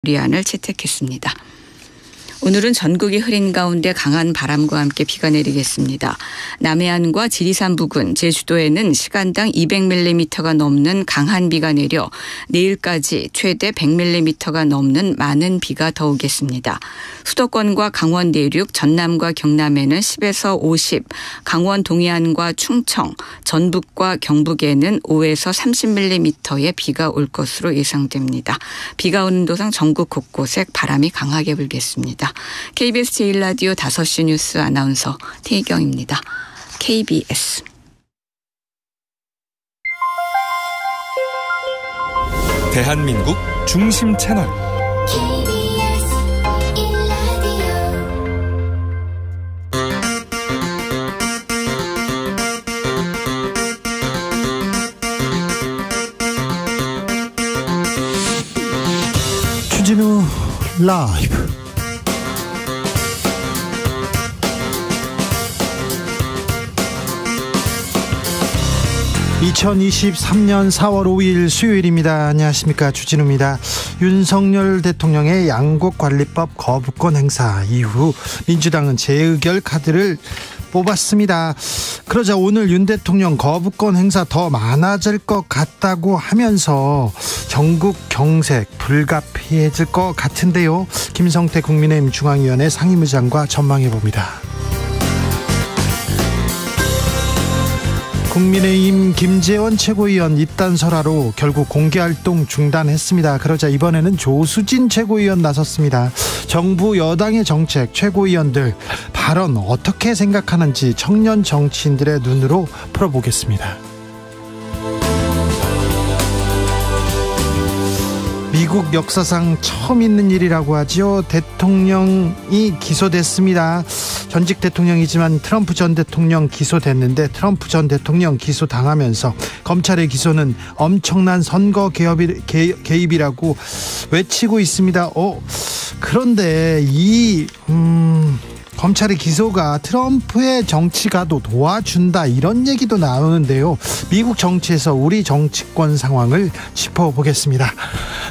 안을 채택했습니다. 오늘은 전국이 흐린 가운데 강한 바람과 함께 비가 내리겠습니다. 남해안과 지리산 부근, 제주도에는 시간당 200mm가 넘는 강한 비가 내려 내일까지 최대 100mm가 넘는 많은 비가 더 오겠습니다. 수도권과 강원 내륙, 전남과 경남에는 10에서 50, 강원 동해안과 충청, 전북과 경북에는 5에서 30mm의 비가 올 것으로 예상됩니다. 비가 오는 도상 전국 곳곳에 바람이 강하게 불겠습니다. KBS 제1라디오 5시 뉴스 아나운서 태희경입니다. KBS. 대한민국 중심 채널 주진우 라이브. (2023년 4월 5일) 수요일입니다. 안녕하십니까, 주진우입니다. 윤석열 대통령의 양곡관리법 거부권 행사 이후 민주당은 재의결 카드를 뽑았습니다. 그러자 오늘 윤 대통령 거부권 행사 더 많아질 것 같다고 하면서 전국 경색 불가피해질 것 같은데요. 김성태 국민의힘 중앙위원회 상임의장과 전망해봅니다. 국민의힘 김재원 최고위원 입단 설화로 결국 공개활동 중단했습니다. 그러자 이번에는 조수진 최고위원 나섰습니다. 정부 여당의 정책, 최고위원들 발언 어떻게 생각하는지 청년 정치인들의 눈으로 풀어보겠습니다. 미국 역사상 처음 있는 일이라고 하죠. 대통령이 기소됐습니다. 전직 대통령이지만 트럼프 전 대통령 기소됐는데, 트럼프 전 대통령 기소당하면서 검찰의 기소는 엄청난 선거 개입이라고 외치고 있습니다. 그런데 이 검찰의 기소가 트럼프의 정치가도 도와준다, 이런 얘기도 나오는데요. 미국 정치에서 우리 정치권 상황을 짚어보겠습니다.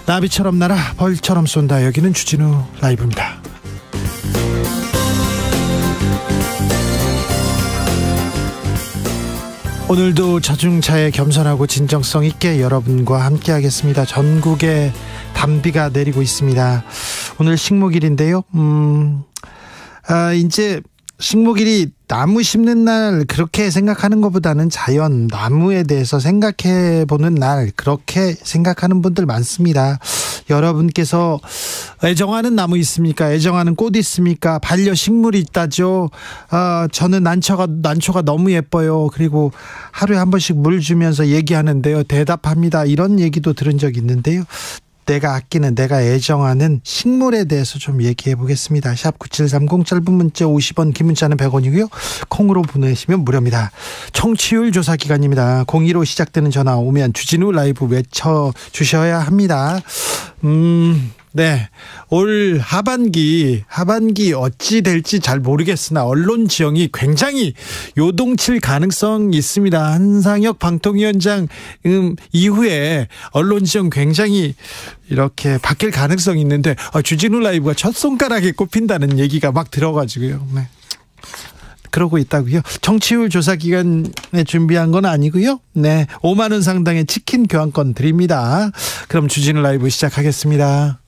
나비처럼 날아 벌처럼 쏜다. 여기는 주진우 라이브입니다. 오늘도 자중차에 겸손하고 진정성 있게 여러분과 함께 하겠습니다. 전국에 단비가 내리고 있습니다. 오늘 식목일인데요. 이제 식목일이 나무 심는 날 그렇게 생각하는 것보다는 자연, 나무에 대해서 생각해보는 날, 그렇게 생각하는 분들 많습니다. 여러분께서 애정하는 나무 있습니까? 애정하는 꽃 있습니까? 반려식물이 있다죠. 저는 난초가 너무 예뻐요. 그리고 하루에 한 번씩 물 주면서 얘기하는데요, 대답합니다. 이런 얘기도 들은 적이 있는데요. 내가 아끼는, 내가 애정하는 식물에 대해서 좀 얘기해 보겠습니다. 샵 9730, 짧은 문자 50원, 긴 문자는 100원이고요. 콩으로 보내시면 무료입니다. 청취율 조사 기간입니다. 02로 시작되는 전화 오면 주진우 라이브 외쳐주셔야 합니다. 네, 올 하반기 어찌 될지 잘 모르겠으나 언론 지형이 굉장히 요동칠 가능성이 있습니다. 한상혁 방통위원장 이후에 언론 지형 굉장히 이렇게 바뀔 가능성이 있는데, 주진우 라이브가 첫 손가락에 꼽힌다는 얘기가 막 들어가지고요. 네, 그러고 있다고요. 청취율 조사 기간에 준비한 건 아니고요. 네, 5만 원 상당의 치킨 교환권 드립니다. 그럼 주진우 라이브 시작하겠습니다.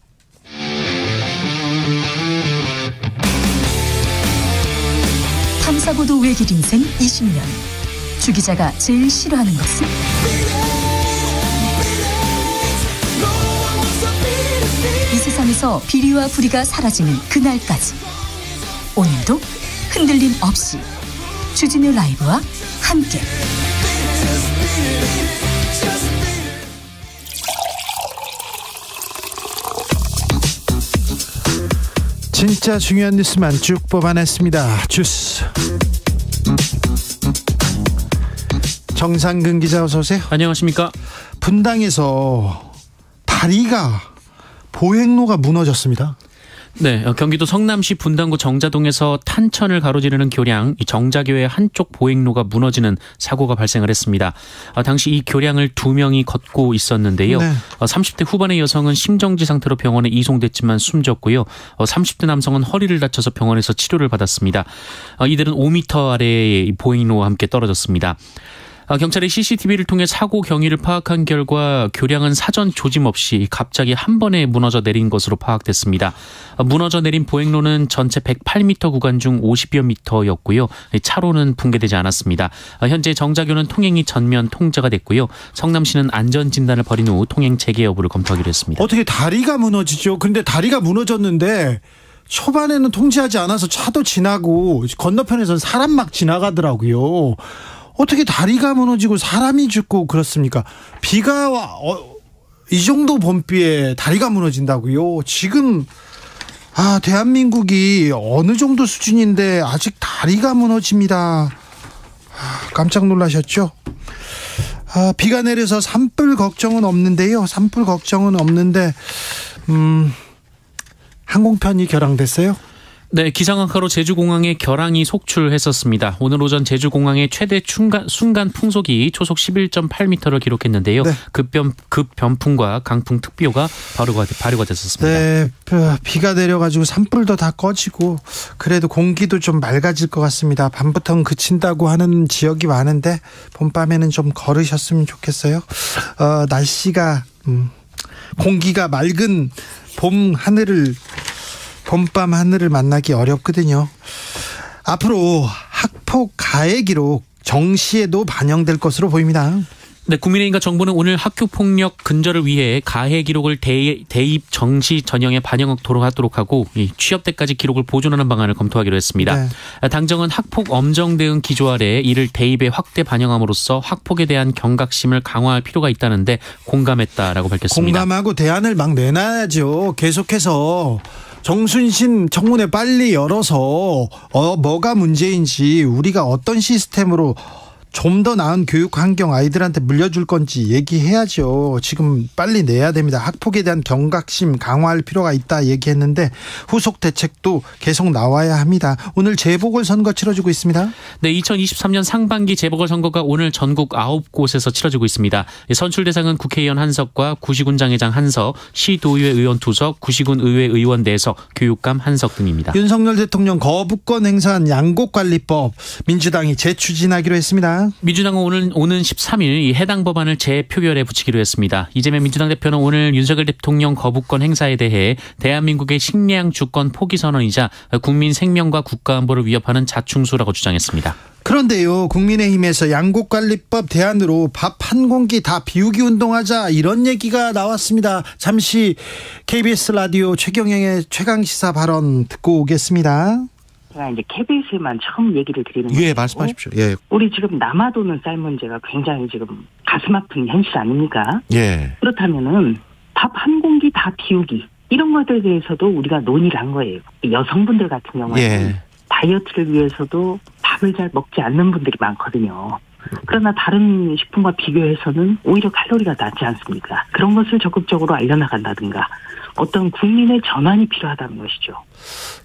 탐사보도 외길 인생 20년. 주 기자가 제일 싫어하는 것은? 이 세상에서 비리와 부리가 사라지는 그날까지, 오늘도 흔들림 없이 주진우 라이브와 함께 진짜 중요한 뉴스만 쭉 뽑아냈습니다. 주스 정상근 기자, 어서 오세요. 안녕하십니까. 분당에서 다리가, 보행로가 무너졌습니다. 네, 경기도 성남시 분당구 정자동에서 탄천을 가로지르는 교량 정자교의 한쪽 보행로가 무너지는 사고가 발생을 했습니다. 당시 이 교량을 2명이 걷고 있었는데요. 네. 30대 후반의 여성은 심정지 상태로 병원에 이송됐지만 숨졌고요. 30대 남성은 허리를 다쳐서 병원에서 치료를 받았습니다. 이들은 5m 아래의 보행로와 함께 떨어졌습니다. 경찰이 CCTV를 통해 사고 경위를 파악한 결과 교량은 사전 조짐 없이 갑자기 한 번에 무너져 내린 것으로 파악됐습니다. 무너져 내린 보행로는 전체 108m 구간 중 50여 미터였고요. 차로는 붕괴되지 않았습니다. 현재 정자교는 통행이 전면 통제가 됐고요. 성남시는 안전진단을 벌인 후 통행 재개 여부를 검토하기로 했습니다. 어떻게 다리가 무너지죠? 그런데 다리가 무너졌는데 초반에는 통제하지 않아서 차도 지나고 건너편에서는 사람 막 지나가더라고요. 어떻게 다리가 무너지고 사람이 죽고 그렇습니까? 비가 와, 이 정도 봄비에 다리가 무너진다고요? 지금 대한민국이 어느 정도 수준인데 아직 다리가 무너집니다. 깜짝 놀라셨죠? 비가 내려서 산불 걱정은 없는데요. 산불 걱정은 없는데 항공편이 결항됐어요? 네, 기상악화로 제주공항에 결항이 속출했었습니다. 오늘 오전 제주공항의 최대 순간 풍속이 초속 11.8m를 기록했는데요. 네. 급변풍과 강풍 특비호가 발효가 됐었습니다. 네, 비가 내려가지고 산불도 다 꺼지고 그래도 공기도 좀 맑아질 것 같습니다. 밤부터는 그친다고 하는 지역이 많은데 봄밤에는 좀 걸으셨으면 좋겠어요. 날씨가 공기가 맑은 봄밤 하늘을 만나기 어렵거든요. 앞으로 학폭 가해 기록 정시에도 반영될 것으로 보입니다. 네, 국민의힘과 정부는 오늘 학교폭력 근절을 위해 가해 기록을 대입 정시 전형에 반영토록 하도록 하고 취업 때까지 기록을 보존하는 방안을 검토하기로 했습니다. 네. 당정은 학폭 엄정 대응 기조 아래 이를 대입에 확대 반영함으로써 학폭에 대한 경각심을 강화할 필요가 있다는데 공감했다라고 밝혔습니다. 공감하고 대안을 막 내놔야죠. 계속해서 정순신 청문회 빨리 열어서 뭐가 문제인지 우리가 어떤 시스템으로 좀 더 나은 교육 환경 아이들한테 물려줄 건지 얘기해야죠. 지금 빨리 내야 됩니다. 학폭에 대한 경각심 강화할 필요가 있다 얘기했는데 후속 대책도 계속 나와야 합니다. 오늘 재보궐선거 치러지고 있습니다. 네, 2023년 상반기 재보궐선거가 오늘 전국 9곳에서 치러지고 있습니다. 선출 대상은 국회의원 한석과 구시군장회장 한석, 시도의회 의원 2석, 구시군 의회 의원 4석, 교육감 한석 등입니다. 윤석열 대통령 거부권 행사한 양곡관리법 민주당이 재추진하기로 했습니다. 민주당은 오는 13일 해당 법안을 재표결에 붙이기로 했습니다. 이재명 민주당 대표는 오늘 윤석열 대통령 거부권 행사에 대해 대한민국의 식량 주권 포기 선언이자 국민 생명과 국가안보를 위협하는 자충수라고 주장했습니다. 그런데요, 국민의힘에서 양곡관리법 대안으로 밥 한 공기 다 비우기 운동하자 이런 얘기가 나왔습니다. 잠시 KBS 라디오 최경영의 최강시사 발언 듣고 오겠습니다. 제가 이제 KBS에만 처음 얘기를 드리는 거예요. 예, 말씀하십시오. 예. 우리 지금 남아도는 쌀 문제가 굉장히 지금 가슴 아픈 현실 아닙니까? 예. 그렇다면은 밥 한 공기 다 비우기 이런 것들에 대해서도 우리가 논의를 한 거예요. 여성분들 같은 경우에는 예. 다이어트를 위해서도 밥을 잘 먹지 않는 분들이 많거든요. 그러나 다른 식품과 비교해서는 오히려 칼로리가 낮지 않습니까? 그런 것을 적극적으로 알려나간다든가 어떤 국민의 전환이 필요하다는 것이죠.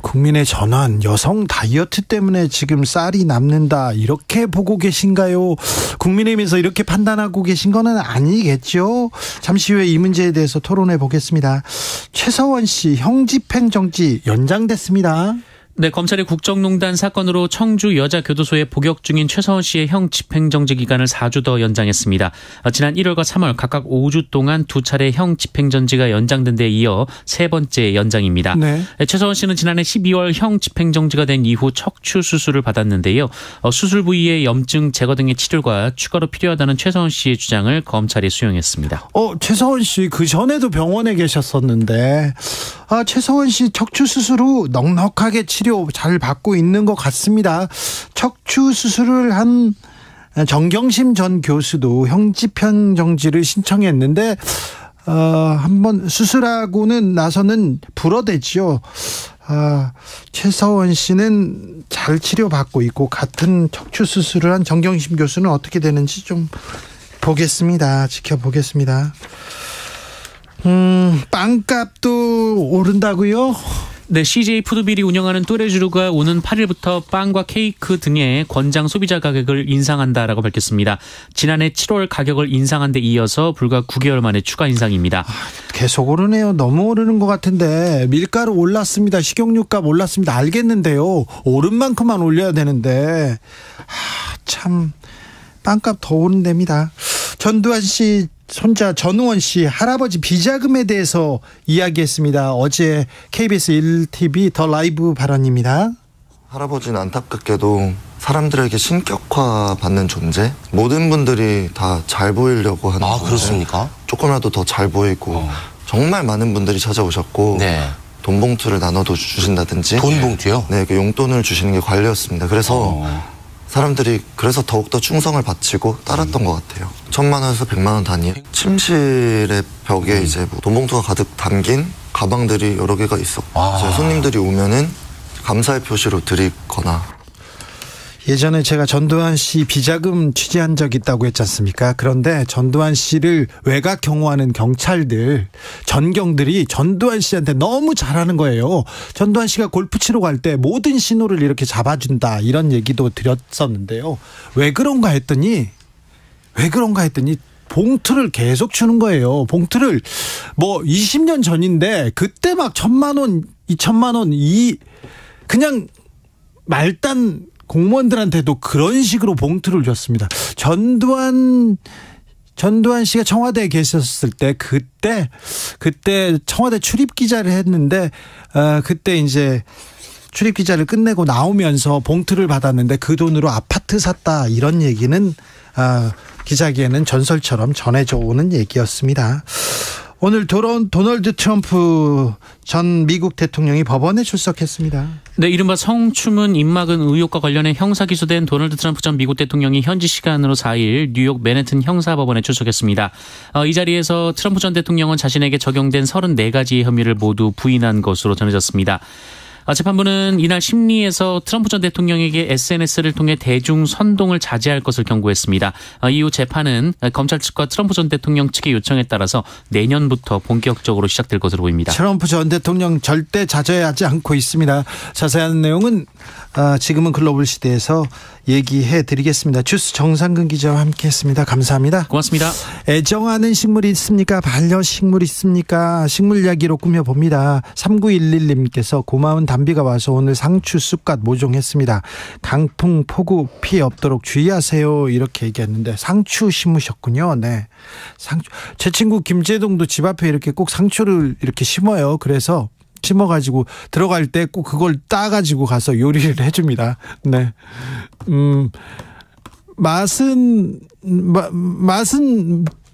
국민의 전환, 여성 다이어트 때문에 지금 쌀이 남는다 이렇게 보고 계신가요? 국민의힘에서 이렇게 판단하고 계신 거는 아니겠죠? 잠시 후에 이 문제에 대해서 토론해 보겠습니다. 최서원 씨 형 집행정지 연장됐습니다. 네, 검찰이 국정농단 사건으로 청주 여자교도소에 복역 중인 최서원 씨의 형 집행정지 기간을 4주 더 연장했습니다. 지난 1월과 3월 각각 5주 동안 2차례 형 집행정지가 연장된 데 이어 세 번째 연장입니다. 네. 최서원 씨는 지난해 12월 형 집행정지가 된 이후 척추 수술을 받았는데요. 수술 부위의 염증 제거 등의 치료가 추가로 필요하다는 최서원 씨의 주장을 검찰이 수용했습니다. 최서원 씨 그 전에도 병원에 계셨었는데 최서원 씨 척추 수술 후 넉넉하게 치료 잘 받고 있는 것 같습니다. 척추 수술을 한 정경심 전 교수도 형 집행정지를 신청했는데 한번 수술하고는 나서는 불어댔죠. 최서원 씨는 잘 치료받고 있고 같은 척추 수술을 한 정경심 교수는 어떻게 되는지 좀 보겠습니다. 지켜보겠습니다. 빵값도 오른다고요? 네, CJ 푸드빌이 운영하는 뚜레쥬르가 오는 8일부터 빵과 케이크 등의 권장 소비자 가격을 인상한다라고 밝혔습니다. 지난해 7월 가격을 인상한 데 이어서 불과 9개월 만에 추가 인상입니다. 계속 오르네요. 너무 오르는 것 같은데 밀가루 올랐습니다. 식용유값 올랐습니다. 알겠는데요. 오른 만큼만 올려야 되는데 참 빵값 더 오른답니다. 전두환 씨 손자 전우원 씨 할아버지 비자금에 대해서 이야기했습니다. 어제 KBS 1TV 더 라이브 발언입니다. 할아버지는 안타깝게도 사람들에게 신격화 받는 존재, 모든 분들이 다 잘 보이려고 하는 아, 그렇습니까? 조금이라도 더 잘 보이고 정말 많은 분들이 찾아오셨고 네. 돈 봉투를 나눠도 주신다든지 돈 봉투요? 네, 그 용돈을 주시는 게 관례였습니다. 그래서 사람들이 그래서 더욱더 충성을 바치고 따랐던 것 같아요. 1,000만 원에서 100만 원 단위. 침실의 벽에 이제 뭐 돈 봉투가 가득 담긴 가방들이 여러 개가 있었고 이제 손님들이 오면은 감사의 표시로 드리거나. 예전에 제가 전두환 씨 비자금 취재한 적 있다고 했지 않습니까? 그런데 전두환 씨를 외곽 경호하는 경찰들, 전경들이 전두환 씨한테 너무 잘하는 거예요. 전두환 씨가 골프 치러 갈 때 모든 신호를 이렇게 잡아준다 이런 얘기도 드렸었는데요. 왜 그런가 했더니 봉투를 계속 주는 거예요. 봉투를 뭐 20년 전인데 그때 막 1,000만 원, 2,000만 원 그냥 말단 공무원들한테도 그런 식으로 봉투를 줬습니다. 전두환 씨가 청와대에 계셨을 때 그때 청와대 출입 기자를 했는데 그때 이제 출입 기자를 끝내고 나오면서 봉투를 받았는데 그 돈으로 아파트 샀다 이런 얘기는 기자기에는 전설처럼 전해져 오는 얘기였습니다. 오늘 도널드 트럼프 전 미국 대통령이 법원에 출석했습니다. 네, 이른바 성추문 입막음 의혹과 관련해 형사 기소된 도널드 트럼프 전 미국 대통령이 현지 시간으로 4일 뉴욕 맨해튼 형사법원에 출석했습니다. 이 자리에서 트럼프 전 대통령은 자신에게 적용된 34가지의 혐의를 모두 부인한 것으로 전해졌습니다. 재판부는 이날 심리에서 트럼프 전 대통령에게 SNS를 통해 대중 선동을 자제할 것을 경고했습니다. 이후 재판은 검찰 측과 트럼프 전 대통령 측의 요청에 따라서 내년부터 본격적으로 시작될 것으로 보입니다. 트럼프 전 대통령 절대 자제하지 않고 있습니다. 자세한 내용은 지금은 글로벌 시대에서 얘기해 드리겠습니다. 주스 정상근 기자와 함께했습니다. 감사합니다. 고맙습니다. 애정하는 식물이 있습니까? 반려식물이 있습니까? 식물 이야기로 꾸며봅니다. 3911님께서 고마운 단비가 와서 오늘 상추 쑥갓 모종했습니다. 강풍 폭우 피해 없도록 주의하세요. 이렇게 얘기했는데 상추 심으셨군요. 네, 상추. 제 친구 김재동도 집 앞에 이렇게 꼭 상추를 이렇게 심어요. 그래서 심어가지고 들어갈 때 꼭 그걸 따가지고 가서 요리를 해줍니다. 네, 맛은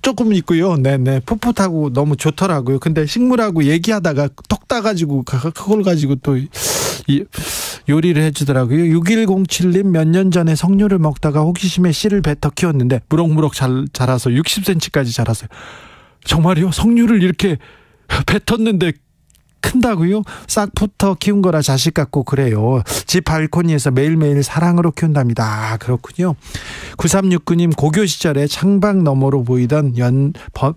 조금 있고요. 네네, 풋풋하고 너무 좋더라고요. 근데 식물하고 얘기하다가 톡 따가지고 그걸 가지고 또 요리를 해주더라고요. 6107님 몇 년 전에 석류를 먹다가 호기심에 씨를 뱉어 키웠는데 무럭무럭 자라서 60cm까지 자랐어요. 정말요? 석류를 이렇게 뱉었는데 큰다고요? 싹부터 키운 거라 자식 같고 그래요. 집 발코니에서 매일매일 사랑으로 키운답니다. 그렇군요. 9369님 고교 시절에 창밖 너머로 보이던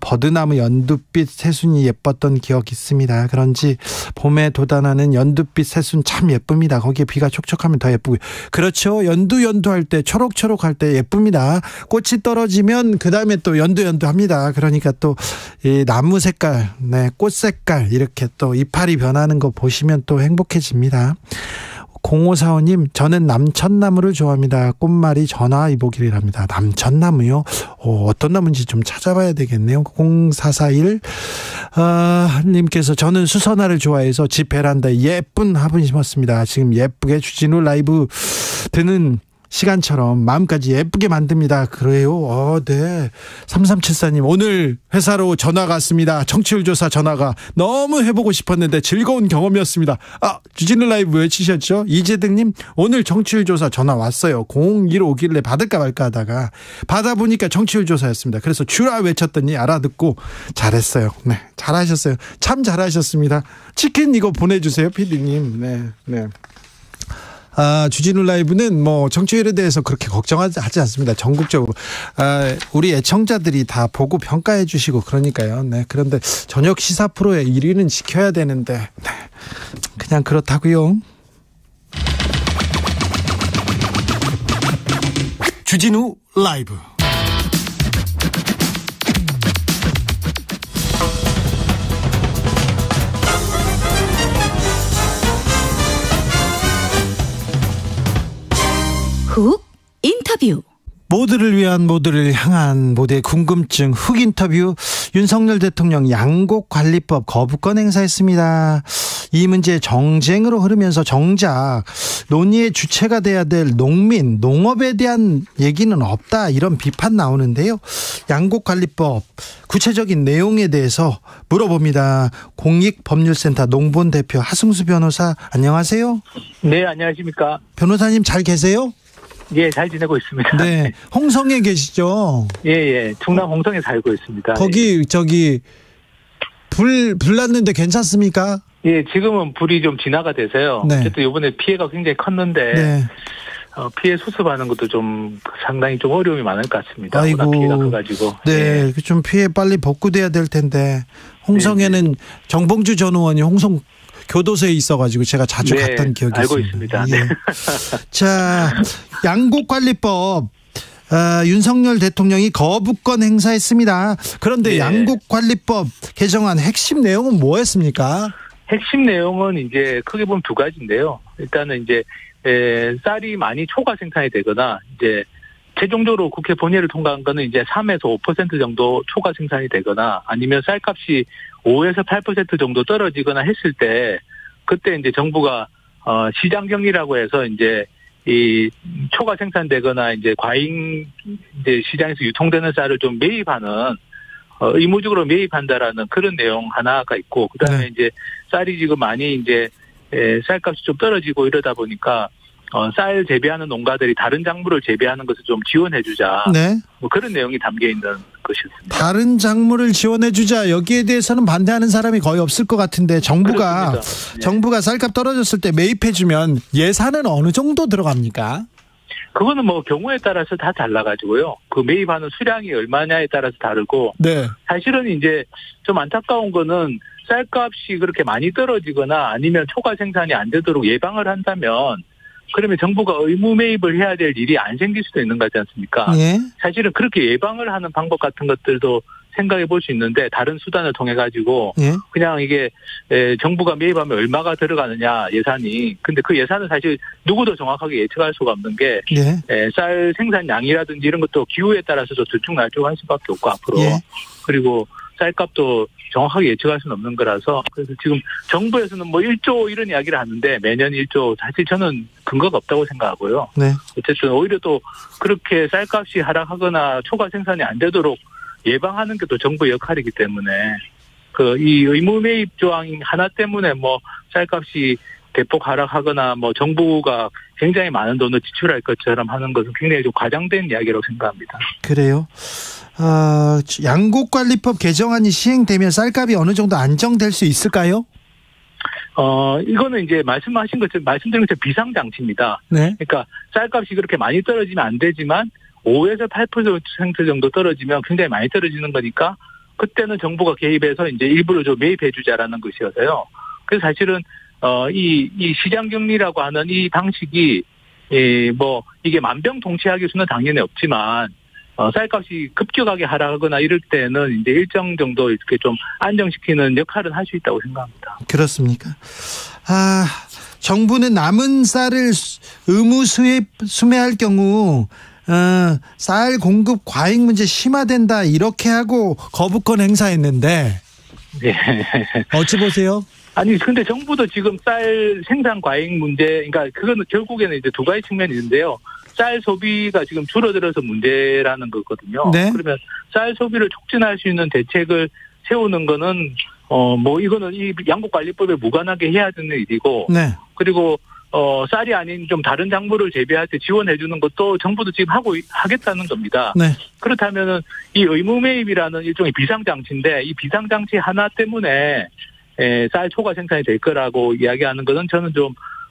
버드나무 연두빛 새순이 예뻤던 기억이 있습니다. 그런지 봄에 돋아나는 연두빛 새순 참 예쁩니다. 거기에 비가 촉촉하면 더 예쁘고요. 그렇죠. 연두할 때 초록초록할 때 예쁩니다. 꽃이 떨어지면 그 다음에 또 연두합니다. 그러니까 또 이 나무 색깔, 네, 꽃 색깔 이렇게 또 이파리 변하는 거 보시면 또 행복해집니다. 0545님 저는 남천나무를 좋아합니다. 꽃말이 전화위복이랍니다. 남천나무요? 어떤 나무인지 좀 찾아봐야 되겠네요. 0441 님께서 저는 수선화를 좋아해서 집 베란다에 예쁜 화분 심었습니다. 지금 예쁘게 주진우 라이브 듣는 시간처럼 마음까지 예쁘게 만듭니다. 그래요? 네. 3374님 오늘 회사로 전화가 왔습니다. 청취율 조사 전화가 너무 해보고 싶었는데 즐거운 경험이었습니다. 주진우 라이브 외치셨죠? 이재등님 오늘 청취율 조사 전화 왔어요. 01 오길래 받을까 말까 하다가 받아보니까 청취율 조사였습니다. 그래서 주라 외쳤더니 알아듣고 잘했어요. 네, 잘하셨어요. 참 잘하셨습니다. 치킨 이거 보내주세요, PD님. 네. 주진우 라이브는 뭐 정치율에 대해서 그렇게 걱정하지 않습니다. 전국적으로 우리 애청자들이 다 보고 평가해 주시고 그러니까요. 네. 그런데 저녁 시사 프로의 1위는 지켜야 되는데 네. 그냥 그렇다고요. 주진우 라이브. 훅 인터뷰. 모두를 위한, 모두를 향한, 모두의 궁금증 훅 인터뷰. 윤석열 대통령 양곡관리법 거부권 행사했습니다. 이 문제 정쟁으로 흐르면서 정작 논의의 주체가 돼야 될 농민, 농업에 대한 얘기는 없다, 이런 비판 나오는데요. 양곡관리법 구체적인 내용에 대해서 물어봅니다. 공익법률센터 농본 대표 하승수 변호사, 안녕하세요. 네, 안녕하십니까. 변호사님 잘 계세요? 예, 잘 지내고 있습니다. 네, 홍성에 계시죠? 예, 충남 홍성에 살고 있습니다. 거기 불 났는데 괜찮습니까? 예, 지금은 불이 좀 진화가 돼서요. 네. 어쨌든 이번에 피해가 굉장히 컸는데 네. 피해 수습하는 것도 좀 상당히 좀 어려움이 많을 것 같습니다. 아이고. 워낙 피해가 커가지고. 네, 예. 좀 피해 빨리 복구돼야 될 텐데. 홍성에는 정봉주 전 의원이 홍성 교도소에 있어가지고 제가 자주 네, 갔던 기억이 알고 있습니다. 있습니다. 예. 자, 양곡관리법 윤석열 대통령이 거부권 행사했습니다. 그런데 네. 양곡관리법 개정안 핵심 내용은 뭐였습니까? 핵심 내용은 이제 크게 보면 두 가지인데요. 일단은 이제 쌀이 많이 초과 생산이 되거나 이제 최종적으로 국회 본회의를 통과한 거는 이제 3에서 5% 정도 초과 생산이 되거나 아니면 쌀값이 5에서 8% 정도 떨어지거나 했을 때 그때 이제 정부가 시장 격리라고 해서 이제 이 초과 생산되거나 이제 과잉 이제 시장에서 유통되는 쌀을 좀 매입하는 의무적으로 매입한다라는 그런 내용 하나가 있고 그다음에 네. 이제 쌀이 지금 많이 이제 쌀값이 좀 떨어지고 이러다 보니까 쌀 재배하는 농가들이 다른 작물을 재배하는 것을 좀 지원해주자. 네. 뭐 그런 내용이 담겨 있는 것이었습니다. 다른 작물을 지원해주자, 여기에 대해서는 반대하는 사람이 거의 없을 것 같은데 정부가 네. 정부가 쌀값 떨어졌을 때 매입해주면 예산은 어느 정도 들어갑니까? 그거는 뭐 경우에 따라서 다 달라가지고요. 그 매입하는 수량이 얼마냐에 따라서 다르고 네. 사실은 이제 좀 안타까운 거는 쌀값이 그렇게 많이 떨어지거나 아니면 초과 생산이 안 되도록 예방을 한다면 그러면 정부가 의무 매입을 해야 될 일이 안 생길 수도 있는 거지 않습니까? 예. 사실은 그렇게 예방을 하는 방법 같은 것들도 생각해 볼 수 있는데 다른 수단을 통해 가지고 예. 그냥 이게 정부가 매입하면 얼마가 들어가느냐 예산이. 근데 그 예산은 사실 누구도 정확하게 예측할 수가 없는 게 예. 쌀 생산량이라든지 이런 것도 기후에 따라서도 들쭉날쭉할 수밖에 없고 앞으로. 예. 그리고 쌀값도 정확하게 예측할 수는 없는 거라서 그래서 지금 정부에서는 뭐 1조 이런 이야기를 하는데 매년 1조 사실 저는 근거가 없다고 생각하고요. 네. 어쨌든 오히려 또 그렇게 쌀값이 하락하거나 초과 생산이 안 되도록 예방하는 게 또 정부의 역할이기 때문에 이 의무 매입 조항 하나 때문에 뭐 쌀값이 대폭 하락하거나 뭐 정부가 굉장히 많은 돈을 지출할 것처럼 하는 것은 굉장히 좀 과장된 이야기라고 생각합니다. 그래요. 양곡관리법 개정안이 시행되면 쌀값이 어느 정도 안정될 수 있을까요? 이거는 이제 말씀드린 것처럼 비상장치입니다. 네. 그러니까 쌀값이 그렇게 많이 떨어지면 안 되지만 5에서 8% 정도 떨어지면 굉장히 많이 떨어지는 거니까 그때는 정부가 개입해서 이제 일부러 좀 매입해 주자라는 것이어서요. 그래서 사실은 이 시장 격리라고 하는 이 방식이 뭐 이게 만병통치약일 수는 당연히 없지만 쌀값이 급격하게 하락하거나 이럴 때는 이제 일정 정도 이렇게 좀 안정시키는 역할은 할 수 있다고 생각합니다. 그렇습니까? 정부는 남은 쌀을 의무 수매할 경우 쌀 공급 과잉 문제 심화된다 이렇게 하고 거부권 행사했는데 네. 어찌 보세요? 아니 근데 정부도 지금 쌀 생산 과잉 문제, 그러니까 그거는 결국에는 이제 두 가지 측면이 있는데요. 쌀 소비가 지금 줄어들어서 문제라는 거거든요. 네. 그러면 쌀 소비를 촉진할 수 있는 대책을 세우는 거는 뭐 이거는 이 양곡관리법에 무관하게 해야 되는 일이고, 네. 그리고 쌀이 아닌 좀 다른 작물을 재배할 때 지원해 주는 것도 정부도 지금 하겠다는 겁니다. 네. 그렇다면은 이 의무 매입이라는 일종의 비상장치인데 이 비상장치 하나 때문에 쌀 초과 생산이 될 거라고 이야기하는 것은 저는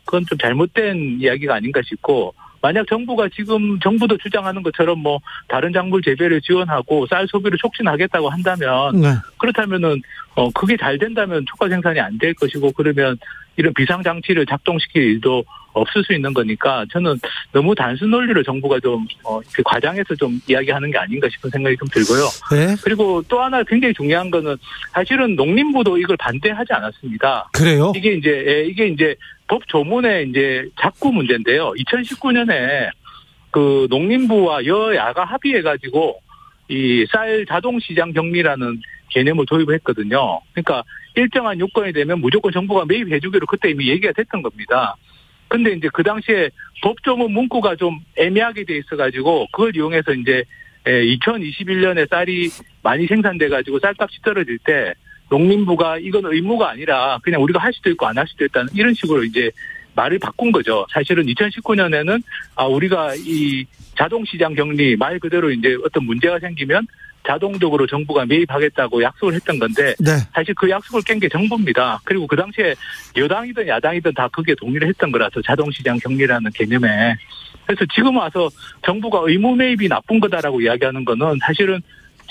그건 좀 잘못된 이야기가 아닌가 싶고 만약 정부가 지금 정부도 주장하는 것처럼 뭐 다른 작물 재배를 지원하고 쌀 소비를 촉진하겠다고 한다면 네. 그렇다면은 그게 잘 된다면 초과 생산이 안 될 것이고 그러면 이런 비상 장치를 작동시킬 일도 없을 수 있는 거니까 저는 너무 단순 논리를 정부가 좀 과장해서 좀 이야기하는 게 아닌가 싶은 생각이 좀 들고요. 네. 그리고 또 하나 굉장히 중요한 거는 사실은 농림부도 이걸 반대하지 않았습니다. 그래요? 이게 이제 법 조문의 이제 작구 문제인데요. 2019년에 그 농림부와 여야가 합의해가지고 이 쌀 자동 시장 격리라는 개념을 도입했거든요. 그러니까 일정한 요건이 되면 무조건 정부가 매입해주기로 그때 이미 얘기가 됐던 겁니다. 근데 이제 그 당시에 법조문 문구가 좀 애매하게 돼 있어가지고 그걸 이용해서 이제 2021년에 쌀이 많이 생산돼가지고 쌀값이 떨어질 때 농림부가 이건 의무가 아니라 그냥 우리가 할 수도 있고 안 할 수도 있다는 이런 식으로 이제 말을 바꾼 거죠. 사실은 2019년에는 우리가 이 자동시장 격리 말 그대로 이제 어떤 문제가 생기면 자동적으로 정부가 매입하겠다고 약속을 했던 건데 네. 사실 그 약속을 깬 게 정부입니다. 그리고 그 당시에 여당이든 야당이든 다 그게 동의를 했던 거라서 자동시장 격리라는 개념에. 그래서 지금 와서 정부가 의무 매입이 나쁜 거다라고 이야기하는 거는 사실은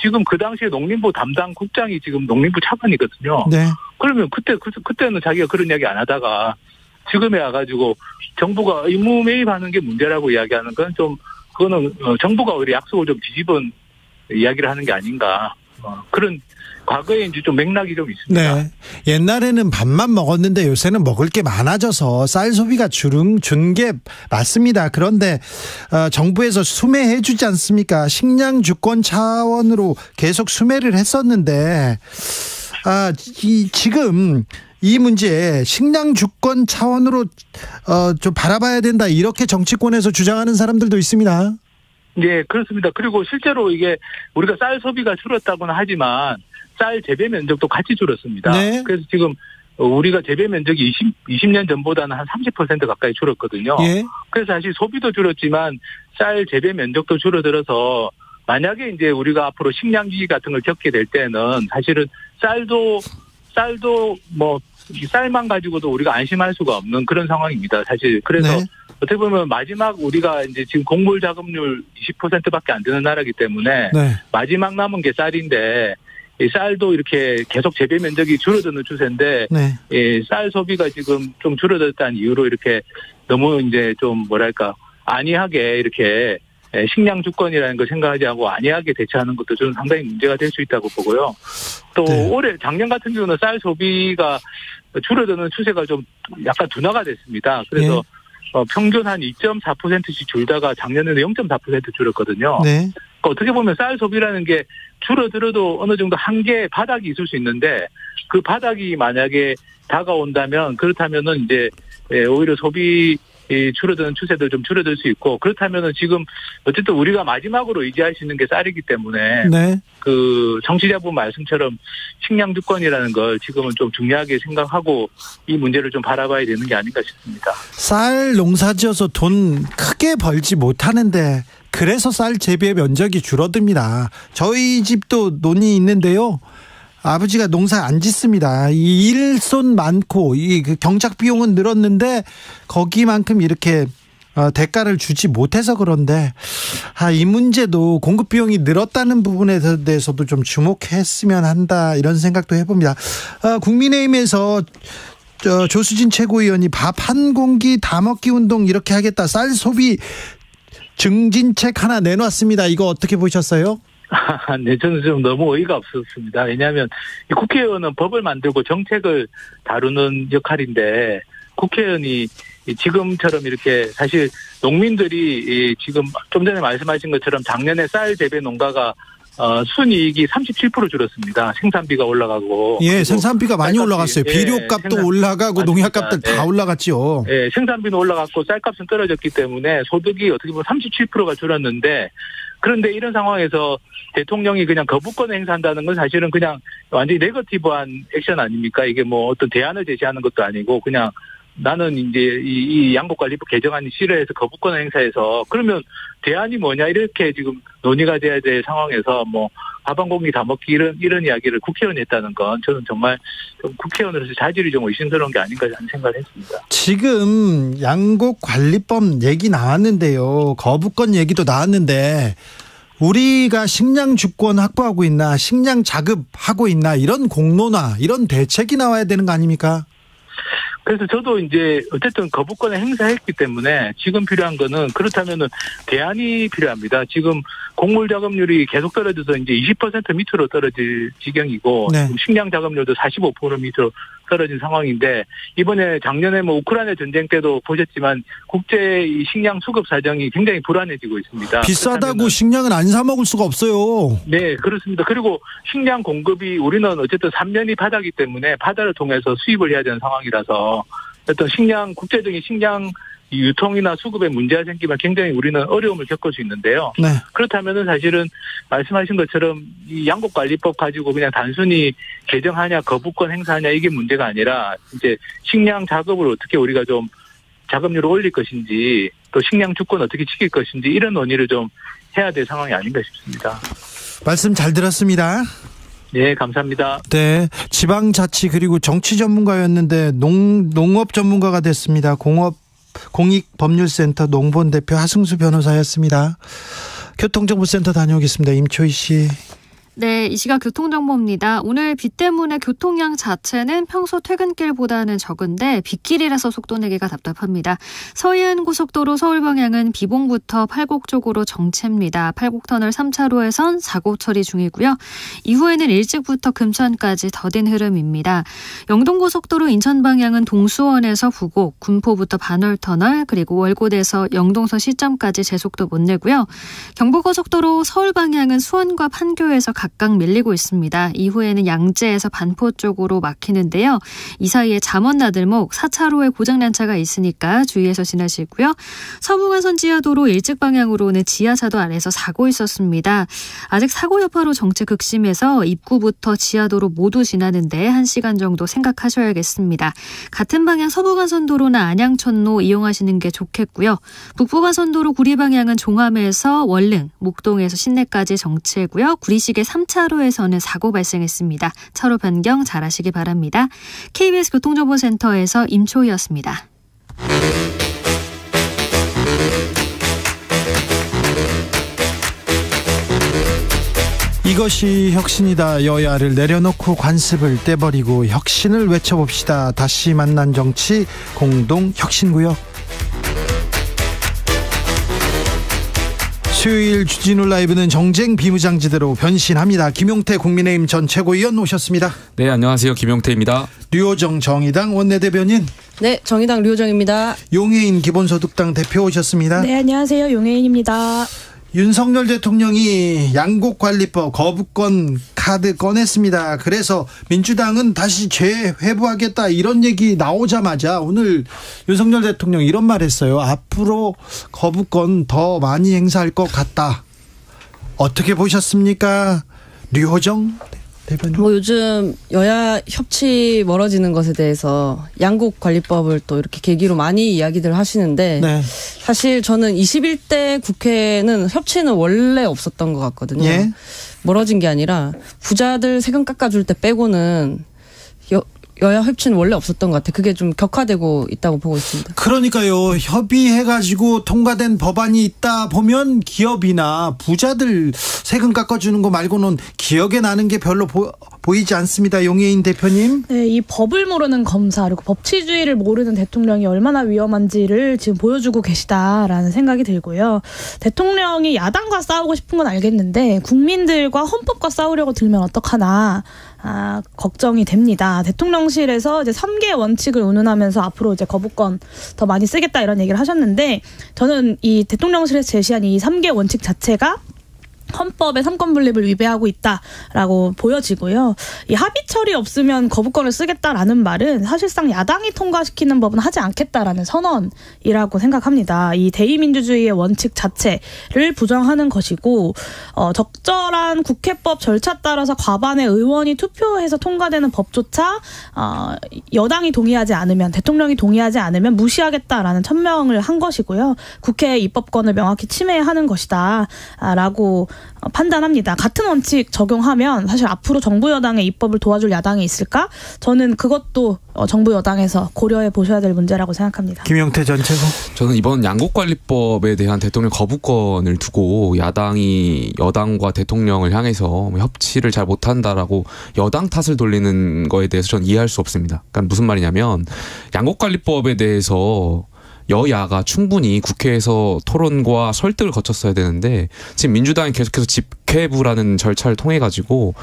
지금 그 당시에 농림부 담당 국장이 지금 농림부 차관이거든요. 네. 그러면 그때는 자기가 그런 이야기 안 하다가 지금에 와가지고 정부가 의무 매입하는 게 문제라고 이야기하는 건 좀 그거는 정부가 오히려 약속을 좀 뒤집은 이야기를 하는 게 아닌가 그런 과거에 이제 좀 맥락이 좀 있습니다. 네. 옛날에는 밥만 먹었는데 요새는 먹을 게 많아져서 쌀 소비가 준 게 맞습니다. 그런데 정부에서 수매해 주지 않습니까? 식량 주권 차원으로 계속 수매를 했었는데 지금 이 문제 식량 주권 차원으로 좀 바라봐야 된다 이렇게 정치권에서 주장하는 사람들도 있습니다. 네, 그렇습니다. 그리고 실제로 이게 우리가 쌀 소비가 줄었다고는 하지만 쌀 재배 면적도 같이 줄었습니다. 네. 그래서 지금 우리가 재배 면적이 20년 전보다는 한 30% 가까이 줄었거든요. 예. 그래서 사실 소비도 줄었지만 쌀 재배 면적도 줄어들어서 만약에 이제 우리가 앞으로 식량 위기 같은 걸 겪게 될 때는 사실은 쌀도 뭐 쌀만 가지고도 우리가 안심할 수가 없는 그런 상황입니다. 사실 그래서 네. 어떻게 보면 마지막 우리가 이제 지금 곡물 자급률 20%밖에 안 되는 나라이기 때문에 네. 마지막 남은 게 쌀인데 이 쌀도 이렇게 계속 재배 면적이 줄어드는 추세인데 네. 쌀 소비가 지금 좀 줄어들었다는 이유로 이렇게 너무 이제 좀 뭐랄까 안이하게 이렇게 식량 주권이라는 걸 생각하지 않고 안이하게 대처하는 것도 저는 상당히 문제가 될 수 있다고 보고요. 또 네. 올해 작년 같은 경우는 쌀 소비가 줄어드는 추세가 좀 약간 둔화가 됐습니다. 그래서 평균 한 2.4%씩 줄다가 작년에는 0.4% 줄었거든요. 네. 그러니까 어떻게 보면 쌀 소비라는 게 줄어들어도 어느 정도 한계 바닥이 있을 수 있는데 그 바닥이 만약에 다가온다면 그렇다면은 이제 오히려 소비 줄어드는 추세도 좀 줄어들 수 있고 그렇다면은 지금 어쨌든 우리가 마지막으로 의지할 수 있는 게 쌀이기 때문에 네. 그 청취자분 말씀처럼 식량 주권이라는 걸 지금은 좀 중요하게 생각하고 이 문제를 좀 바라봐야 되는 게 아닌가 싶습니다. 쌀 농사지어서 돈 크게 벌지 못하는데 그래서 쌀 재배 면적이 줄어듭니다. 저희 집도 논이 있는데요. 아버지가 농사 안 짓습니다. 이 일손 많고 그 경작 비용은 늘었는데 거기만큼 이렇게 대가를 주지 못해서 그런데 이 문제도 공급 비용이 늘었다는 부분에 대해서도 좀 주목했으면 한다 이런 생각도 해봅니다. 국민의힘에서 조수진 최고위원이 밥 한 공기 다 먹기 운동 이렇게 하겠다 쌀 소비 증진책 하나 내놨습니다. 이거 어떻게 보셨어요? 네, 저는 좀 너무 어이가 없었습니다. 왜냐하면 국회의원은 법을 만들고 정책을 다루는 역할인데 국회의원이 지금처럼 이렇게 사실 농민들이 지금 좀 전에 말씀하신 것처럼 작년에 쌀 재배 농가가 순이익이 37% 줄었습니다. 생산비가 올라가고. 예, 생산비가 많이 올라갔어요. 비료값도 올라가고 농약값들 다 올라갔죠. 예, 생산비는 올라갔고 쌀값은 떨어졌기 때문에 소득이 어떻게 보면 37%가 줄었는데 그런데 이런 상황에서 대통령이 그냥 거부권을 행사한다는 건 사실은 그냥 완전히 네거티브한 액션 아닙니까? 이게 뭐 어떤 대안을 제시하는 것도 아니고 그냥 나는 이제 이 양곡관리법 개정안이 싫어해서 거부권 행사해서 그러면 대안이 뭐냐 이렇게 지금 논의가 돼야 될 상황에서 뭐 밥 한 공기 다 먹기 이런 이야기를 국회의원이 했다는 건 저는 정말 좀 국회의원으로서 자질이 좀 의심스러운 게 아닌가 하는 생각을 했습니다. 지금 양곡관리법 얘기 나왔는데요. 거부권 얘기도 나왔는데 우리가 식량 주권 확보하고 있나, 식량 자급하고 있나, 이런 공론화, 이런 대책이 나와야 되는 거 아닙니까? 그래서 저도 이제 어쨌든 거부권을 행사했기 때문에 지금 필요한 거는 그렇다면은 대안이 필요합니다. 지금 곡물 작업률이 계속 떨어져서 이제 20% 밑으로 떨어질 지경이고 네. 식량 작업률도 45% 밑으로 떨어진 상황인데 이번에 작년에 뭐 우크라이나 전쟁 때도 보셨지만 국제 이 식량 수급 사정이 굉장히 불안해지고 있습니다. 비싸다고 식량은 안 사 먹을 수가 없어요. 네, 그렇습니다. 그리고 식량 공급이 우리는 어쨌든 3년이 바다기 때문에 바다를 통해서 수입을 해야 되는 상황이라서 어떤 국제적인 식량 유통이나 수급에 문제가 생기면 굉장히 우리는 어려움을 겪을 수 있는데요. 네. 그렇다면은 사실은 말씀하신 것처럼 이 양곡관리법 가지고 그냥 단순히 개정하냐 거부권 행사하냐 이게 문제가 아니라 이제 식량 작업을 어떻게 우리가 좀 작업률을 올릴 것인지 또 식량 주권 어떻게 지킬 것인지 이런 논의를 좀 해야 될 상황이 아닌가 싶습니다. 말씀 잘 들었습니다. 네, 감사합니다. 네, 지방자치 그리고 정치 전문가였는데 농업 전문가가 됐습니다. 공익법률센터 농본 대표 하승수 변호사였습니다. 교통정보센터 다녀오겠습니다. 임초희 씨. 네, 이 시각 교통정보입니다. 오늘 비 때문에 교통량 자체는 평소 퇴근길보다는 적은데 빗길이라서 속도 내기가 답답합니다. 서해안고속도로 서울 방향은 비봉부터 팔곡 쪽으로 정체입니다. 팔곡터널 3차로에선 사고 처리 중이고요. 이후에는 일찍부터 금천까지 더딘 흐름입니다. 영동고속도로 인천 방향은 동수원에서 부곡, 군포부터 반월터널, 그리고 월곶에서 영동선 시점까지 제속도 못 내고요. 경부고속도로 서울 방향은 수원과 판교에서 각각 밀리고 있습니다. 이후에는 양재에서 반포 쪽으로 막히는데요. 이 사이에 잠원나들목 4차로에 고장난 차가 있으니까 주의해서 지나시고요. 서부간선 지하도로 일찍 방향으로는 지하차도 안에서 사고 있었습니다. 아직 사고 여파로 정체 극심해서 입구부터 지하도로 모두 지나는데 1시간 정도 생각하셔야겠습니다. 같은 방향 서부간선도로나 안양천로 이용하시는 게 좋겠고요. 북부간선도로 구리 방향은 종암에서 월릉, 목동에서 신내까지 정체고요. 구리시계 3차로에서는 사고 발생했습니다. 차로 변경 잘하시기 바랍니다. KBS 교통정보센터에서 임초희였습니다. 이것이 혁신이다. 여야를 내려놓고 관습을 떼버리고 혁신을 외쳐봅시다. 다시 만난 정치 공동혁신구역. 수요일 주진우 라이브는 정쟁 비무장지대로 변신합니다. 김용태 국민의힘 전 최고위원 오셨습니다. 네, 안녕하세요. 김용태입니다. 류호정 정의당 원내대변인. 네, 정의당 류호정입니다. 용해인 기본소득당 대표 오셨습니다. 네, 안녕하세요. 용해인입니다. 윤석열 대통령이 양곡관리법 거부권 카드 꺼냈습니다. 그래서 민주당은 다시 재회부하겠다 이런 얘기 나오자마자 오늘 윤석열 대통령이 이런 말 했어요. 앞으로 거부권 더 많이 행사할 것 같다. 어떻게 보셨습니까? 류호정 대변인. 요즘 여야 협치 멀어지는 것에 대해서 양곡관리법을 또 이렇게 계기로 많이 이야기들 하시는데 네. 사실 저는 21대 국회는 협치는 원래 없었던 것 같거든요. 예? 멀어진 게 아니라 부자들 세금 깎아줄 때 빼고는 여야 협치는 원래 없었던 것 같아요. 그게 좀 격화되고 있다고 보고 있습니다. 그러니까요. 협의해가지고 통과된 법안이 있다 보면 기업이나 부자들 세금 깎아주는 거 말고는 기억에 나는 게 별로 보이지 않습니다. 용해인 대표님. 네, 이 법을 모르는 검사 그리고 법치주의를 모르는 대통령이 얼마나 위험한지를 지금 보여주고 계시다라는 생각이 들고요. 대통령이 야당과 싸우고 싶은 건 알겠는데 국민들과 헌법과 싸우려고 들면 어떡하나 걱정이 됩니다. 대통령실에서 이제 3개 원칙을 운운하면서 앞으로 이제 거부권 더 많이 쓰겠다 이런 얘기를 하셨는데 저는 이 대통령실에서 제시한 이 3개 원칙 자체가 헌법의 삼권 분립을 위배하고 있다라고 보여지고요. 이 합의철이 없으면 거부권을 쓰겠다라는 말은 사실상 야당이 통과시키는 법은 하지 않겠다라는 선언이라고 생각합니다. 이 대의민주주의의 원칙 자체를 부정하는 것이고 적절한 국회법 절차 따라서 과반의 의원이 투표해서 통과되는 법조차 여당이 동의하지 않으면 대통령이 동의하지 않으면 무시하겠다라는 천명을 한 것이고요. 국회의 입법권을 명확히 침해하는 것이다 라고 판단합니다. 같은 원칙 적용하면 사실 앞으로 정부 여당의 입법을 도와줄 야당이 있을까? 저는 그것도 정부 여당에서 고려해 보셔야 될 문제라고 생각합니다. 김영태 전 최고. 저는 이번 양곡관리법에 대한 대통령 거부권을 두고 야당이 여당과 대통령을 향해서 협치를 잘 못한다라고 여당 탓을 돌리는 거에 대해서 저는 이해할 수 없습니다. 그러니까 무슨 말이냐면 양곡관리법에 대해서 여야가 충분히 국회에서 토론과 설득을 거쳤어야 되는데 지금 민주당이 계속해서 집회부라는 절차를 통해 가지고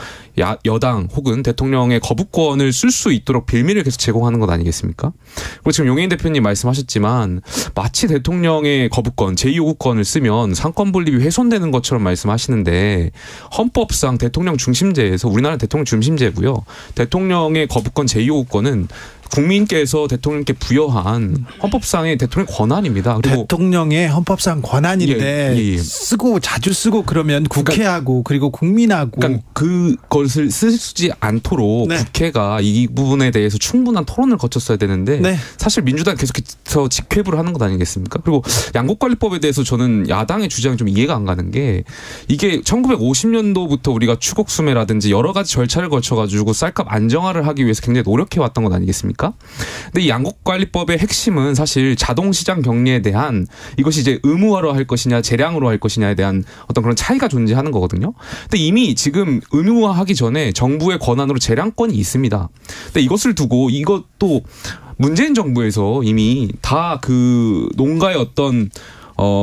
여당 혹은 대통령의 거부권을 쓸 수 있도록 빌미를 계속 제공하는 것 아니겠습니까? 그리고 지금 용해인 대표님 말씀하셨지만 마치 대통령의 거부권, 제2요구권을 쓰면 상권 분립이 훼손되는 것처럼 말씀하시는데 헌법상 대통령 중심제에서 우리나라는 대통령 중심제고요. 대통령의 거부권, 제2요구권은 국민께서 대통령께 부여한 헌법상의 대통령의 권한입니다. 그리고 대통령의 헌법상 권한인데 쓰고 자주 쓰고 그러면 국회하고 그리고 국민하고 그것을 쓰지 않도록 국회가 이 부분에 대해서 충분한 토론을 거쳤어야 되는데 사실 민주당이 계속해서 직회부를 하는 것 아니겠습니까? 그리고 양곡관리법에 대해서 저는 야당의 주장이 좀 이해가 안 가는 게 이게 1950년도부터 우리가 추곡수매라든지 여러 가지 절차를 거쳐가지고 쌀값 안정화를 하기 위해서 굉장히 노력해왔던 것 아니겠습니까? 근데 이 양곡관리법의 핵심은 사실 자동시장 격리에 대한 이것이 이제 의무화로 할 것이냐 재량으로 할 것이냐에 대한 어떤 그런 차이가 존재하는 거거든요. 근데 이미 지금 의무화하기 전에 정부의 권한으로 재량권이 있습니다. 근데 이것을 두고 이것도 문재인 정부에서 이미 다 그 농가의 어떤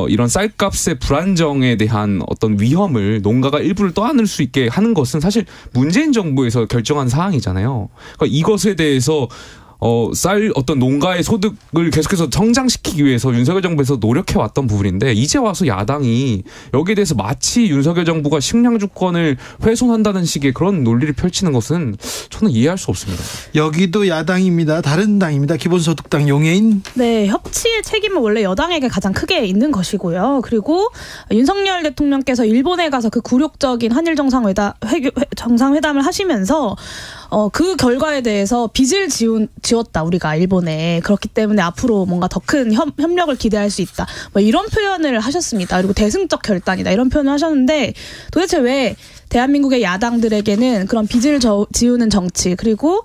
이런 쌀값의 불안정에 대한 어떤 위험을 농가가 일부를 떠안을 수 있게 하는 것은 사실 문재인 정부에서 결정한 사항이잖아요. 그러니까 이것에 대해서 어떤 농가의 소득을 계속해서 성장시키기 위해서 윤석열 정부에서 노력해왔던 부분인데 이제 와서 야당이 여기에 대해서 마치 윤석열 정부가 식량 주권을 훼손한다는 식의 그런 논리를 펼치는 것은 저는 이해할 수 없습니다. 여기도 야당입니다. 다른 당입니다. 기본소득당 용해인. 네, 협치의 책임은 원래 여당에게 가장 크게 있는 것이고요. 그리고 윤석열 대통령께서 일본에 가서 그 굴욕적인 한일 정상회담을 하시면서 그 결과에 대해서 빚을 지었다 우리가 일본에. 그렇기 때문에 앞으로 뭔가 더 큰 협력을 기대할 수 있다. 뭐 이런 표현을 하셨습니다. 그리고 대승적 결단이다 이런 표현을 하셨는데 도대체 왜 대한민국의 야당들에게는 그런 빚을 지우는 정치 그리고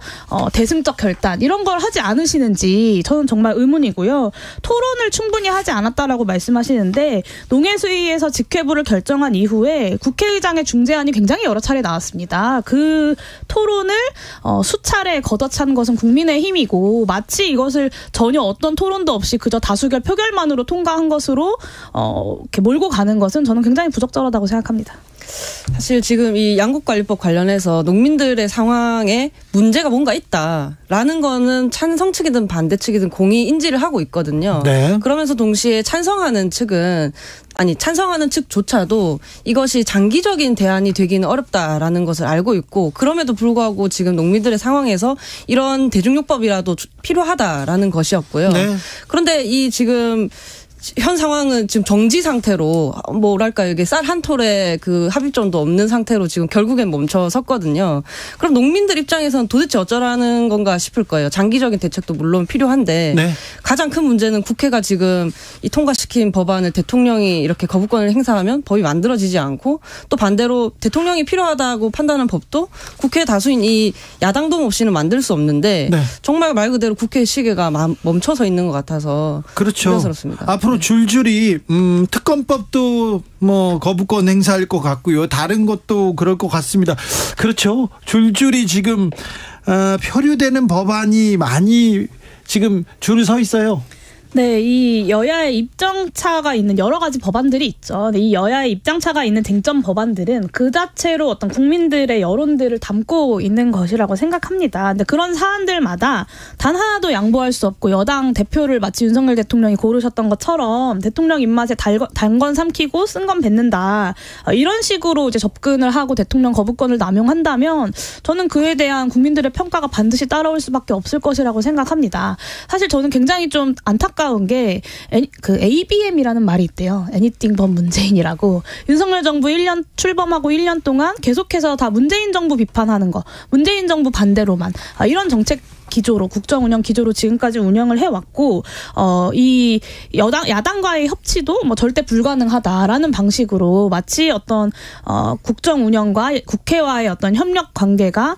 대승적 결단 이런 걸 하지 않으시는지 저는 정말 의문이고요. 토론을 충분히 하지 않았다라고 말씀하시는데 농해수위에서 직회부를 결정한 이후에 국회의장의 중재안이 굉장히 여러 차례 나왔습니다. 그 토론을 수차례 걷어찬 것은 국민의힘이고 마치 이것을 전혀 어떤 토론도 없이 그저 다수결 표결만으로 통과한 것으로 이렇게 몰고 가는 것은 저는 굉장히 부적절하다고 생각합니다. 사실 지금 이 양곡관리법 관련해서 농민들의 상황에 문제가 뭔가 있다라는 거는 찬성 측이든 반대 측이든 공히 인지를 하고 있거든요. 네. 그러면서 동시에 찬성하는 측조차도 이것이 장기적인 대안이 되기는 어렵다라는 것을 알고 있고 그럼에도 불구하고 지금 농민들의 상황에서 이런 대중요법이라도 필요하다라는 것이었고요. 네. 그런데 이 지금 현 상황은 지금 정지 상태로 뭐랄까 이게 쌀 한 톨에 그 합의점도 없는 상태로 지금 결국엔 멈춰 섰거든요. 그럼 농민들 입장에서는 도대체 어쩌라는 건가 싶을 거예요. 장기적인 대책도 물론 필요한데 네. 가장 큰 문제는 국회가 지금 이 통과시킨 법안을 대통령이 이렇게 거부권을 행사하면 법이 만들어지지 않고 또 반대로 대통령이 필요하다고 판단한 법도 국회 다수인 이 야당 도움 없이는 만들 수 없는데 네. 정말 말 그대로 국회 시계가 멈춰서 있는 것 같아서 그렇죠. 우려스럽습니다. 앞으로 줄줄이 특검법도 뭐 거부권 행사할 것 같고요. 다른 것도 그럴 것 같습니다. 그렇죠. 줄줄이 지금 표류되는 법안이 많이 지금 줄을 서 있어요. 네, 이 여야의 입장차가 있는 여러 가지 법안들이 있죠. 이 여야의 입장차가 있는 쟁점 법안들은 그 자체로 어떤 국민들의 여론들을 담고 있는 것이라고 생각합니다. 근데 그런 사안들마다 단 하나도 양보할 수 없고 여당 대표를 마치 윤석열 대통령이 고르셨던 것처럼 대통령 입맛에 단 건 삼키고 쓴 건 뱉는다. 이런 식으로 이제 접근을 하고 대통령 거부권을 남용한다면 저는 그에 대한 국민들의 평가가 반드시 따라올 수밖에 없을 것이라고 생각합니다. 사실 저는 굉장히 좀 안타까운 게 그 ABM이라는 말이 있대요. Anything but 문재인이라고. 윤석열 정부 1년 출범하고 1년 동안 계속해서 다 문재인 정부 비판하는 거. 문재인 정부 반대로만. 이런 정책 기조로 국정 운영 기조로 지금까지 운영을 해왔고 이 야당과의 협치도 뭐 절대 불가능하다라는 방식으로 마치 어떤 국정 운영과 국회와의 어떤 협력 관계가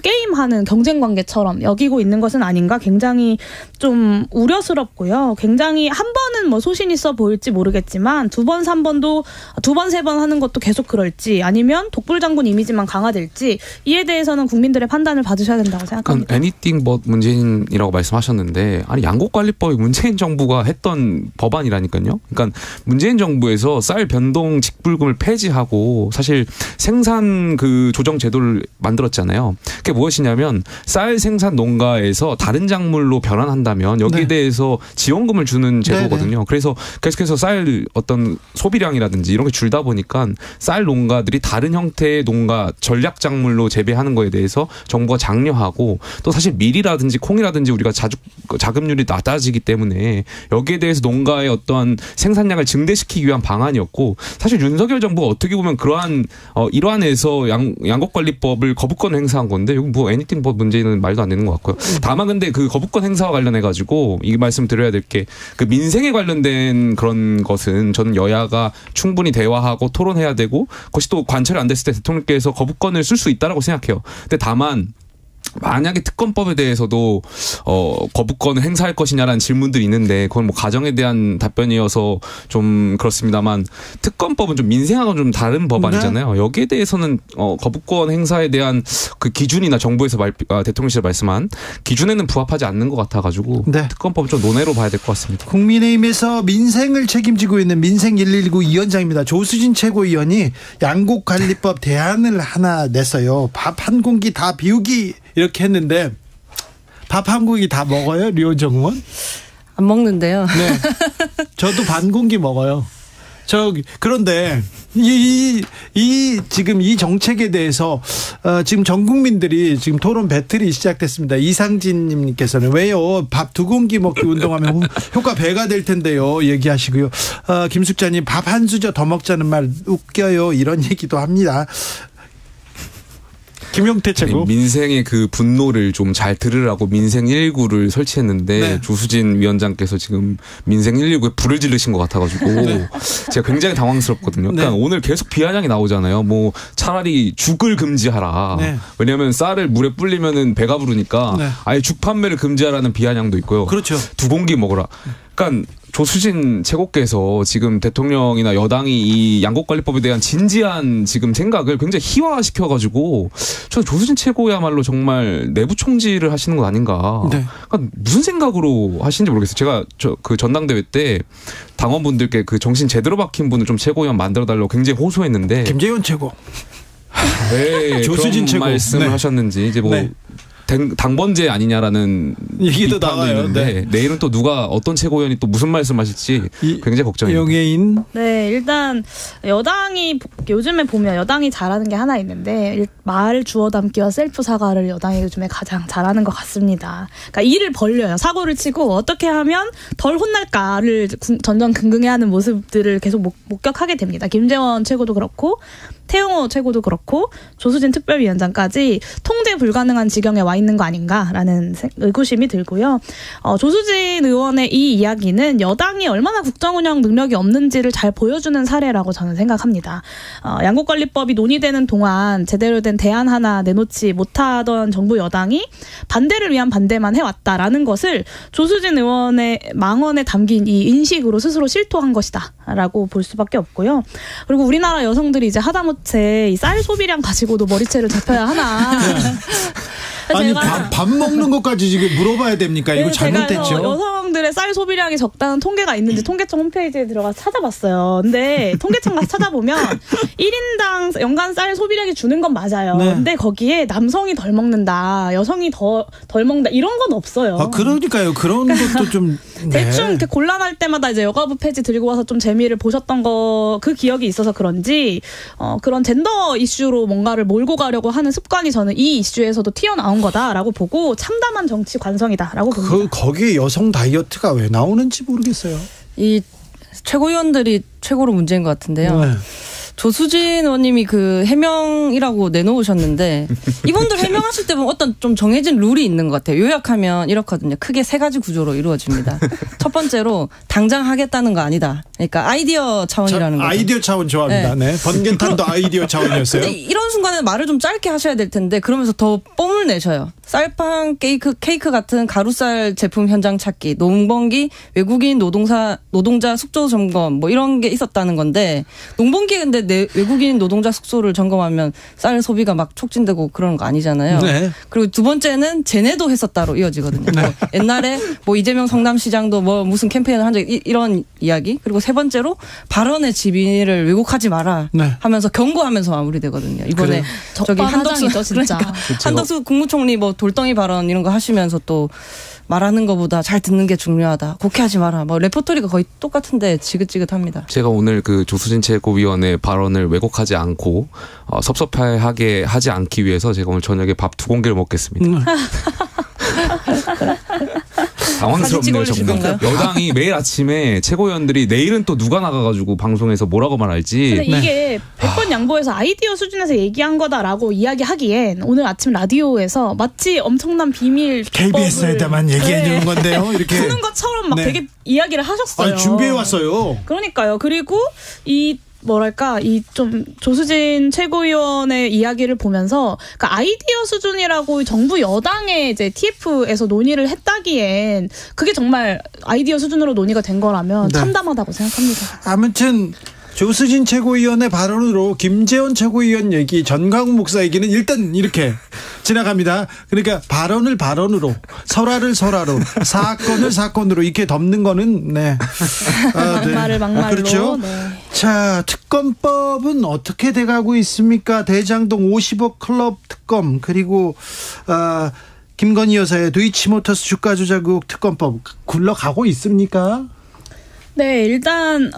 게임하는 경쟁 관계처럼 여기고 있는 것은 아닌가 굉장히 좀 우려스럽고요. 굉장히 한 번은 뭐 소신 있어 보일지 모르겠지만 두 번, 3번도 두 번, 세 번 하는 것도 계속 그럴지 아니면 독불장군 이미지만 강화될지 이에 대해서는 국민들의 판단을 받으셔야 된다고 생각합니다. 뭐 문재인이라고 말씀하셨는데 아니 양곡관리법이 문재인 정부가 했던 법안이라니까요. 그러니까 문재인 정부에서 쌀 변동 직불금을 폐지하고 사실 생산 그 조정 제도를 만들었잖아요. 그게 무엇이냐면 쌀 생산 농가에서 다른 작물로 변환한다면 여기에 대해서 지원금을 주는 제도거든요. 그래서 계속해서 쌀 어떤 소비량이라든지 이런 게 줄다 보니까 쌀 농가들이 다른 형태의 농가 전략 작물로 재배하는 거에 대해서 정부가 장려하고 또 사실 밀이라든지 콩이라든지 우리가 자급률이 낮아지기 때문에 여기에 대해서 농가의 어떠한 생산량을 증대시키기 위한 방안이었고 사실 윤석열 정부가 어떻게 보면 그러한 일환에서 양곡관리법을 거부권 행사한 건데 여기 뭐 애니띵 법 문제는 말도 안 되는 것 같고요. 다만 근데 그 거부권 행사와 관련해 가지고 이 말씀 드려야 될 게 그 민생에 관련된 그런 것은 저는 여야가 충분히 대화하고 토론해야 되고 그것이 또 관철이 안 됐을 때 대통령께서 거부권을 쓸 수 있다라고 생각해요. 근데 다만 만약에 특검법에 대해서도 거부권을 행사할 것이냐라는 질문들이 있는데 그건 뭐 가정에 대한 답변이어서 좀 그렇습니다만 특검법은 좀 민생하고는 좀 다른 법안이잖아요. 여기에 대해서는 거부권 행사에 대한 그 기준이나 정부에서 대통령실에 말씀한 기준에는 부합하지 않는 것 같아가지고 특검법은 좀 논외로 봐야 될 것 같습니다. 국민의힘에서 민생을 책임지고 있는 민생 119 위원장입니다. 조수진 최고위원이 양곡관리법 대안을 하나 냈어요. 밥 한 공기 다 비우기 이렇게 했는데 밥 한 공기 다 먹어요, 류호정 의원? 안 먹는데요. 네, 저도 반 공기 먹어요. 그런데 지금 이 정책에 대해서 지금 전 국민들이 지금 토론 배틀이 시작됐습니다. 이상진님께서는 왜요? 밥 두 공기 먹기 운동하면 효과 배가 될 텐데요. 얘기하시고요. 김숙자님 밥 한 수저 더 먹자는 말 웃겨요. 이런 얘기도 합니다. 김용태 최고. 민생의 그 분노를 좀 잘 들으라고 민생 119를 설치했는데 조수진 위원장께서 지금 민생 119에 불을 지르신 것 같아가지고 제가 굉장히 당황스럽거든요. 그러니까 오늘 계속 비아냥이 나오잖아요. 뭐 차라리 죽을 금지하라. 왜냐하면 쌀을 물에 불리면은 배가 부르니까 아예 죽 판매를 금지하라는 비아냥도 있고요. 그렇죠. 두 공기 먹어라. 그러니까 조수진 최고께서 지금 대통령이나 여당이 이 양곡관리법에 대한 진지한 지금 생각을 굉장히 희화시켜가지고 저는 조수진 최고야말로 정말 내부 총질을 하시는 건 아닌가. 그러니까 무슨 생각으로 하시는지 모르겠어요. 제가 그 전당대회 때 당원분들께 그 정신 제대로 박힌 분을 좀 최고위원 만들어달라고 굉장히 호소했는데 김재현 최고. 왜 조수진 최고 말씀을 하셨는지 이제 뭐. 당번제 아니냐라는 얘기도 비판도 나와요. 있는데 내일은 또 누가 어떤 최고위원이 또 무슨 말씀하실지 굉장히 걱정입니다. 영예인. 네, 일단 여당이 요즘에 보면 여당이 잘하는 게 하나 있는데 말 주워 담기와 셀프 사과를 여당이 요즘에 가장 잘하는 것 같습니다. 그러니까 일을 벌려요. 사고를 치고 어떻게 하면 덜 혼날까를 전전긍긍해하는 모습들을 계속 목격하게 됩니다. 김재원 최고도 그렇고 태영호 최고도 그렇고 조수진 특별위원장까지 통제 불가능한 지경에 와 있는 거 아닌가라는 의구심이 들고요. 조수진 의원의 이 이야기는 여당이 얼마나 국정운영 능력이 없는지를 잘 보여주는 사례라고 저는 생각합니다. 양곡관리법이 논의되는 동안 제대로 된 대안 하나 내놓지 못하던 정부 여당이 반대를 위한 반대만 해왔다라는 것을 조수진 의원의 망언에 담긴 이 인식으로 스스로 실토한 것이다라고 볼 수밖에 없고요. 그리고 우리나라 여성들이 이제 하다못해 이 쌀 소비량 가지고도 머리채를 잡혀야 하나. 아니 밥 먹는 것까지 지금 물어봐야 됩니까? 이거 잘못됐죠. 여성들의 국민들의 쌀 소비량이 적다는 통계가 있는지 통계청 홈페이지에 들어가서 찾아봤어요. 근데 통계청 가서 찾아보면 1인당 연간 쌀 소비량이 주는 건 맞아요. 네. 근데 거기에 남성이 덜 먹는다, 여성이 덜 먹는다 이런 건 없어요. 아, 그러니까요. 그런 것도 좀 대충 이렇게 곤란할 때마다 이제 여가부 폐지 들고 와서 좀 재미를 보셨던 그 기억이 있어서 그런지 그런 젠더 이슈로 뭔가를 몰고 가려고 하는 습관이 저는 이 이슈에서도 튀어나온 거다라고 보고 참담한 정치 관성이다라고 봅니다. 거기에 여성 다이어트가 왜 나오는지 모르겠어요. 이 최고위원들이 최고로 문제인 것 같은데요. 네. 조수진 의원님이 그 해명이라고 내놓으셨는데 이분들 해명하실 때 보면 어떤 좀 정해진 룰이 있는 것 같아요. 요약하면 이렇거든요. 크게 3가지 구조로 이루어집니다. 첫 번째로 당장 하겠다는 거 아니다. 그러니까 아이디어 차원이라는 거죠. 아이디어 차원 좋아합니다. 네. 번개탄도 아이디어 차원이었어요. 이런 순간에 말을 좀 짧게 하셔야 될 텐데 그러면서 더 뽐을 내셔요. 쌀빵 케이크 같은 가루쌀 제품 현장 찾기, 농번기 외국인 노동자 숙소 점검 뭐 이런 게 있었다는 건데 농번기에 근데 외국인 노동자 숙소를 점검하면 쌀 소비가 막 촉진되고 그런 거 아니잖아요. 네. 그리고 두 번째는 쟤네도 했었다로 이어지거든요. 네. 뭐 옛날에 뭐 이재명 성남시장도 뭐 무슨 캠페인을 한 적이 이런 이야기. 그리고 세 번째로 발언의 지위를 왜곡하지 마라 하면서 경고하면서 마무리되거든요. 이번에 저기 한덕수 진짜. 그러니까 한덕수 국무총리 뭐 돌덩이 발언 이런 거 하시면서 또 말하는 것보다 잘 듣는 게 중요하다. 곡해하지 마라. 뭐 레퍼토리가 거의 똑같은데 지긋지긋합니다. 제가 오늘 그 조수진 최고위원의 발언을 왜곡하지 않고 섭섭해하게 하지 않기 위해서 제가 오늘 저녁에 밥 2공기를 먹겠습니다. 당황스럽네요 정말. 여당이 매일 아침에 최고위원들이 내일은 또 누가 나가가지고 방송에서 뭐라고 말할지. 근데 이게 100번 양보해서 아이디어 수준에서 얘기한 거다라고 이야기하기엔 오늘 아침 라디오에서 마치 엄청난 비밀 KBS에다만 얘기해 주는 건데요. 이렇게 푸는 것처럼 막 되게 이야기를 하셨어요. 준비해 왔어요. 그러니까요. 그리고 이 좀 조수진 최고위원의 이야기를 보면서 그러니까 아이디어 수준이라고 정부 여당의 이제 TF에서 논의를 했다기엔 그게 정말 아이디어 수준으로 논의가 된 거라면 참담하다고 생각합니다. 아무튼 조수진 최고위원의 발언으로 김재원 최고위원 얘기, 전광훈 목사 얘기는 일단 이렇게 지나갑니다. 그러니까 발언을 발언으로, 설화를 설화로, 사건을 사건으로 이렇게 덮는 거는 막말을 막말로. 그렇죠. 네. 자, 특검법은 어떻게 돼가고 있습니까? 대장동 50억 클럽 특검, 그리고 김건희 여사의 도이치모터스 주가 조작 의혹 특검법 굴러가고 있습니까? 네, 일단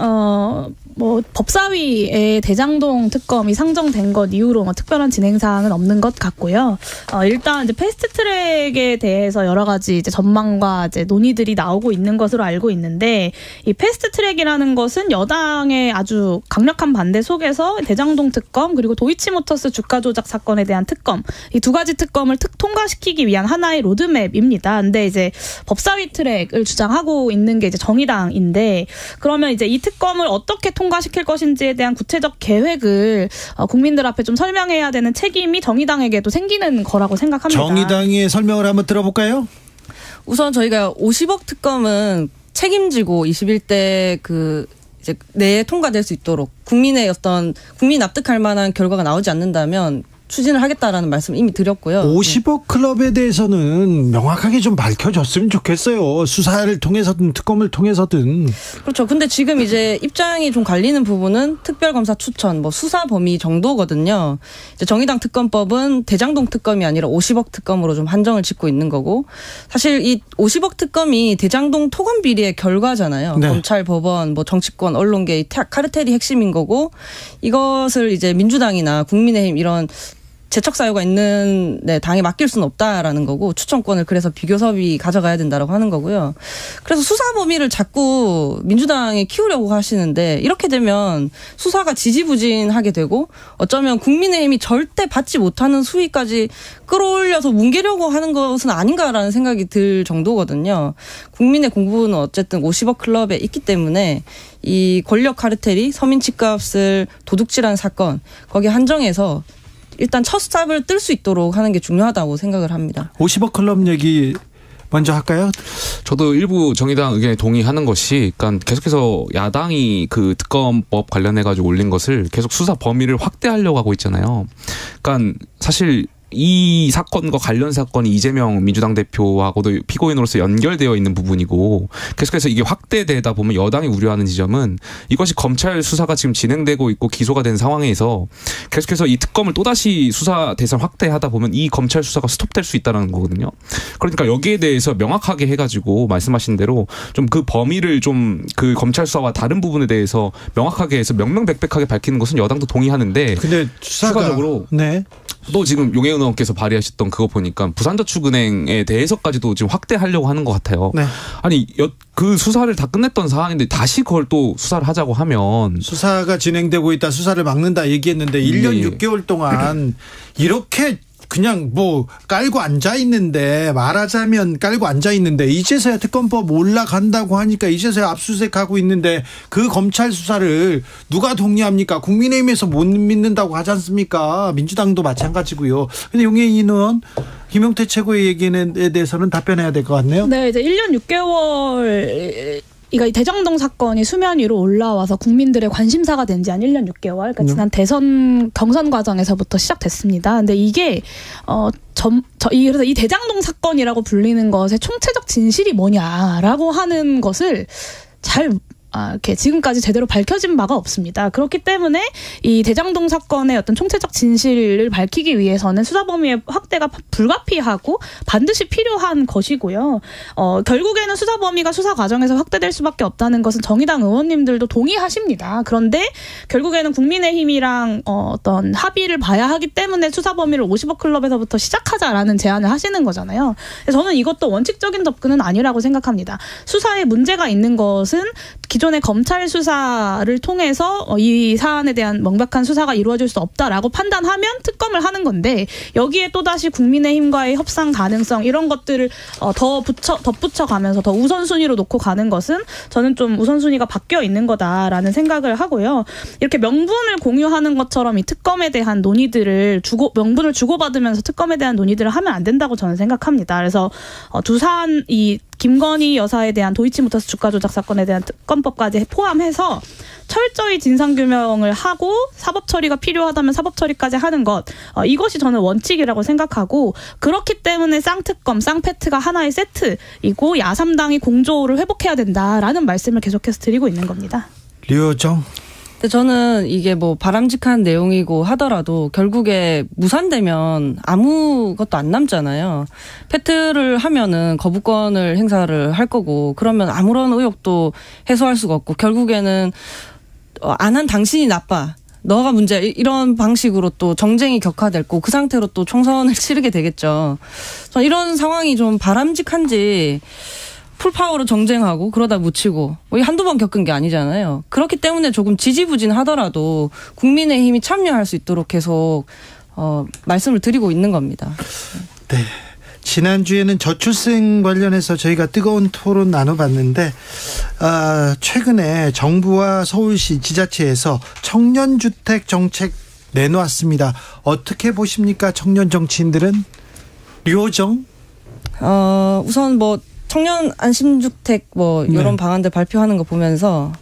법사위에 대장동 특검이 상정된 것 이후로 특별한 진행 사항은 없는 것 같고요. 일단 이제 패스트트랙에 대해서 여러 가지 이제 전망과 이제 논의들이 나오고 있는 것으로 알고 있는데 이 패스트트랙이라는 것은 여당의 아주 강력한 반대 속에서 대장동 특검 그리고 도이치모터스 주가 조작 사건에 대한 특검 이 2가지 특검을 통과시키기 위한 하나의 로드맵입니다. 근데 이제 법사위 트랙을 주장하고 있는 게 이제 정의당인데 그러면 이제 이 특검을 어떻게 통과시킬 것인지에 대한 구체적 계획을 국민들 앞에 좀 설명해야 되는 책임이 정의당에게도 생기는 거라고 생각합니다. 정의당의 설명을 한번 들어볼까요? 우선 저희가 50억 특검은 책임지고 21대 이제 내에 통과될 수 있도록 국민 납득할 만한 결과가 나오지 않는다면 추진을 하겠다라는 말씀 이미 드렸고요. 50억 클럽에 대해서는 명확하게 좀 밝혀졌으면 좋겠어요. 수사를 통해서든 특검을 통해서든. 그렇죠. 근데 지금 이제 입장이 좀 갈리는 부분은 특별검사 추천, 수사 범위 정도거든요. 이제 정의당 특검법은 대장동 특검이 아니라 50억 특검으로 좀 한정을 짓고 있는 거고 사실 이 50억 특검이 대장동 토건 비리의 결과잖아요. 네. 검찰, 법원, 정치권, 언론계 이 카르텔이 핵심인 거고 이것을 이제 민주당이나 국민의힘 이런 재척 사유가 있는 당에 맡길 수는 없다라는 거고 추천권을 그래서 비교섭이 가져가야 된다라고 하는 거고요. 그래서 수사 범위를 자꾸 민주당에 키우려고 하시는데 이렇게 되면 수사가 지지부진하게 되고 어쩌면 국민의힘이 절대 받지 못하는 수위까지 끌어올려서 뭉개려고 하는 것은 아닌가라는 생각이 들 정도거든요. 국민의 공부는 어쨌든 50억 클럽에 있기 때문에 이 권력 카르텔이 서민 집값을 도둑질한 사건 거기에 한정해서 일단 첫 스탑을 뜰 수 있도록 하는 게 중요하다고 생각을 합니다. 50억 클럽 얘기 먼저 할까요? 저도 일부 정의당 의견에 동의하는 것이 그러니까 계속해서 야당이 그 특검법 관련해가지고 올린 것을 계속 수사 범위를 확대하려고 하고 있잖아요. 그러니까 사실 이 사건과 관련 사건이 이재명 민주당 대표하고도 피고인으로서 연결되어 있는 부분이고 계속해서 이게 확대되다 보면 여당이 우려하는 지점은 이것이 검찰 수사가 지금 진행되고 있고 기소가 된 상황에서 계속해서 이 특검을 또다시 수사 대상 확대하다 보면 이 검찰 수사가 스톱될 수 있다는 거거든요. 그러니까 여기에 대해서 명확하게 해가지고 말씀하신 대로 좀 그 범위를 좀 그 검찰 수사와 다른 부분에 대해서 명확하게 해서 명명백백하게 밝히는 것은 여당도 동의하는데 근데 추가적으로 또 지금 용해은 의원께서 발의하셨던 그거 보니까 부산저축은행에 대해서까지도 지금 확대하려고 하는 것 같아요. 네. 아니 그 수사를 다 끝냈던 상황인데 다시 그걸 또 수사를 하자고 하면 수사가 진행되고 있다, 수사를 막는다 얘기했는데 1년 6개월 동안 이렇게 그냥 뭐 깔고 앉아 있는데, 말하자면 깔고 앉아 있는데 이제서야 특검법 올라간다고 하니까 이제서야 압수수색하고 있는데 그 검찰 수사를 누가 동의합니까? 국민의힘에서 못 믿는다고 하지 않습니까? 민주당도 마찬가지고요. 근데 용해인 의원, 김용태 최고의 얘기에 대해서는 답변해야 될 것 같네요. 네, 이제 1년 6개월 이 대장동 사건이 수면 위로 올라와서 국민들의 관심사가 된 지 한 1년 6개월, 그러니까 지난 대선 경선 과정에서부터 시작됐습니다. 근데 이게 그래서 이 대장동 사건이라고 불리는 것의 총체적 진실이 뭐냐라고 하는 것을 이렇게 지금까지 제대로 밝혀진 바가 없습니다. 그렇기 때문에 이 대장동 사건의 어떤 총체적 진실을 밝히기 위해서는 수사 범위의 확대가 불가피하고 반드시 필요한 것이고요. 결국에는 수사 범위가 수사 과정에서 확대될 수밖에 없다는 것은 정의당 의원님들도 동의하십니다. 그런데 결국에는 국민의힘이랑 어떤 합의를 봐야 하기 때문에 수사 범위를 50억 클럽에서부터 시작하자라는 제안을 하시는 거잖아요. 저는 이것도 원칙적인 접근은 아니라고 생각합니다. 수사에 문제가 있는 것은 기존의 검찰 수사를 통해서 이 사안에 대한 명백한 수사가 이루어질 수 없다라고 판단하면 특검을 하는 건데, 여기에 또다시 국민의힘과의 협상 가능성 이런 것들을 덧붙여가면서 더 우선순위로 놓고 가는 것은 저는 좀 우선순위가 바뀌어 있는 거다라는 생각을 하고요. 이렇게 명분을 공유하는 것처럼 이 특검에 대한 논의들을 명분을 주고받으면서 특검에 대한 논의들을 하면 안 된다고 저는 생각합니다. 그래서 두산 김건희 여사에 대한 도이치모터스 주가 조작 사건에 대한 특검법까지 포함해서 철저히 진상규명을 하고 사법 처리가 필요하다면 사법 처리까지 하는 것, 이것이 저는 원칙이라고 생각하고, 그렇기 때문에 쌍특검, 쌍패트가 하나의 세트이고 야3당이 공조를 회복해야 된다라는 말씀을 계속해서 드리고 있는 겁니다. 류호정. 저는 이게 뭐 바람직한 내용이고 하더라도 결국에 무산되면 아무것도 안 남잖아요. 패트를 하면은 거부권을 행사를 할 거고, 그러면 아무런 의혹도 해소할 수가 없고, 결국에는 안 한 당신이 나빠, 너가 문제야, 이런 방식으로 또 정쟁이 격화됐고 그 상태로 또 총선을 치르게 되겠죠. 저는 이런 상황이 좀 바람직한지, 풀파워로 정쟁하고 그러다 묻히고 한두 번 겪은 게 아니잖아요. 그렇기 때문에 조금 지지부진하더라도 국민의힘이 참여할 수 있도록 계속 말씀을 드리고 있는 겁니다. 네. 지난주에는 저출생 관련해서 저희가 뜨거운 토론 나눠봤는데, 최근에 정부와 서울시 지자체에서 청년주택 정책 내놓았습니다. 어떻게 보십니까, 청년 정치인들은? 류호정? 우선 청년 안심주택 이런 방안들 발표하는 거 보면서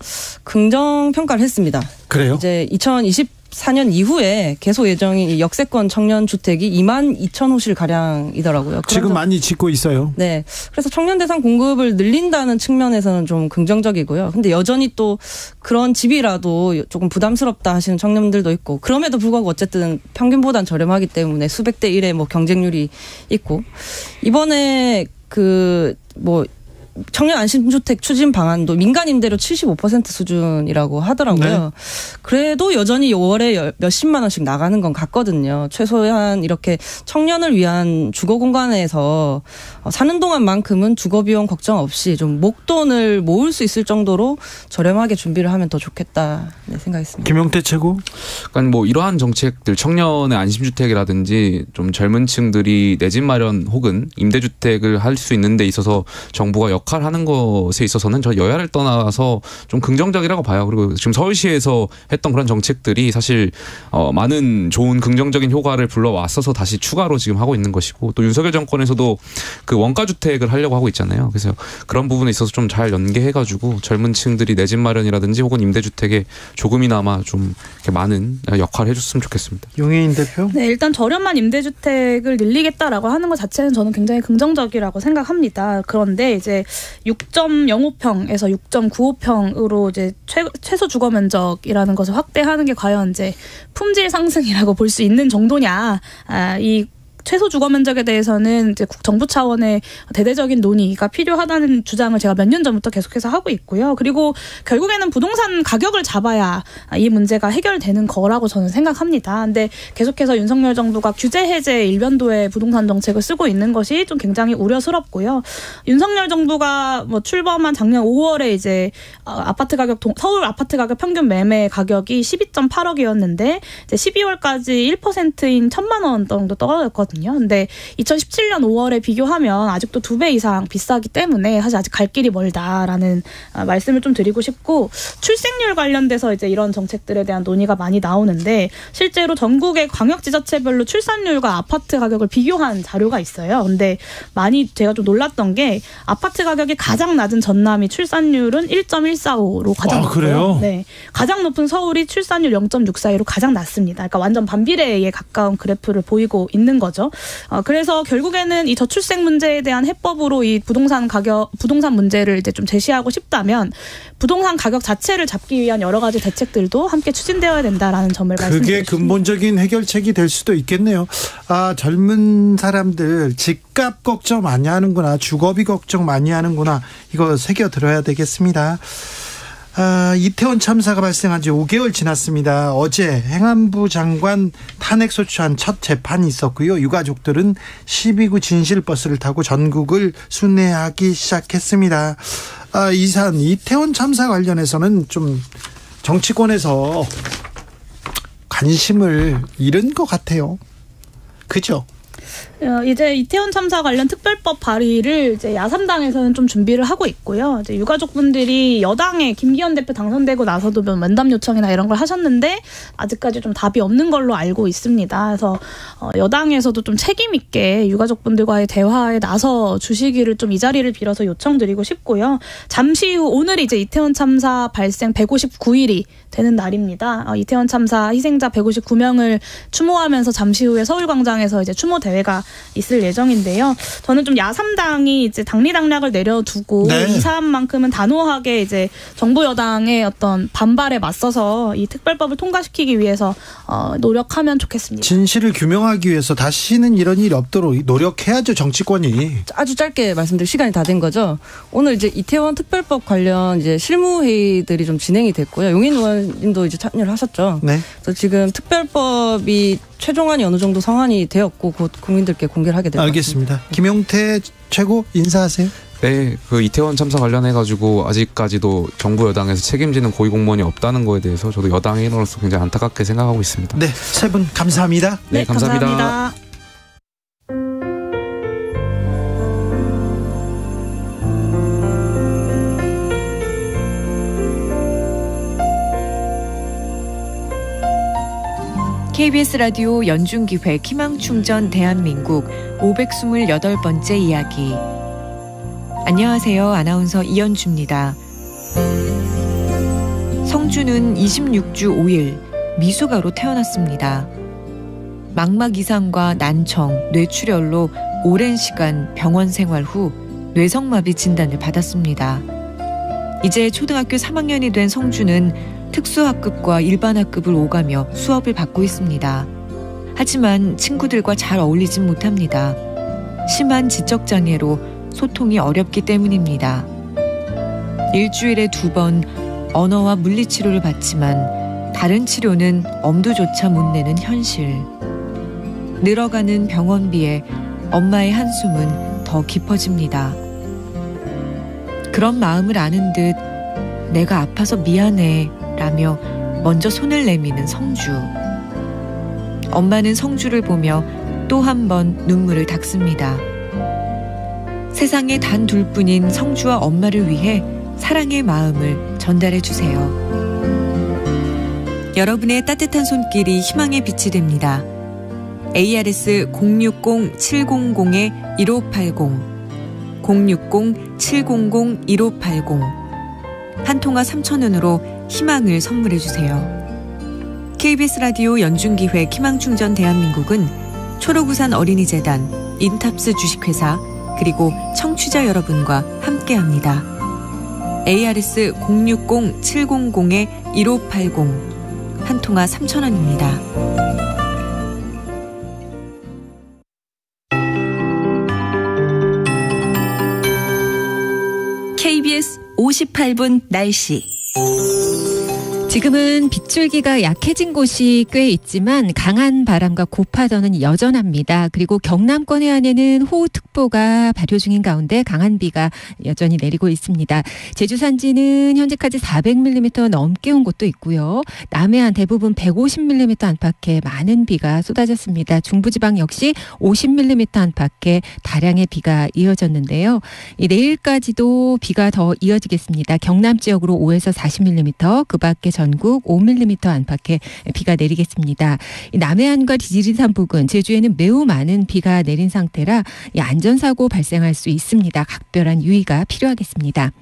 긍정 평가를 했습니다. 그래요? 이제 2024년 이후에 개소 예정인 역세권 청년 주택이 22,000호실 가량이더라고요. 지금 많이 짓고 있어요. 네. 그래서 청년 대상 공급을 늘린다는 측면에서는 좀 긍정적이고요. 근데 여전히 또 그런 집이라도 조금 부담스럽다 하시는 청년들도 있고, 그럼에도 불구하고 어쨌든 평균보단 저렴하기 때문에 수백 대 1의 경쟁률이 있고, 이번에 청년 안심주택 추진 방안도 민간 임대료 75% 수준이라고 하더라고요. 네. 그래도 여전히 월에 몇십만 원씩 나가는 건 같거든요. 최소한 이렇게 청년을 위한 주거 공간에서 사는 동안만큼은 주거 비용 걱정 없이 좀 목돈을 모을 수 있을 정도로 저렴하게 준비를 하면 더 좋겠다 생각했습니다. 김용태 최고. 그러니까 이러한 정책들, 청년의 안심주택이라든지 좀 젊은 층들이 내 집 마련 혹은 임대주택을 할 수 있는 데 있어서 정부가 역할하는 것에 있어서는 저 여야를 떠나서 좀 긍정적이라고 봐요. 그리고 지금 서울시에서 했던 그런 정책들이 사실 많은 좋은 긍정적인 효과를 불러왔어서 다시 추가로 지금 하고 있는 것이고, 또 윤석열 정권에서도 그 원가주택을 하려고 하고 있잖아요. 그래서 그런 부분에 있어서 좀 잘 연계해가지고 젊은 층들이 내 집 마련이라든지 혹은 임대주택에 조금이나마 좀 이렇게 많은 역할을 해줬으면 좋겠습니다. 용혜인 대표? 네, 일단 저렴한 임대주택을 늘리겠다라고 하는 것 자체는 저는 굉장히 긍정적이라고 생각합니다. 그런데 이제 6.05평에서 6.95평으로 이제 최소 주거 면적이라는 것을 확대하는 게 과연 이제 품질 상승이라고 볼 수 있는 정도냐, 이 최소 주거 면적에 대해서는 이제 정부 차원의 대대적인 논의가 필요하다는 주장을 제가 몇 년 전부터 계속해서 하고 있고요. 그리고 결국에는 부동산 가격을 잡아야 이 문제가 해결되는 거라고 저는 생각합니다. 근데 계속해서 윤석열 정부가 규제 해제 일변도의 부동산 정책을 쓰고 있는 것이 좀 굉장히 우려스럽고요. 윤석열 정부가 뭐 출범한 작년 5월에 이제 아파트 가격 서울 아파트 가격 평균 매매 가격이 12.8억이었는데 이제 12월까지 1%인 1,000만 원 정도 떨어졌거든요. 근데 2017년 5월에 비교하면 아직도 2배 이상 비싸기 때문에 사실 아직 갈 길이 멀다라는 말씀을 좀 드리고 싶고, 출생률 관련돼서 이제 이런 정책들에 대한 논의가 많이 나오는데 실제로 전국의 광역지자체별로 출산율과 아파트 가격을 비교한 자료가 있어요. 근데 많이 제가 좀 놀랐던 게 아파트 가격이 가장 낮은 전남이 출산율은 1.145로 가장 높고요. 그래요? 네, 가장 높은 서울이 출산율 0.642로 가장 낮습니다. 그러니까 완전 반비례에 가까운 그래프를 보이고 있는 거죠. 그래서 결국에는 이 저출생 문제에 대한 해법으로 이 부동산 문제를 이제 좀 제시하고 싶다면 부동산 가격 자체를 잡기 위한 여러 가지 대책들도 함께 추진되어야 된다라는 점을 말씀드리고 그게 근본적인 해결책이 될 수도 있겠네요. 젊은 사람들 집값 걱정 많이 하는구나, 주거비 걱정 많이 하는구나, 이거 새겨 들어야 되겠습니다. 이태원 참사가 발생한 지 5개월 지났습니다. 어제 행안부 장관 탄핵소추안 첫 재판이 있었고요. 유가족들은 12구 진실버스를 타고 전국을 순회하기 시작했습니다. 이태원 참사 관련해서는 좀 정치권에서 관심을 잃은 것 같아요. 그죠? 이제 이태원 참사 관련 특별법 발의를 이제 야3당에서는 좀 준비를 하고 있고요. 이제 유가족분들이 여당에 김기현 대표 당선되고 나서도 면담 요청이나 이런 걸 하셨는데 아직까지 좀 답이 없는 걸로 알고 있습니다. 그래서 여당에서도 좀 책임 있게 유가족분들과의 대화에 나서 주시기를 좀 이 자리를 빌어서 요청드리고 싶고요. 잠시 후 오늘이 이제 이태원 참사 발생 159일이 되는 날입니다. 이태원 참사 희생자 159명을 추모하면서 잠시 후에 서울광장에서 이제 추모 대회가 있을 예정인데요. 저는 좀 야3당이 이제 당리당략을 내려두고 이 사안만큼은 단호하게 이제 정부 여당의 어떤 반발에 맞서서 이 특별법을 통과시키기 위해서 노력하면 좋겠습니다. 진실을 규명하기 위해서 다시는 이런 일이 없도록 노력해야죠, 정치권이. 아주 짧게 말씀드릴 시간이 다 된 거죠. 오늘 이제 이태원 특별법 관련 이제 실무회의들이 좀 진행이 됐고요. 용인 의원님도 이제 참여를 하셨죠. 네. 그래서 지금 특별법이 최종안이 어느 정도 성안이 되었고 곧 국민들께 공개를 하게 될 것 같습니다. 알겠습니다. 김용태 최고 인사하세요. 네, 그 이태원 참사 관련해가지고 아직까지도 정부 여당에서 책임지는 고위공무원이 없다는 거에 대해서 저도 여당의 일원으로서 굉장히 안타깝게 생각하고 있습니다. 네, 세 분 감사합니다. 네, 감사합니다. 감사합니다. KBS 라디오 연중기획 희망충전 대한민국 528번째 이야기. 안녕하세요. 아나운서 이연주입니다. 성주는 26주 5일 미숙아로 태어났습니다. 망막 이상과 난청, 뇌출혈로 오랜 시간 병원 생활 후 뇌성마비 진단을 받았습니다. 이제 초등학교 3학년이 된 성주는 특수학급과 일반학급을 오가며 수업을 받고 있습니다. 하지만 친구들과 잘 어울리진 못합니다. 심한 지적장애로 소통이 어렵기 때문입니다. 일주일에 2번 언어와 물리치료를 받지만 다른 치료는 엄두조차 못 내는 현실. 늘어가는 병원비에 엄마의 한숨은 더 깊어집니다. 그런 마음을 아는 듯 내가 아파서 미안해 라며 먼저 손을 내미는 성주. 엄마는 성주를 보며 또 한 번 눈물을 닦습니다. 세상에 단 둘뿐인 성주와 엄마를 위해 사랑의 마음을 전달해 주세요. 여러분의 따뜻한 손길이 희망의 빛이 됩니다. ARS 060-700-1580 060-700-1580 한 통화 3,000원으로 희망을 선물해 주세요. KBS 라디오 연중기획 희망충전 대한민국은 초록우산 어린이재단, 인탑스 주식회사 그리고 청취자 여러분과 함께합니다. ARS 060-700-1580 한 통화 3,000원입니다. KBS 58분 날씨. 지금은 빗줄기가 약해진 곳이 꽤 있지만 강한 바람과 고파전은 여전합니다. 그리고 경남권 해안에는 호우특보가 발효 중인 가운데 강한 비가 여전히 내리고 있습니다. 제주 산지는 현재까지 400mm 넘게 온 곳도 있고요. 남해안 대부분 150mm 안팎의 많은 비가 쏟아졌습니다. 중부지방 역시 50mm 안팎의 다량의 비가 이어졌는데요. 내일까지도 비가 더 이어지겠습니다. 경남 지역으로 5에서 40mm, 그 밖에 전국 5mm 안팎의 비가 내리겠습니다. 남해안과 지리산 부근, 제주에는 매우 많은 비가 내린 상태라 안전사고 발생할 수 있습니다. 각별한 유의가 필요하겠습니다.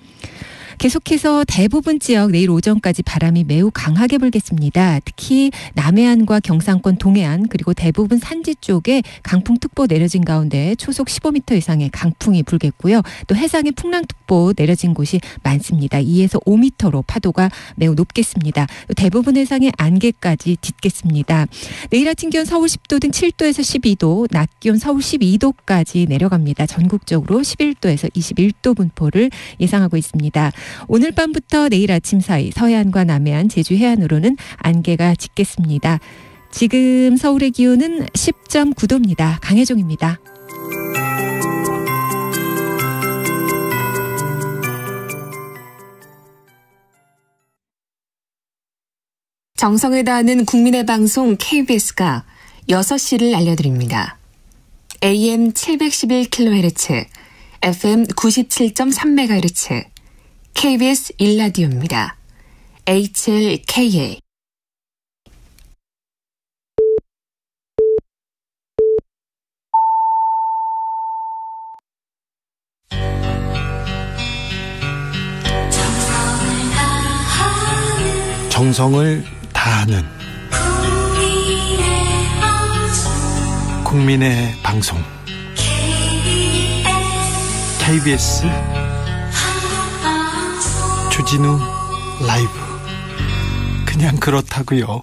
계속해서 대부분 지역 내일 오전까지 바람이 매우 강하게 불겠습니다. 특히 남해안과 경상권 동해안 그리고 대부분 산지 쪽에 강풍특보 내려진 가운데 초속 15m 이상의 강풍이 불겠고요. 또 해상에 풍랑특보 내려진 곳이 많습니다. 2에서 5m로 파도가 매우 높겠습니다. 대부분 해상에 안개까지 짙겠습니다. 내일 아침 기온 서울 10도 등 7도에서 12도, 낮 기온 서울 12도까지 내려갑니다. 전국적으로 11도에서 21도 분포를 예상하고 있습니다. 오늘 밤부터 내일 아침 사이 서해안과 남해안, 제주 해안으로는 안개가 짙겠습니다. 지금 서울의 기온은 10.9도입니다. 강혜종입니다. 정성을 다하는 국민의 방송 KBS가 6시를 알려드립니다. AM 711kHz, FM 97.3MHz, KBS 1라디오입니다. HLKA. 정성을 다하는 국민의 방송 KBS 주진우 라이브. 그냥 그렇다고요.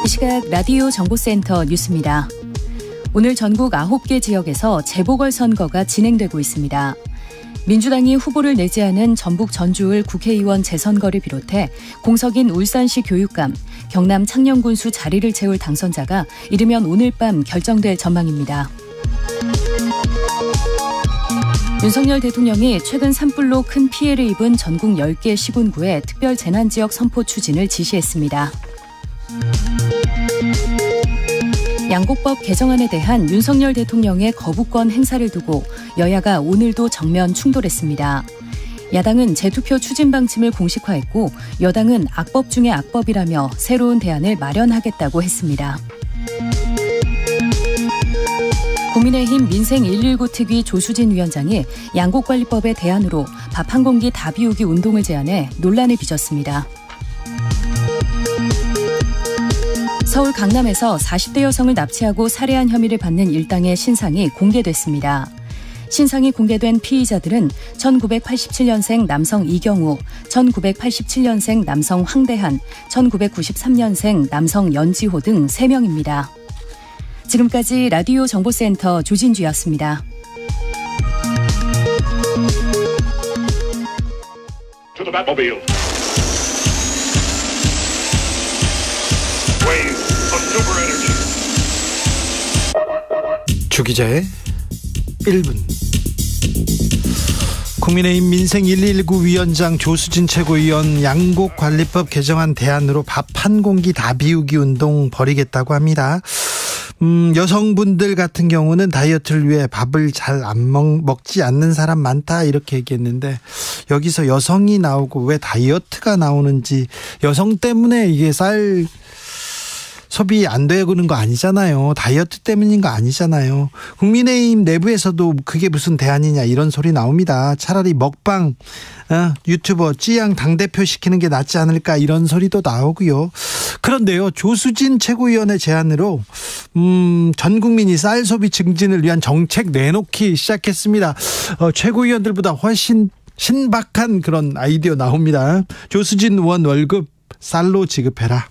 이 시각 라디오 정보센터 뉴스입니다. 오늘 전국 9개 지역에서 재보궐선거가 진행되고 있습니다. 민주당이 후보를 내지 않은 전북 전주을 국회의원 재선거를 비롯해 공석인 울산시 교육감, 경남 창녕군수 자리를 채울 당선자가 이르면 오늘 밤 결정될 전망입니다. 윤석열 대통령이 최근 산불로 큰 피해를 입은 전국 10개 시군구에 특별 재난지역 선포 추진을 지시했습니다. 양곡법 개정안에 대한 윤석열 대통령의 거부권 행사를 두고 여야가 오늘도 정면 충돌했습니다. 야당은 재투표 추진 방침을 공식화했고 여당은 악법 중의 악법이라며 새로운 대안을 마련하겠다고 했습니다. 국민의힘 민생 119 특위 조수진 위원장이 양곡관리법의 대안으로 밥 한 공기 다 비우기 운동을 제안해 논란을 빚었습니다. 서울 강남에서 40대 여성을 납치하고 살해한 혐의를 받는 일당의 신상이 공개됐습니다. 신상이 공개된 피의자들은 1987년생 남성 이경우, 1987년생 남성 황대한, 1993년생 남성 연지호 등 3명입니다. 지금까지 라디오 정보센터 조진주였습니다. 주기자의 1분. 국민의힘 민생 119 위원장 조수진 최고위원 양곡관리법 개정안 대안으로 밥 한 공기 다 비우기 운동 벌이겠다고 합니다. 여성분들 같은 경우는 다이어트를 위해 밥을 잘 안 먹지 않는 사람 많다 이렇게 얘기했는데 여기서 여성이 나오고 왜 다이어트가 나오는지 여성 때문에 이게 쌀 소비 안 되는 거 아니잖아요. 다이어트 때문인 거 아니잖아요. 국민의힘 내부에서도 그게 무슨 대안이냐 이런 소리 나옵니다. 차라리 먹방 유튜버 찌양 당대표 시키는 게 낫지 않을까 이런 소리도 나오고요. 그런데요, 조수진 최고위원의 제안으로 전 국민이 쌀 소비 증진을 위한 정책 내놓기 시작했습니다. 최고위원들보다 훨씬 신박한 그런 아이디어 나옵니다. 조수진 의원 월급 쌀로 지급해라.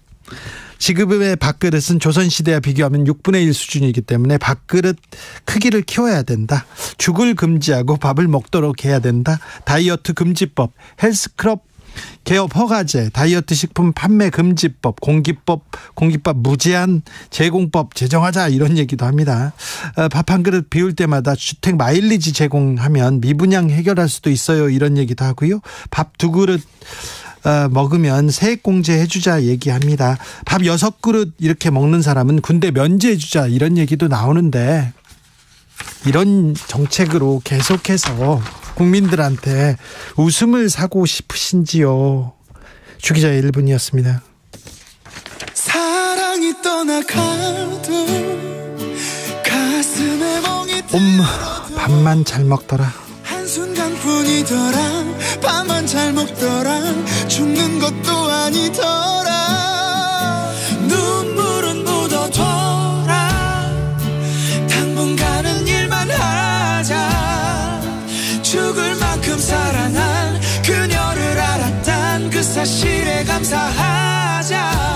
지급의 밥그릇은 조선시대와 비교하면 6분의 1 수준이기 때문에 밥그릇 크기를 키워야 된다. 죽을 금지하고 밥을 먹도록 해야 된다. 다이어트 금지법, 헬스클럽 개업 허가제, 다이어트 식품 판매 금지법, 공깃밥 무제한 제공법 제정하자 이런 얘기도 합니다. 밥 한 그릇 비울 때마다 주택 마일리지 제공하면 미분양 해결할 수도 있어요 이런 얘기도 하고요. 밥 2그릇 먹으면 세액공제 해주자 얘기합니다. 밥 6그릇 이렇게 먹는 사람은 군대 면제해주자 이런 얘기도 나오는데 이런 정책으로 계속해서 국민들한테 웃음을 사고 싶으신지요? 주기자의 1분이었습니다. 사랑이 떠나가도 가슴에 멍이 밥만 잘 먹더라. 한순간뿐이더라. 밥만 잘 먹더라. 죽는 것도 아니더라. 눈물은 묻어둬라. 당분간은 일만 하자. 죽을 만큼 사랑한 그녀를 알았단 그 사실에 감사하자.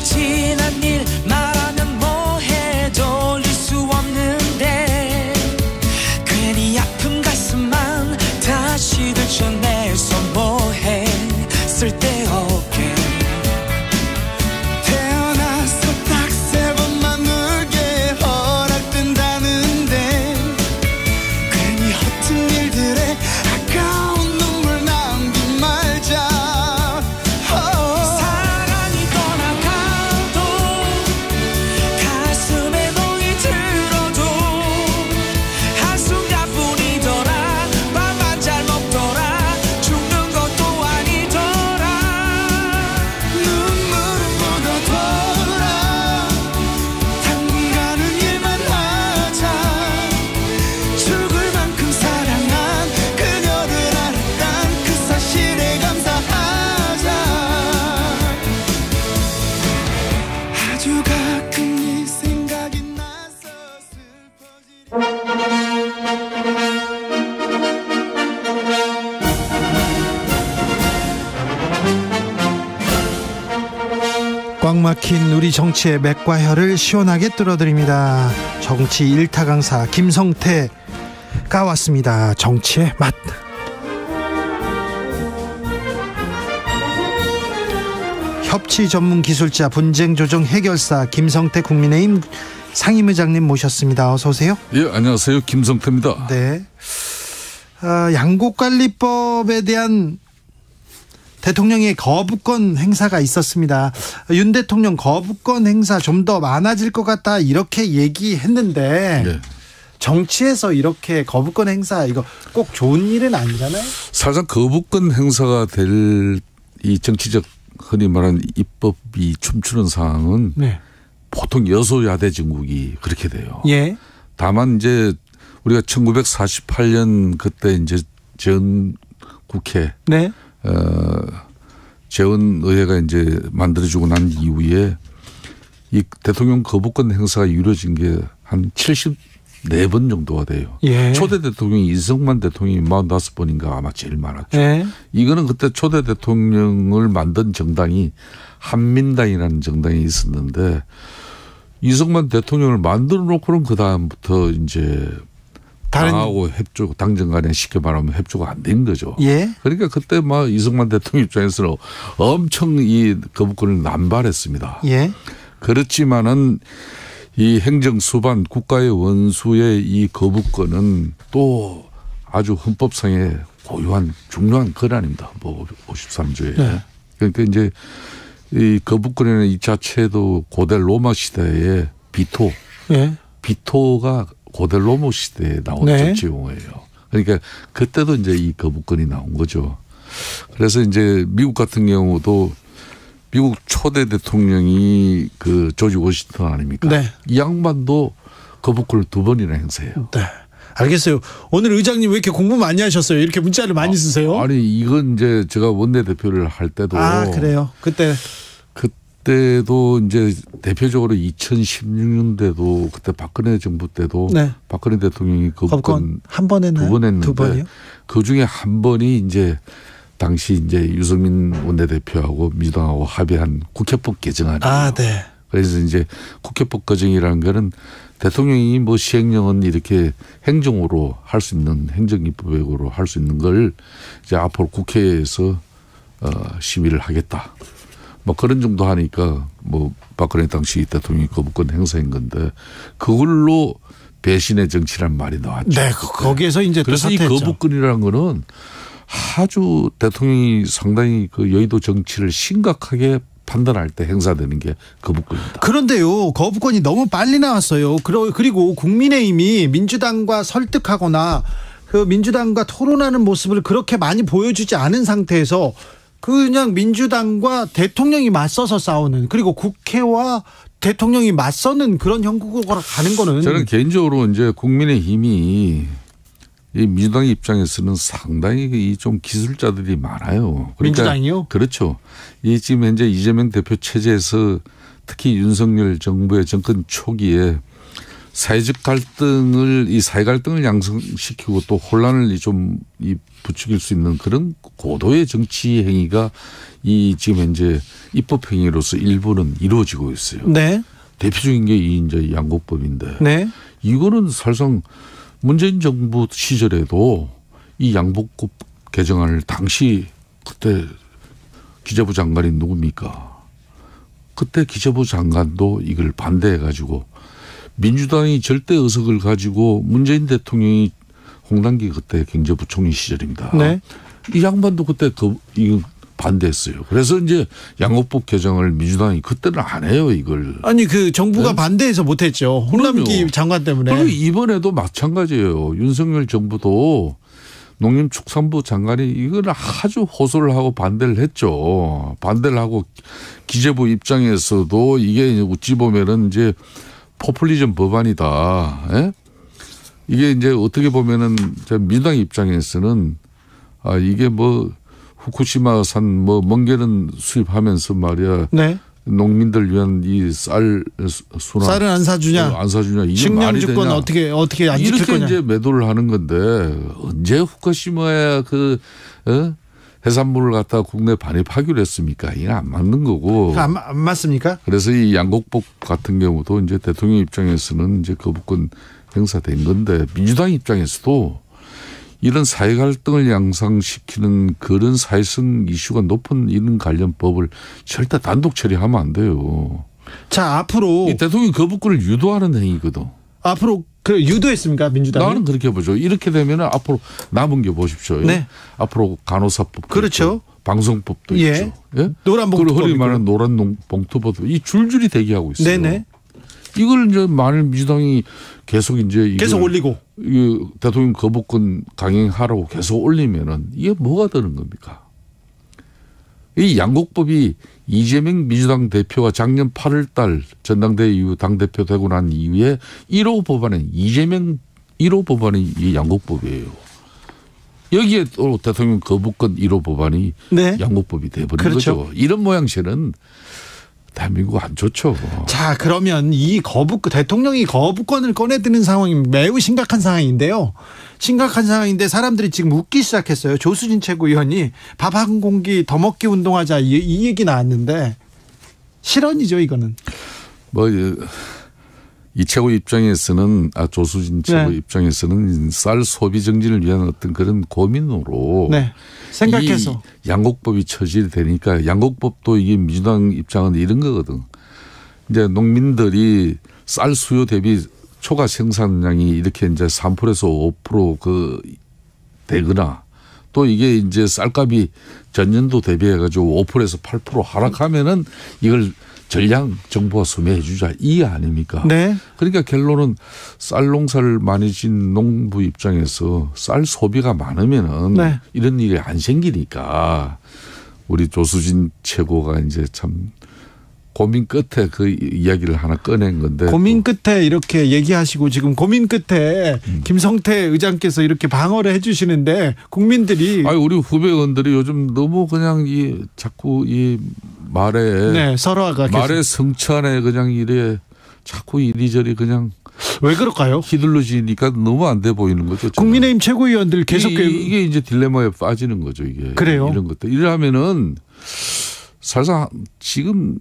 지난 일 말하면 뭐해 돌릴 수 없는데 괜히 아픈 가슴만 다시 들춰내서 뭐해 쓸데없게 태어나서 딱 3번만 울게 허락된다는데 괜히 허튼 일들에 아까운 눈물 남긴 말자. 꽉 막힌 우리 정치의 맥과 혀를 시원하게 뚫어드립니다. 정치 일타 강사 김성태가 왔습니다. 정치의 맛. 협치 전문 기술자 분쟁 조정 해결사 김성태 국민의힘 상임의장님 모셨습니다. 어서 오세요. 예, 안녕하세요. 김성태입니다. 네. 양곡관리법에 대한 대통령의 거부권 행사가 있었습니다. 윤 대통령 거부권 행사 좀 더 많아질 것 같다 이렇게 얘기했는데 네. 정치에서 이렇게 거부권 행사 이거 꼭 좋은 일은 아니잖아요. 사실상 거부권 행사가 될 이 정치적 흔히 말하는 입법이 춤추는 상황은 네. 보통 여소야대 정국이 그렇게 돼요. 예. 다만 이제 우리가 1948년 그때 이제 전 국회 네. 재헌의회가 이제 만들어지고 난 이후에 이 대통령 거부권 행사가 이루어진 게 한 74번 정도가 돼요. 예. 초대 대통령이 이승만 대통령이 45번인가 아마 제일 많았죠. 예. 이거는 그때 초대 대통령을 만든 정당이 한민당이라는 정당이 있었는데 이승만 대통령을 만들어 놓고는 그 다음부터 이제 당하고 협조, 당정 간에 쉽게 말하면 협조가 안 된 거죠. 예. 그러니까 그때 막 이승만 대통령 입장에서는 엄청 이 거부권을 남발했습니다. 예. 그렇지만은 이 행정수반 국가의 원수의 이 거부권은 또 아주 헌법상의 고유한 중요한 권한입니다. 뭐 53조에. 네. 그러니까 이제 이 거부권이라는 이 자체도 고대 로마 시대의 비토. 네. 비토가 고대 로마 시대에 나온 네. 정치 용어예요. 그러니까 그때도 이제 이 거부권이 나온 거죠. 그래서 이제 미국 같은 경우도 미국 초대 대통령이 그 조지 워싱턴 아닙니까? 네. 이 양반도 거부권을 2번이나 행사해요. 네. 알겠어요. 오늘 의장님 왜 이렇게 공부 많이 하셨어요? 이렇게 문자를 많이 쓰세요? 아니 이건 이제 제가 원내대표를 할 때도 그래요. 그때도 이제 대표적으로 2016년대도 그때 박근혜 정부 때도 네. 박근혜 대통령이 거부권 한 번 했나요? 2번 했는데 2번이요? 그 중에 한 번이 이제 당시 이제 유승민 원내대표하고 민주당하고 합의한 국회법 개정안이에요. 네. 그래서 이제 국회법 개정이라는 거는 대통령이 뭐 시행령은 이렇게 행정으로 할 수 있는 행정입법으로 할 수 있는 걸 이제 앞으로 국회에서 심의를 하겠다. 뭐 그런 정도 하니까 뭐 박근혜 당시 대통령이 거부권 행사한 건데 그걸로 배신의 정치란 말이 나왔죠. 네, 거기에서 이제 또 그래서 사퇴했죠. 이 거부권이라는 거는 아주 대통령이 상당히 그 여의도 정치를 심각하게 판단할 때 행사되는 게 거부권입니다. 그런데요, 거부권이 너무 빨리 나왔어요. 그리고 국민의힘이 민주당과 설득하거나 그 민주당과 토론하는 모습을 그렇게 많이 보여주지 않은 상태에서 그냥 민주당과 대통령이 맞서서 싸우는, 그리고 국회와 대통령이 맞서는 그런 형국으로 가는 거는 저는 개인적으로 이제 국민의힘이 이 민주당 입장에서는 상당히 이 좀 기술자들이 많아요. 그러니까 민주당이요? 그렇죠. 이 지금 현재 이재명 대표 체제에서 특히 윤석열 정부의 정권 초기에 사회적 갈등을 이 사회 갈등을 양성시키고 또 혼란을 좀 부추길 수 있는 그런 고도의 정치 행위가 이 지금 현재 입법 행위로서 일부는 이루어지고 있어요. 네. 대표적인 게 이 이제 양곡법인데. 네. 이거는 사실상 문재인 정부 시절에도 이 양곡법 개정안을 당시 그때 기재부 장관이 누굽니까? 그때 기재부 장관도 이걸 반대해 가지고 민주당이 절대 의석을 가지고 문재인 대통령이 홍당기 그때 경제부총리 시절입니다. 네. 이 양반도 그때 이거 반대했어요. 그래서 이제 양곡법 개정을 민주당이 그때는 안 해요, 이걸. 아니 그 정부가 네? 반대해서 못했죠. 홍남기 장관 때문에. 그리고 이번에도 마찬가지예요. 윤석열 정부도 농림축산부 장관이 이걸 아주 호소를 하고 반대를 했죠. 반대를 하고 기재부 입장에서도 이게 어찌 보면은 이제 포퓰리즘 법안이다. 예? 이게 이제 어떻게 보면은 민주당 입장에서는 이게 뭐 후쿠시마산 뭐 멍게는 수입하면서 말이야. 네. 농민들 위한 이 쌀 수납. 쌀은 안 사주냐? 안 사주냐? 이게 식량 주권 어떻게 안 지킬 이렇게 거냐? 이제 매도를 하는 건데 언제 후쿠시마야 그 해산물을 갖다 국내 반입하기로 했습니까? 이게 안 맞는 거고. 안 맞습니까? 그래서 이 양곡법 같은 경우도 이제 대통령 입장에서는 이제 거부권 행사된 건데 민주당 입장에서도 이런 사회 갈등을 양상시키는 그런 사회성 이슈가 높은 이런 관련 법을 절대 단독 처리하면 안 돼요. 자, 앞으로 이 대통령 거부권을 유도하는 행위거든. 앞으로 그 유도했습니까, 민주당이? 나는 그렇게 보죠. 이렇게 되면 앞으로 남은 게 보십시오. 네. 앞으로 간호사법, 그렇죠. 있고, 방송법도 예. 있죠. 예? 노란 봉투법, 흔히 말하는 노란 봉투법도 이 줄줄이 대기하고 있어요. 네네. 이걸 이제 만일 민주당이 계속 이제 계속 올리고 이 대통령 거부권 강행하라고 계속 올리면은 이게 뭐가 되는 겁니까? 이 양곡법이 이재명 민주당 대표가 작년 8월달 전당대회 이후 당대표 되고 난 이후에 1호 법안은 이재명 1호 법안이 이 양곡법이에요. 여기에 또 대통령 거부권 1호 법안이 네. 양곡법이 돼버린 그렇죠. 거죠. 이런 모양새는 대한민국 안 좋죠. 자, 그러면 이 대통령이 거부권을 꺼내드는 상황이 매우 심각한 상황인데요. 심각한 상황인데 사람들이 지금 웃기 시작했어요. 조수진 최고위원이 밥 한 공기 더 먹기 운동하자 이 얘기 나왔는데 실언이죠, 이거는. 뭐 이 최고 입장에서는 조수진 최고 네. 입장에서는 쌀 소비 정진을 위한 어떤 그런 고민으로 네. 생각해서 이 양곡법이 처리되니까 되니까 양곡법도 이게 민주당 입장은 이런 거거든. 이제 농민들이 쌀 수요 대비 초과 생산량이 이렇게 이제 3%에서 5% 그 되거나 또 이게 이제 쌀값이 전년도 대비해가지고 5%에서 8% 하락하면은 이걸 전량 정부가 소매해 주자 이 아닙니까? 네. 그러니까 결론은 쌀 농사를 많이 진 농부 입장에서 쌀 소비가 많으면은 네. 이런 일이 안 생기니까 우리 조수진 최고가 이제 참 고민 끝에 그 이야기를 하나 꺼낸 건데. 고민 끝에 이렇게 얘기하시고 지금 고민 끝에 김성태 의장께서 이렇게 방어를 해 주시는데 국민들이. 아니, 우리 후배원들이 요즘 너무 그냥 자꾸 이 말에. 네, 설화가. 말의 성찬에 그냥 이래 자꾸 이리저리 그냥. 왜 그럴까요? 휘둘러지니까 너무 안 돼 보이는 거죠. 국민의힘 최고위원들 계속. 이게 이제 딜레마에 빠지는 거죠, 이게. 그래요? 이런 것들. 이러면은 사실상 지금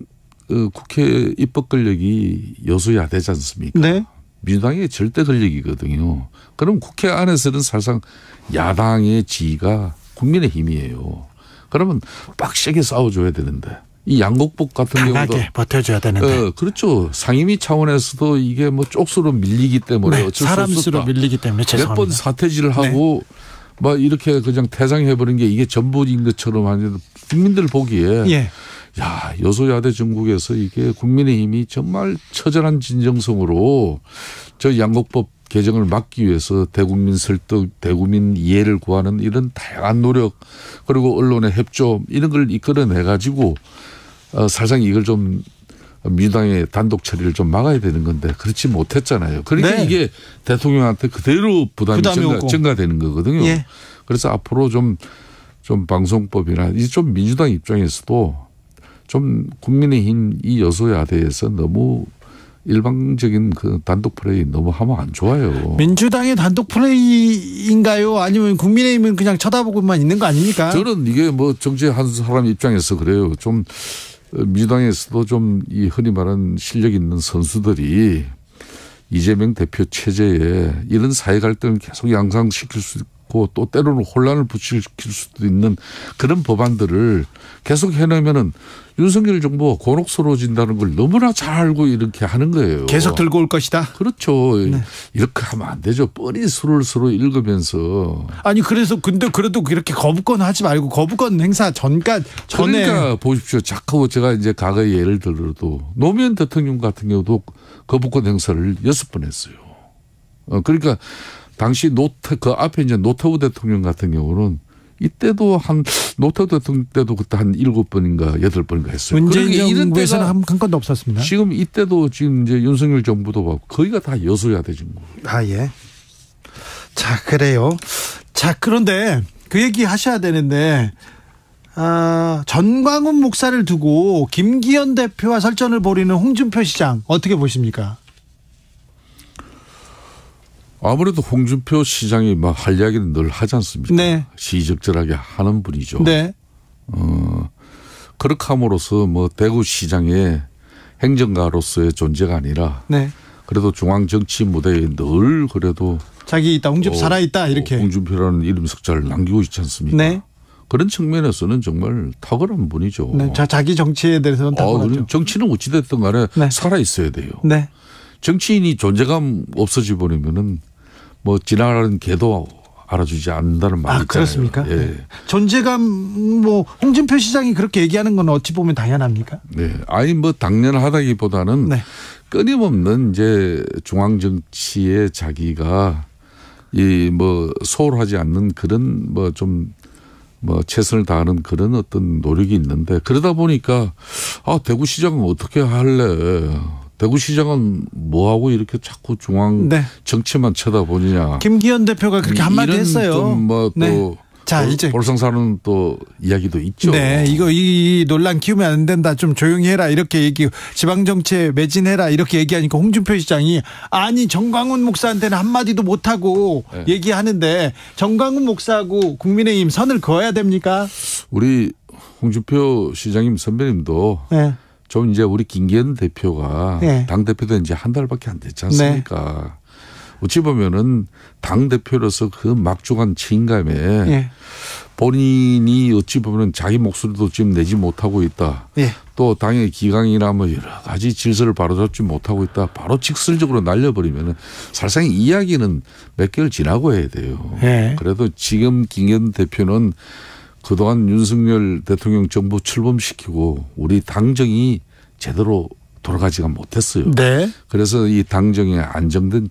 국회 입법 권력이 여소야대지 않습니까? 네. 민주당의 절대 권력이거든요. 그럼 국회 안에서는 사실상 야당의 지위가 국민의힘이에요. 그러면 빡세게 싸워줘야 되는데 이 양곡법 같은 강하게 경우도 버텨줘야 되는데. 그렇죠. 상임위 차원에서도 이게 뭐 쪽수로 밀리기 때문에 네, 어쩔 수 없었다. 사람 수로 밀리기 때문에 죄송합니다. 몇 번 사퇴질을 하고 막 이렇게 그냥 퇴장해버린 게 이게 전부인 것처럼 하는데 국민들 보기에. 예. 야, 여소야대 정국에서 이게 국민의힘이 정말 처절한 진정성으로 저 양곡법 개정을 막기 위해서 대국민 설득, 대국민 이해를 구하는 이런 다양한 노력 그리고 언론의 협조 이런 걸 이끌어내 가지고 사실상 이걸 좀 민주당의 단독 처리를 좀 막아야 되는 건데 그렇지 못했잖아요. 그러니까 네. 이게 대통령한테 그대로 부담이 증가되는 거거든요. 예. 그래서 앞으로 좀 방송법이나 이제 좀 민주당 입장에서도 좀 국민의힘 이 여소야대에서 너무 일방적인 그 단독 플레이 너무 하면 안 좋아요. 민주당의 단독 플레이인가요? 아니면 국민의힘은 그냥 쳐다보고만 있는 거 아닙니까? 저는 이게 뭐 정치한 사람 입장에서 그래요. 좀 민주당에서도 좀 이 흔히 말하는 실력 있는 선수들이 이재명 대표 체제에 이런 사회 갈등을 계속 양상시킬 수 있고 또 때로는 혼란을 부추길 수도 있는 그런 법안들을 계속 해내면은 윤석열 정부가 곤혹스러워진다는 걸 너무나 잘 알고 이렇게 하는 거예요. 계속 들고 올 것이다. 그렇죠. 네. 이렇게 하면 안 되죠. 뻔히 수를 서로 읽으면서. 아니 그래서 근데 그래도 이렇게 거부권 하지 말고 거부권 행사 전에. 그러니까 보십시오. 자꾸 제가 이제 과거에 예를 들어도 노무현 대통령 같은 경우도 거부권 행사를 6번 했어요. 그러니까 당시 그 앞에 이제 노태우 대통령 같은 경우는 이때도 노태우 대통령 때도 그때 한 7번인가 8번인가 했어요. 문재인 정부에서는 한 건도 없었습니다. 지금 이때도 지금 이제 윤석열 정부도 거기가 다 여소야대죠. 아, 예. 자, 그래요. 자, 그런데 그 얘기 하셔야 되는데, 전광훈 목사를 두고 김기현 대표와 설전을 벌이는 홍준표 시장 어떻게 보십니까? 아무래도 홍준표 시장이 막 할 이야기는 늘 하지 않습니까? 네. 시적절하게 하는 분이죠. 네. 그렇게 함으로써 뭐 대구시장의 행정가로서의 존재가 아니라 네. 그래도 중앙 정치 무대에 늘 그래도 자기 있다, 홍준표 살아있다 이렇게. 홍준표라는 이름 석자를 남기고 있지 않습니까? 네. 그런 측면에서는 정말 탁월한 분이죠. 네. 자기 정치에 대해서는 탁월하죠. 정치는 어찌됐든 간에 네. 살아있어야 돼요. 네. 정치인이 존재감 없어져 버리면은 뭐 지나가는 개도 알아주지 않는다는 말이 있잖아요. 그렇습니까? 예. 네. 존재감 뭐 홍준표 시장이 그렇게 얘기하는 건 어찌 보면 당연합니까? 네. 아니 뭐 당연하다기보다는 네. 끊임없는 이제 중앙 정치에 자기가 이 뭐 소홀하지 않는 그런 뭐 좀 뭐 최선을 다하는 그런 어떤 노력이 있는데 그러다 보니까 대구시장은 어떻게 할래? 대구시장은 뭐하고 이렇게 자꾸 중앙 네. 정치만 쳐다보느냐. 김기현 대표가 그렇게 한마디 했어요. 뭐 네. 또 자, 이제 볼상사는 또 이야기도 있죠. 네, 이 논란 키우면 안 된다. 좀 조용히 해라. 이렇게 지방 정치에 매진해라. 이렇게 얘기하니까 홍준표 시장이 아니 정광훈 목사한테는 한마디도 못 하고 네. 얘기하는데 정광훈 목사하고 국민의힘 선을 그어야 됩니까? 우리 홍준표 시장님 선배님도 네. 좀 이제 우리 김기현 대표가 네. 당 대표도 이제 한 달밖에 안 됐지 않습니까? 어찌 보면은 당 대표로서 그 막중한 책임감에 예. 본인이 어찌 보면 자기 목소리도 지금 내지 못하고 있다. 예. 또 당의 기강이나 뭐 여러 가지 질서를 바로잡지 못하고 있다. 바로 직설적으로 날려버리면은 사실상 이야기는 몇 개월 지나고 해야 돼요. 예. 그래도 지금 김기현 대표는 그동안 윤석열 대통령 정부 출범시키고 우리 당정이 제대로 돌아가지가 못했어요. 네. 그래서 이 당정의 안정된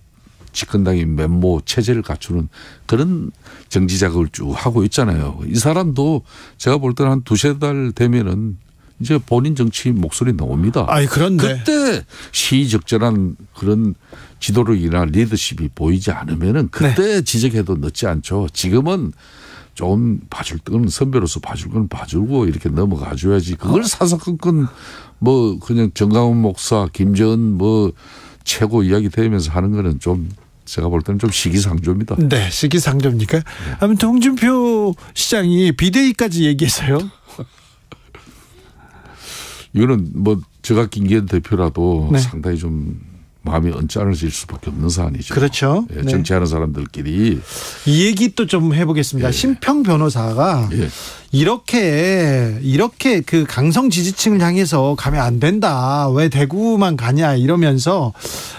집권당의 면모 체제를 갖추는 그런 정치 작업을 쭉 하고 있잖아요. 이 사람도 제가 볼 때는 한 두세 달 되면은 이제 본인 정치 목소리 나옵니다. 아이, 그런데. 그때 시의적절한 그런 지도력이나 리더십이 보이지 않으면은 그때 네. 지적해도 늦지 않죠. 지금은 좀 봐줄 건 선배로서 봐줄 건 봐주고 이렇게 넘어가 줘야지. 그걸 사사건건 뭐 그냥 정강훈 목사, 김재원 뭐 최고 이야기 되면서 하는 거는 좀 제가 볼 때는 좀 시기상조입니다. 네, 시기상조입니까? 네. 아무튼 홍준표 시장이 비대위까지 얘기했어요. 이거는 뭐 제가 김기현 대표라도 네. 상당히 좀 마음이 언짢아질 수밖에 없는 사안이죠. 그렇죠. 예, 정치하는 사람들끼리. 이 얘기 또 좀 해보겠습니다. 예. 심평 변호사가 예. 이렇게 그 강성 지지층을 향해서 가면 안 된다. 왜 대구만 가냐 이러면서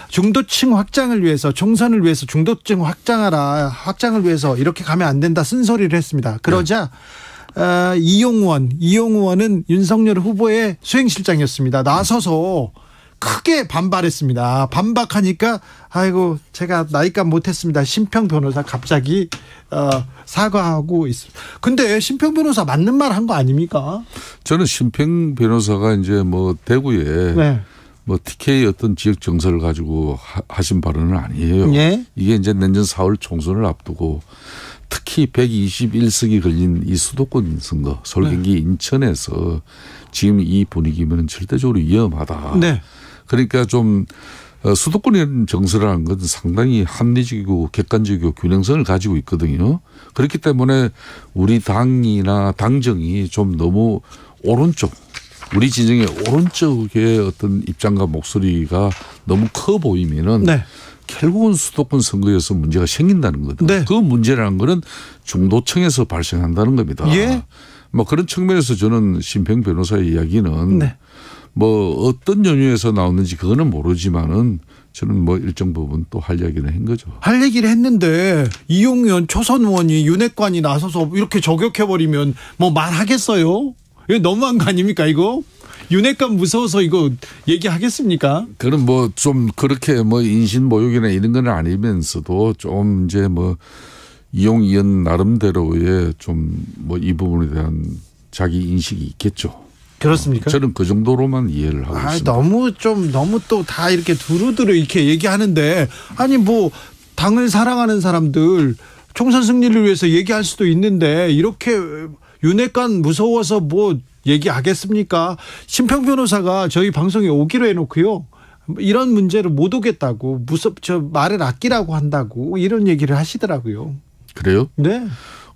중도층 확장을 위해서 총선을 위해서 중도층 확장을 위해서 이렇게 가면 안 된다 쓴소리를 했습니다. 그러자 이용우 의원은 윤석열 후보의 수행실장이었습니다. 나서서 크게 반발했습니다. 반박하니까 아이고 제가 나이값 못했습니다. 심평 변호사 갑자기 사과하고 있습니다. 근데 심평 변호사 맞는 말 한 거 아닙니까? 저는 심평 변호사가 이제 뭐 대구에 네. 뭐 TK 어떤 지역 정서를 가지고 하신 발언은 아니에요. 예? 이게 이제 내년 4월 총선을 앞두고 특히 121석이 걸린 이 수도권 선거 서울, 경기, 인천에서 지금 이 분위기면 절대적으로 위험하다. 네. 그러니까 좀 수도권의 정서라는 것은 상당히 합리적이고 객관적이고 균형성을 가지고 있거든요. 그렇기 때문에 우리 당이나 당정이 좀 너무 오른쪽 우리 진영의 오른쪽의 어떤 입장과 목소리가 너무 커 보이면은 네. 결국은 수도권 선거에서 문제가 생긴다는 거다. 네. 그 문제라는 거는 중도층에서 발생한다는 겁니다. 예? 뭐 그런 측면에서 저는 심평 변호사의 이야기는 네. 뭐 어떤 연유에서 나왔는지 그거는 모르지만은 저는 뭐 일정 부분 또 할 이야기는 한 거죠. 할 얘기를 했는데 이용 의원, 초선 의원이 윤핵관이 나서서 이렇게 저격해버리면 뭐 말하겠어요? 이거 너무한 거 아닙니까 이거? 윤핵관 무서워서 이거 얘기하겠습니까? 그럼 뭐 좀 그렇게 뭐 인신모욕이나 이런 건 아니면서도 좀 이제 뭐 이용 의원 나름대로의 좀 뭐 이 부분에 대한 자기 인식이 있겠죠. 그렇습니까? 저는 그 정도로만 이해를 하고 있습니다. 너무 또 다 이렇게 두루두루 이렇게 얘기하는데 아니 뭐 당을 사랑하는 사람들 총선 승리를 위해서 얘기할 수도 있는데 이렇게 윤핵관 무서워서 뭐 얘기하겠습니까? 심평 변호사가 저희 방송에 오기로 해놓고요. 이런 문제를 못 오겠다고 말을 아끼라고 한다고 이런 얘기를 하시더라고요. 그래요? 네.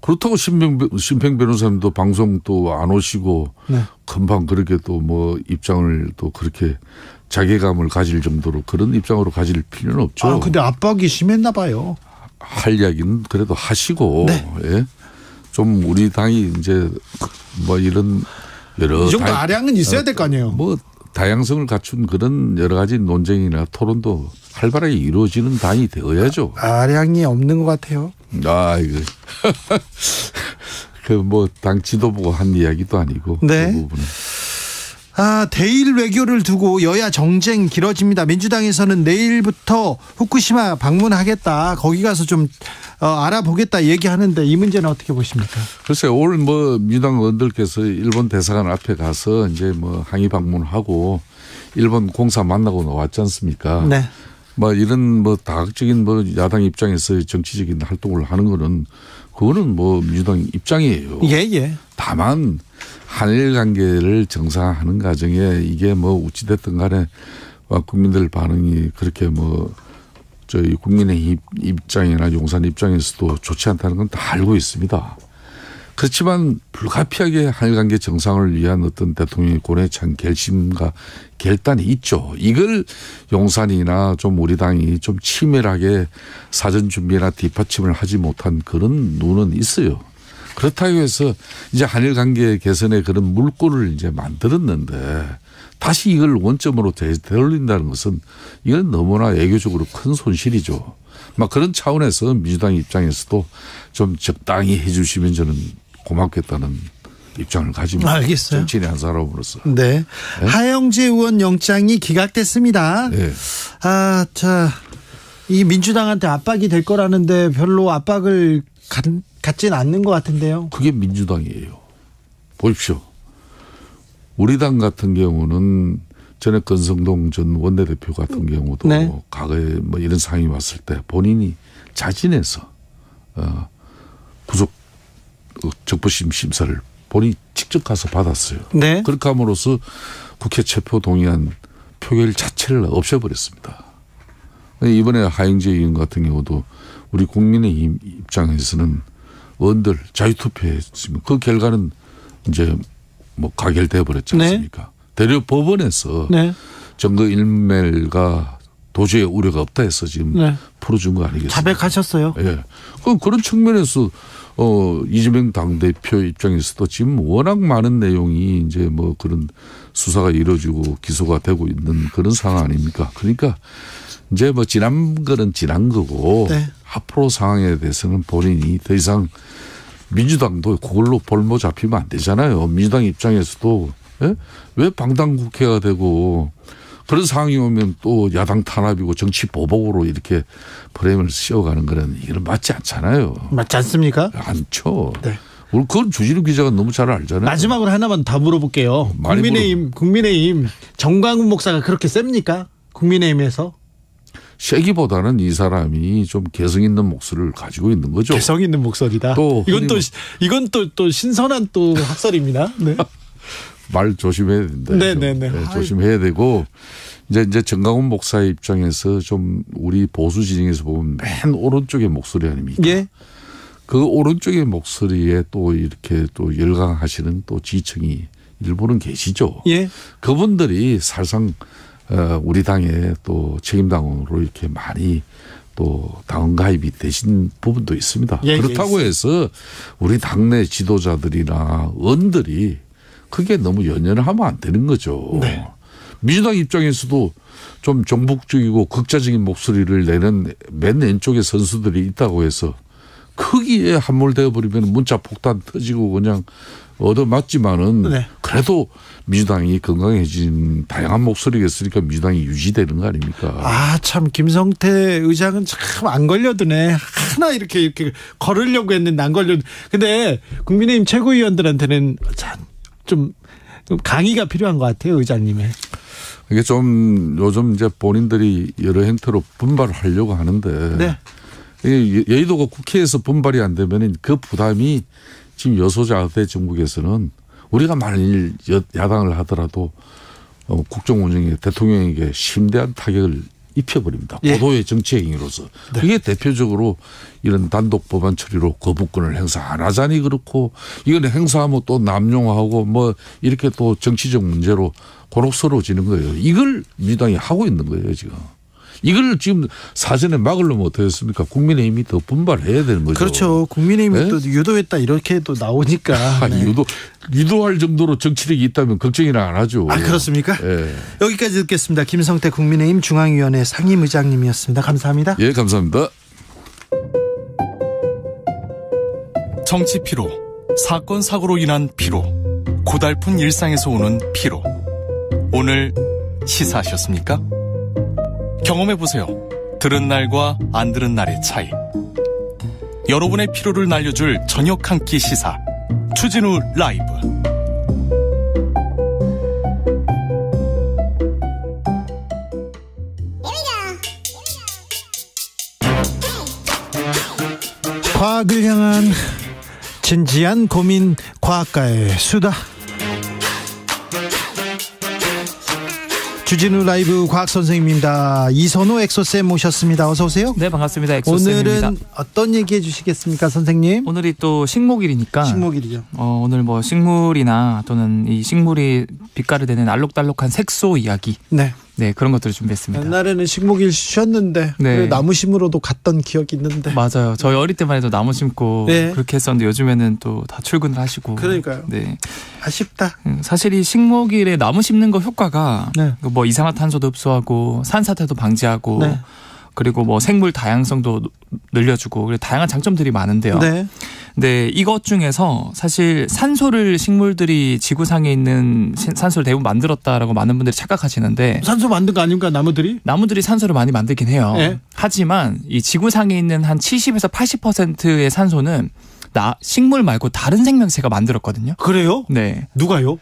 그렇다고 심평 변호사님도 방송 또 안 오시고 네. 금방 그렇게 또 뭐 입장을 또 그렇게 자괴감을 가질 정도로 그런 입장으로 가질 필요는 없죠. 아, 근데 압박이 심했나 봐요. 할 이야기는 그래도 하시고 네. 예. 좀 우리 당이 이제 뭐 이런 여러 이 정도 아량은 있어야 될 거 아니에요. 뭐 다양성을 갖춘 그런 여러 가지 논쟁이나 토론도 활발하게 이루어지는 당이 되어야죠. 아량이 없는 것 같아요. 아, 이거. 그 뭐 당 지도부가 한 이야기도 아니고. 네. 그 부분은. 대일 외교를 두고 여야 정쟁 길어집니다. 민주당에서는 내일부터 후쿠시마 방문하겠다. 거기 가서 좀 알아보겠다 얘기하는데 이 문제는 어떻게 보십니까? 글쎄요. 오늘 뭐 민주당 의원들께서 일본 대사관 앞에 가서 이제 뭐 항의 방문하고 일본 공사 만나고 나왔지 않습니까? 네. 뭐 이런 뭐 다각적인 뭐 야당 입장에서 정치적인 활동을 하는 거는 그거는 뭐 민주당 입장이에요. 예. 다만 한일 관계를 정상화하는 과정에 이게 뭐 어찌됐든 간에 국민들 반응이 그렇게 뭐 저희 국민의 입장이나 용산 입장에서도 좋지 않다는 건 다 알고 있습니다. 그렇지만 불가피하게 한일관계 정상을 위한 어떤 대통령의 고뇌에 찬 결심과 결단이 있죠. 이걸 용산이나 좀 우리 당이 좀 치밀하게 사전 준비나 뒷받침을 하지 못한 그런 누는 있어요. 그렇다고 해서 이제 한일관계 개선의 그런 물꼬를 이제 만들었는데 다시 이걸 원점으로 되돌린다는 것은 이건 너무나 외교적으로 큰 손실이죠. 막 그런 차원에서 민주당 입장에서도 좀 적당히 해 주시면 저는 고맙겠다는 입장을 가집니다. 알겠어요. 정치인의 한 사람으로서. 네. 네. 하영재 의원 영장이 기각됐습니다. 네. 이 민주당한테 압박이 될 거라는데 별로 압박을 갖진 않는 것 같은데요. 그게 민주당이에요. 보십시오. 우리 당 같은 경우는 전에 건성동 전 원내대표 같은 경우도 네. 과거에 뭐 이런 상황이 왔을 때 본인이 자진해서 구속 적부심 심사를 본인이 직접 가서 받았어요. 네. 그렇게 함으로써 국회 체포 동의안 표결 자체를 없애버렸습니다. 이번에 하영재 의원 같은 경우도 우리 국민의힘 입장에서는 의원들 자유투표했으면 그 결과는 이제 뭐 가결돼 버렸지 않습니까? 네. 대려 법원에서 네. 증거인멸과 도저히 우려가 없다 해서 지금 네. 풀어준 거 아니겠습니까? 자백하셨어요? 예. 그런 측면에서 이재명 당대표 입장에서도 지금 워낙 많은 내용이 이제 뭐 그런 수사가 이루어지고 기소가 되고 있는 그런 상황 아닙니까? 그러니까 이제 뭐 지난 거는 지난 거고 네. 앞으로 상황에 대해서는 본인이 더 이상 민주당도 그걸로 볼모 잡히면 안 되잖아요. 민주당 입장에서도 예? 왜 방당 국회가 되고 그런 상황이 오면 또 야당 탄압이고 정치 보복으로 이렇게 프레임을 씌워가는 거는 이건 맞지 않잖아요. 맞지 않습니까? 않죠. 네. 우리 그건 주진우 기자가 너무 잘 알잖아요. 마지막으로 하나만 더 물어볼게요. 국민의힘 정광훈 목사가 그렇게 셉니까? 국민의힘에서? 세기보다는 이 사람이 좀 개성 있는 목소리를 가지고 있는 거죠. 개성 있는 목소리다. 또 이건 또 신선한 또 학설입니다. 네. 말 조심해야 된다. 네네네. 네, 조심해야 되고 이제 정광훈 목사의 입장에서 좀 우리 보수 진영에서 보면 맨 오른쪽의 목소리 아닙니까? 예. 그 오른쪽의 목소리에 또 이렇게 또 열광하시는 또 지층이 일부는 계시죠. 예. 그분들이 사실상 우리 당의 또 책임당원으로 이렇게 많이 또 당원 가입이 되신 부분도 있습니다. 예, 그렇다고 해서 우리 당내 지도자들이나 의원들이 그게 너무 연연을 하면 안 되는 거죠. 네. 민주당 입장에서도 좀 정북적이고 극자적인 목소리를 내는 맨 왼쪽에 선수들이 있다고 해서 거기에 함몰되어 버리면 문자 폭탄 터지고 그냥 얻어맞지만은 네. 그래도 민주당이 건강해진 다양한 목소리가 있으니까 민주당이 유지되는 거 아닙니까? 아, 참 김성태 의장은 참 안 걸려드네. 하나 이렇게 걸으려고 했는데 안 걸려. 근데 국민의힘 최고위원들한테는 좀 강의가 필요한 것 같아요, 의장님의. 이게 좀 요즘 이제 본인들이 여러 행태로 분발을 하려고 하는데 네. 여의도가 국회에서 분발이 안 되면 그 부담이 지금 여소야대 정국에서는 우리가 만일 야당을 하더라도 국정 운영에 대통령에게 심대한 타격을 입혀버립니다. 예. 보도의 정치행위로서. 네. 그게 대표적으로 이런 단독 법안 처리로 거부권을 행사 안 하자니 그렇고 이건 행사하면 또 남용하고 뭐 이렇게 또 정치적 문제로 곤혹스러워지는 거예요. 이걸 민주당이 하고 있는 거예요 지금. 이걸 지금 사전에 막으려면 어떻게 했습니까? 국민의힘이 더 분발해야 되는 거죠. 그렇죠. 국민의힘이 네? 또 유도했다 이렇게 또 나오니까. 네. 유도할 정도로 정치력이 있다면 걱정이나 안 하죠. 아, 그렇습니까? 네. 여기까지 듣겠습니다. 김성태 국민의힘 중앙위원회 상임의장님이었습니다. 감사합니다. 예, 감사합니다. 정치 피로, 사건 사고로 인한 피로, 고달픈 일상에서 오는 피로. 오늘 시사하셨습니까? 경험해보세요. 들은 날과 안 들은 날의 차이. 여러분의 피로를 날려줄 저녁 한 끼 시사. 추진우 라이브. 과학을 향한 진지한 고민, 과학가의 수다. 주진우 라이브 과학 선생님입니다. 이선호 엑소쌤 모셨습니다. 어서 오세요. 네, 반갑습니다. 엑소쌤입니다. 오늘은 어떤 얘기해 주시겠습니까, 선생님? 오늘이 또 식목일이니까. 식목일이죠. 오늘 뭐 식물이나 또는 이 식물이 빛깔을 내는 알록달록한 색소 이야기. 네. 네, 그런 것들을 준비했습니다. 옛날에는 식목일 쉬었는데 네. 나무 심으러도 갔던 기억이 있는데. 맞아요. 저희 어릴 때만 해도 나무 심고 네. 그렇게 했었는데 요즘에는 또 다 출근을 하시고. 그러니까요. 네. 아쉽다. 사실 이 식목일에 나무 심는 거 효과가 네. 뭐 이산화탄소도 흡수하고 산사태도 방지하고 네. 그리고 뭐 생물 다양성도 늘려주고 그리고 다양한 장점들이 많은데요. 네. 네, 이것 중에서 사실 산소를 식물들이 지구상에 있는 산소를 대부분 만들었다라고 많은 분들이 착각하시는데 산소 만든 거 아닙니까, 나무들이? 나무들이 산소를 많이 만들긴 해요. 네. 하지만 이 지구상에 있는 한 70에서 80%의 산소는 식물 말고 다른 생명체가 만들었거든요. 그래요? 네. 누가요?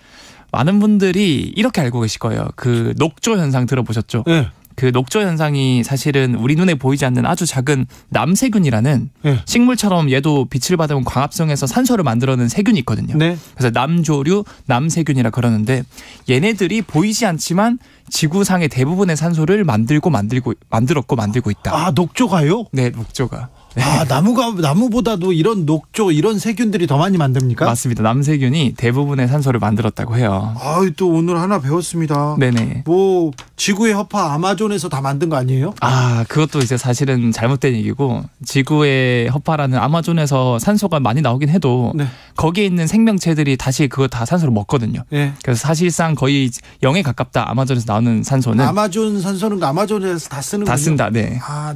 많은 분들이 이렇게 알고 계실 거예요. 그 녹조 현상 들어보셨죠? 네. 그 녹조 현상이 사실은 우리 눈에 보이지 않는 아주 작은 남세균이라는 네. 식물처럼 얘도 빛을 받으면 광합성해서 산소를 만들어내는 세균이 있거든요. 네. 그래서 남조류 남세균이라 그러는데 얘네들이 보이지 않지만 지구상의 대부분의 산소를 만들었고 만들고 있다. 아, 녹조가요? 네, 녹조가. 네. 아, 나무보다도 이런 녹조, 이런 세균들이 더 많이 만듭니까? 맞습니다. 남세균이 대부분의 산소를 만들었다고 해요. 아, 또 오늘 하나 배웠습니다. 네네. 뭐 지구의 허파 아마존에서 다 만든 거 아니에요? 아, 그것도 이제 사실은 잘못된 얘기고 지구의 허파라는 아마존에서 산소가 많이 나오긴 해도 네. 거기에 있는 생명체들이 다시 그거 다 산소를 먹거든요. 네. 그래서 사실상 거의 0에 가깝다. 아마존에서 나오는 산소는. 아마존 산소는 아마존에서 다 쓰는군요. 다 쓴다. 네. 아,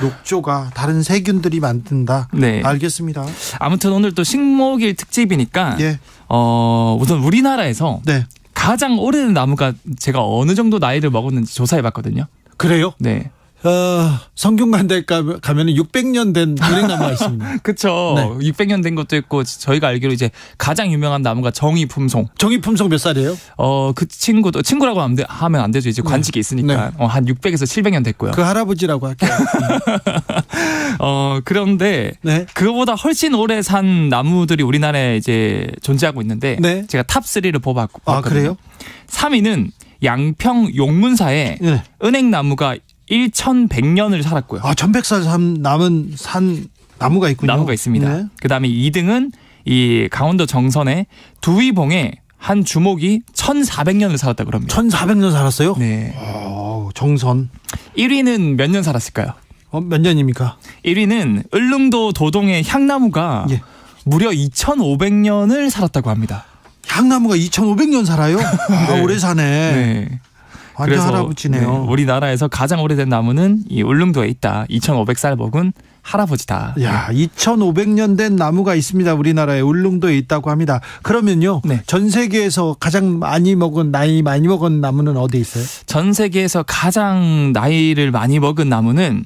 녹조가 다른 세균들이 만든다. 네. 알겠습니다. 아무튼 오늘 또 식목일 특집이니까 예. 우선 우리나라에서 네. 가장 오래된 나무가 제가 어느 정도 나이를 먹었는지 조사해봤거든요. 그래요? 네. 성균관대 가면은 600년 된 은행나무가 있습니다. 그렇죠. 네. 600년 된 것도 있고 저희가 알기로 이제 가장 유명한 나무가 정의품송. 정의품송 몇 살이에요? 그 친구라고 하면 안 되죠. 이제 관직이 있으니까 네. 한 600에서 700년 됐고요. 그 할아버지라고 할게요. 그런데 네. 그거보다 훨씬 오래 산 나무들이 우리나라에 이제 존재하고 있는데 네. 제가 탑 3를 뽑았거든요. 아, 그래요? 3위는 양평 용문사에 네. 은행나무가 1100년을 살았고요. 아, 1100살 남은 산 나무가 있군요. 나무가 있습니다. 네. 그다음에 2등은 이 강원도 정선의 두위봉에 한 주목이 1400년을 살았다고 합니다. 1400년 살았어요? 네. 정선. 1위는 몇 년 살았을까요? 몇 년입니까? 1위는 울릉도 도동의 향나무가 예. 무려 2500년을 살았다고 합니다. 향나무가 2500년 살아요? 아, 네. 오래 사네. 네. 완전 할아버지네요. 네, 우리나라에서 가장 오래된 나무는 이 울릉도에 있다. 2500살 먹은 할아버지다. 야, 2500년 된 나무가 있습니다. 우리나라에 울릉도에 있다고 합니다. 그러면요. 네. 전 세계에서 가장 나이 많이 먹은 나무는 어디 있어요? 전 세계에서 가장 나이를 많이 먹은 나무는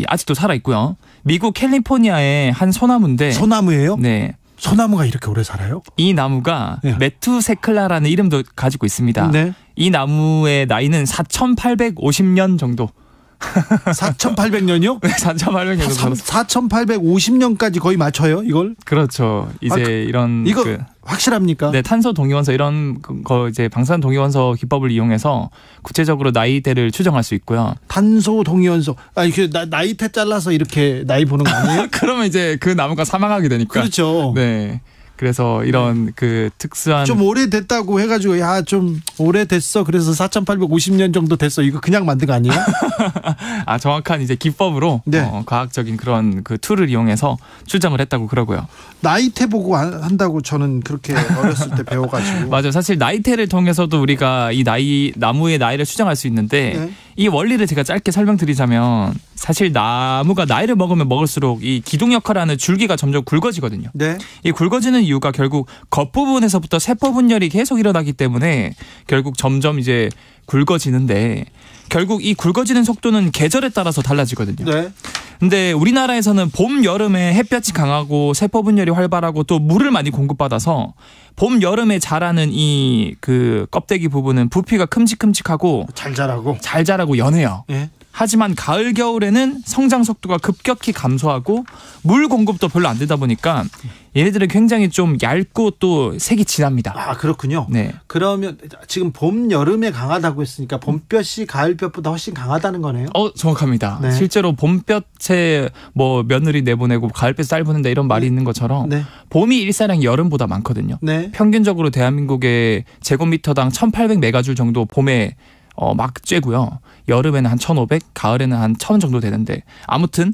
아직도 살아 있고요. 미국 캘리포니아의 한 소나무인데. 소나무예요? 네. 소나무가 이렇게 오래 살아요? 이 나무가 네. 메투세클라라는 이름도 가지고 있습니다. 네. 이 나무의 나이는 4850년 정도. 4800년이요? 네, 4800년 정도. 4850년까지 거의 맞춰요, 이걸? 그렇죠. 이제 이거 확실합니까? 네, 탄소 동위원소 이런 거 이제 방사선 동위원소 기법을 이용해서 구체적으로 나이대를 추정할 수 있고요. 탄소 동위원소. 이렇게 나이대 잘라서 이렇게 나이 보는 거 아니에요? 그러면 이제 그 나무가 사망하게 되니까. 그렇죠. 네. 그래서 이런 그 특수한 좀 오래됐다고 해가지고 좀 오래됐어. 그래서 4850년 정도 됐어. 이거 그냥 만든 거 아니에요? 아, 정확한 이제 기법으로 네. 과학적인 그런 그 툴을 이용해서 추정을 했다고 그러고요. 나이테 보고 한다고 저는 그렇게 어렸을 때 배워가지고. 맞아요. 사실 나이테를 통해서도 우리가 이 나무의 나이를 추정할 수 있는데 네. 이 원리를 제가 짧게 설명드리자면 사실 나무가 나이를 먹으면 먹을수록 이 기둥 역할을 하는 줄기가 점점 굵어지거든요. 네. 이 굵어지는 이유가 결국 겉부분에서부터 세포 분열이 계속 일어나기 때문에 결국 점점 이제 굵어지는데 결국 이 굵어지는 속도는 계절에 따라서 달라지거든요. 네. 근데 우리나라에서는 봄, 여름에 햇볕이 강하고 세포 분열이 활발하고 또 물을 많이 공급받아서 봄, 여름에 자라는 이 그 껍데기 부분은 부피가 큼직큼직하고 잘 자라고 연해요. 네. 하지만 가을 겨울에는 성장 속도가 급격히 감소하고 물 공급도 별로 안 되다 보니까 얘네들은 굉장히 좀 얇고 또 색이 진합니다. 아, 그렇군요. 네. 그러면 지금 봄 여름에 강하다고 했으니까 봄볕이 가을볕보다 훨씬 강하다는 거네요. 정확합니다. 네. 실제로 봄볕에 뭐 며느리 내보내고 가을볕 쌀 보낸다 이런 말이 있는 것처럼 네. 봄이 일사량이 여름보다 많거든요. 네. 평균적으로 대한민국의 제곱미터당 1800메가줄 정도 봄에 막 쬐고요. 여름에는 한 1500, 가을에는 한 1000 정도 되는데 아무튼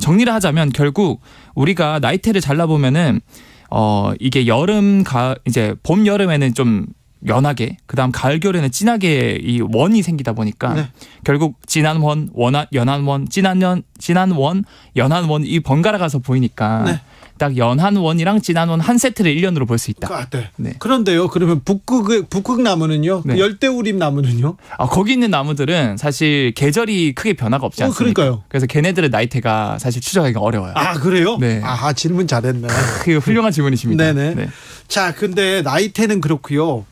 정리를 하자면 결국 우리가 나이테를 잘라보면은 이게 이제 봄 여름에는 좀 연하게 그다음 가을 겨울에는 진하게 이 원이 생기다 보니까 네. 결국 진한 원, 연한 원, 진한 원, 연한 원 이 번갈아 가서 보이니까 네. 딱 연한 원이랑 진한 원 한 세트를 1년으로 볼 수 있다. 네. 네. 그런데요. 그러면 북극 나무는요? 네. 열대우림 나무는요? 거기 있는 나무들은 사실 계절이 크게 변화가 없지 않습니까? 그러니까요. 그래서 걔네들의 나이테가 사실 추적하기가 어려워요. 아, 그래요? 네. 아, 질문 잘했네. 훌륭한 질문이십니다. 네네. 네. 자, 근데 나이테는 그렇고요.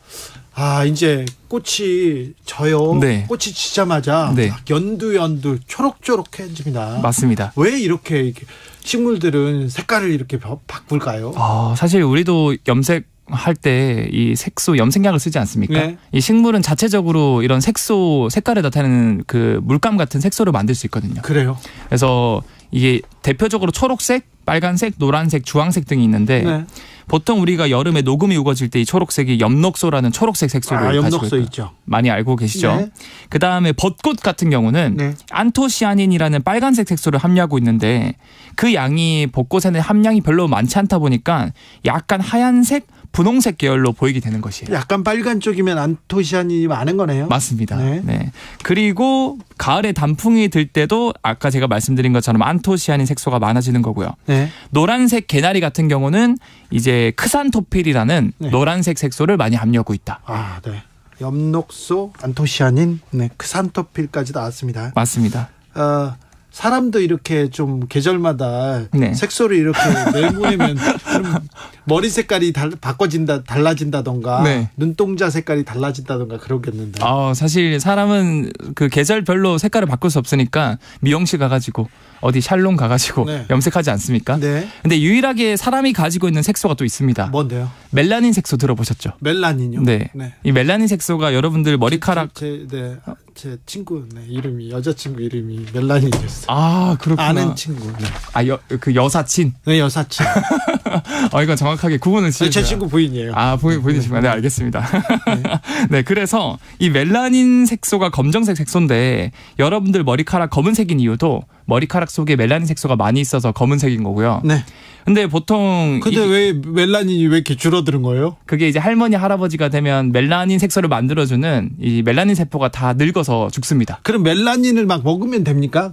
이제 꽃이 져요. 네. 꽃이 지자마자 네. 연두 초록초록해집니다. 맞습니다. 왜 이렇게 식물들은 색깔을 이렇게 바꿀까요? 사실 우리도 염색할 때 이 색소 염색약을 쓰지 않습니까? 네. 이 식물은 자체적으로 이런 색깔을 나타내는 그 물감 같은 색소를 만들 수 있거든요. 그래요? 그래서 이게 대표적으로 초록색, 빨간색, 노란색, 주황색 등이 있는데 네. 보통 우리가 여름에 녹음이 우거질 때 이 초록색이 엽록소라는 초록색 색소를 가지고 엽록소 있죠. 많이 알고 계시죠? 네. 그다음에 벚꽃 같은 경우는 네. 안토시아닌이라는 빨간색 색소를 함유하고 있는데 그 양이 벚꽃에는 함량이 별로 많지 않다 보니까 약간 하얀색, 분홍색 계열로 보이게 되는 것이에요. 약간 빨간 쪽이면 안토시아닌이 많은 거네요. 맞습니다. 네. 그리고 가을에 단풍이 들 때도 아까 제가 말씀드린 것처럼 안토시아닌 색소가 많아지는 거고요. 네. 노란색 개나리 같은 경우는 이제 크산토필이라는 네. 노란색 색소를 많이 함유하고 있다. 아, 네. 엽록소, 안토시아닌, 크산토필까지 나왔습니다. 맞습니다. 사람도 이렇게 좀 계절마다 네. 색소를 이렇게 내보내면 머리 색깔이 달라진다던가 네. 눈동자 색깔이 달라진다던가 그러겠는데. 사실 사람은 그 계절별로 색깔을 바꿀 수 없으니까 미용실 가가지고 어디 샬론 가가지고 네. 염색하지 않습니까? 네. 근데 유일하게 사람이 가지고 있는 색소가 또 있습니다. 뭔데요? 멜라닌 색소 들어보셨죠? 멜라닌요? 네. 네. 이 멜라닌 색소가 여러분들 머리카락 제 친구 이름이 여자친구 이름이 멜라닌이었어요. 아, 그렇구나. 아는 친구. 네. 그 여사친. 네, 여사친. 이거 정확하게 구분은 지으세요. 제 친구 부인이에요. 부인이시구나. 네, 알겠습니다. 네, 그래서 이 멜라닌 색소가 검정색 색소인데 여러분들 머리카락 검은색인 이유도 머리카락 속에 멜라닌 색소가 많이 있어서 검은색인 거고요. 네. 근데 보통 왜 멜라닌이 왜 이렇게 줄어드는 거예요? 그게 이제 할머니 할아버지가 되면 멜라닌 색소를 만들어주는 이 멜라닌 세포가 다 늙어서 죽습니다. 그럼 멜라닌을 막 먹으면 됩니까?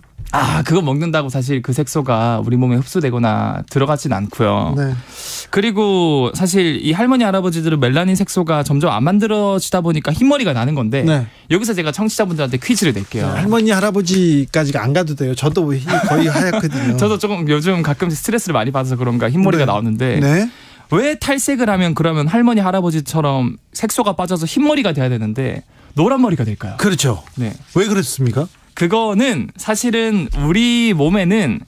그거 먹는다고 사실 그 색소가 우리 몸에 흡수되거나 들어가진 않고요. 네. 그리고 사실 이 할머니 할아버지들은 멜라닌 색소가 점점 안 만들어지다 보니까 흰머리가 나는 건데 네. 여기서 제가 청취자분들한테 퀴즈를 낼게요. 할머니 할아버지까지가 안 가도 돼요. 저도 거의 하얗거든요. 저도 조금 요즘 가끔씩 스트레스를 많이 받아서 그런가 흰머리가 나오는데 네. 왜 탈색을 하면 그러면 할머니 할아버지처럼 색소가 빠져서 흰머리가 돼야 되는데 노란 머리가 될까요? 그렇죠. 네. 왜 그렇습니까? 그거는 사실은 우리 몸에는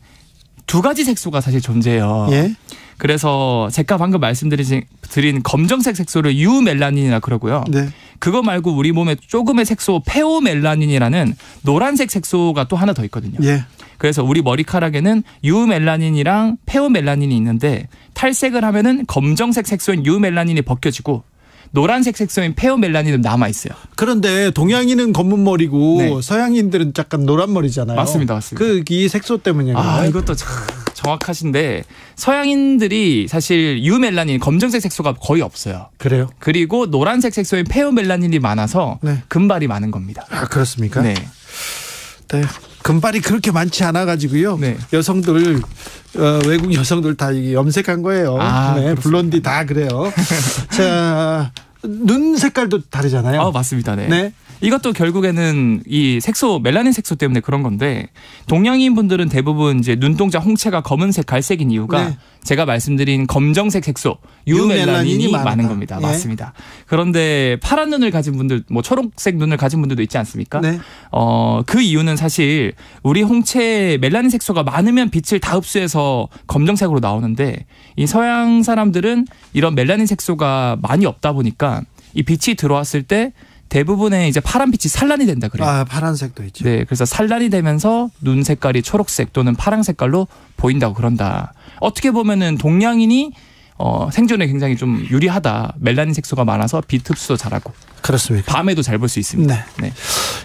두 가지 색소가 사실 존재해요. 예. 그래서 제가 방금 말씀드린 검정색 색소를 유멜라닌이라 그러고요. 네. 그거 말고 우리 몸에 조금의 색소 페오멜라닌이라는 노란색 색소가 또 하나 더 있거든요. 예. 그래서 우리 머리카락에는 유멜라닌이랑 페오멜라닌이 있는데 탈색을 하면은 검정색 색소인 유멜라닌이 벗겨지고 노란색 색소인 페오멜라닌은 남아 있어요. 그런데 동양인은 검은 머리고 네. 서양인들은 약간 노란 머리잖아요. 맞습니다. 이 색소 때문이에요. 이것도 정확하신데 서양인들이 사실 유멜라닌 검정색 색소가 거의 없어요. 그래요? 그리고 노란색 색소인 페오멜라닌이 많아서 네. 금발이 많은 겁니다. 그렇습니까? 네. 네. 금발이 그렇게 많지 않아 가지고요. 네. 여성들 외국 여성들 다 염색한 거예요. 네. 블론디 다 그래요. 자, 눈 색깔도 다르잖아요. 맞습니다. 네. 네. 이것도 결국에는 이 색소, 멜라닌 색소 때문에 그런 건데, 동양인 분들은 대부분 이제 눈동자 홍채가 검은색, 갈색인 이유가 네. 제가 말씀드린 검정색 색소, 유멜라닌이 많은 겁니다. 예. 맞습니다. 그런데 파란 눈을 가진 분들, 뭐 초록색 눈을 가진 분들도 있지 않습니까? 네. 그 이유는 사실 우리 홍채에 멜라닌 색소가 많으면 빛을 다 흡수해서 검정색으로 나오는데, 이 서양 사람들은 이런 멜라닌 색소가 많이 없다 보니까 이 빛이 들어왔을 때 대부분의 이제 파란 빛이 산란이 된다 그래요. 파란색도 있죠. 네, 그래서 산란이 되면서 눈 색깔이 초록색 또는 파란 색깔로 보인다고 그런다. 어떻게 보면은 동양인이 생존에 굉장히 좀 유리하다. 멜라닌 색소가 많아서 빛 흡수도 잘하고. 그렇습니다. 밤에도 잘 볼 수 있습니다. 네. 네.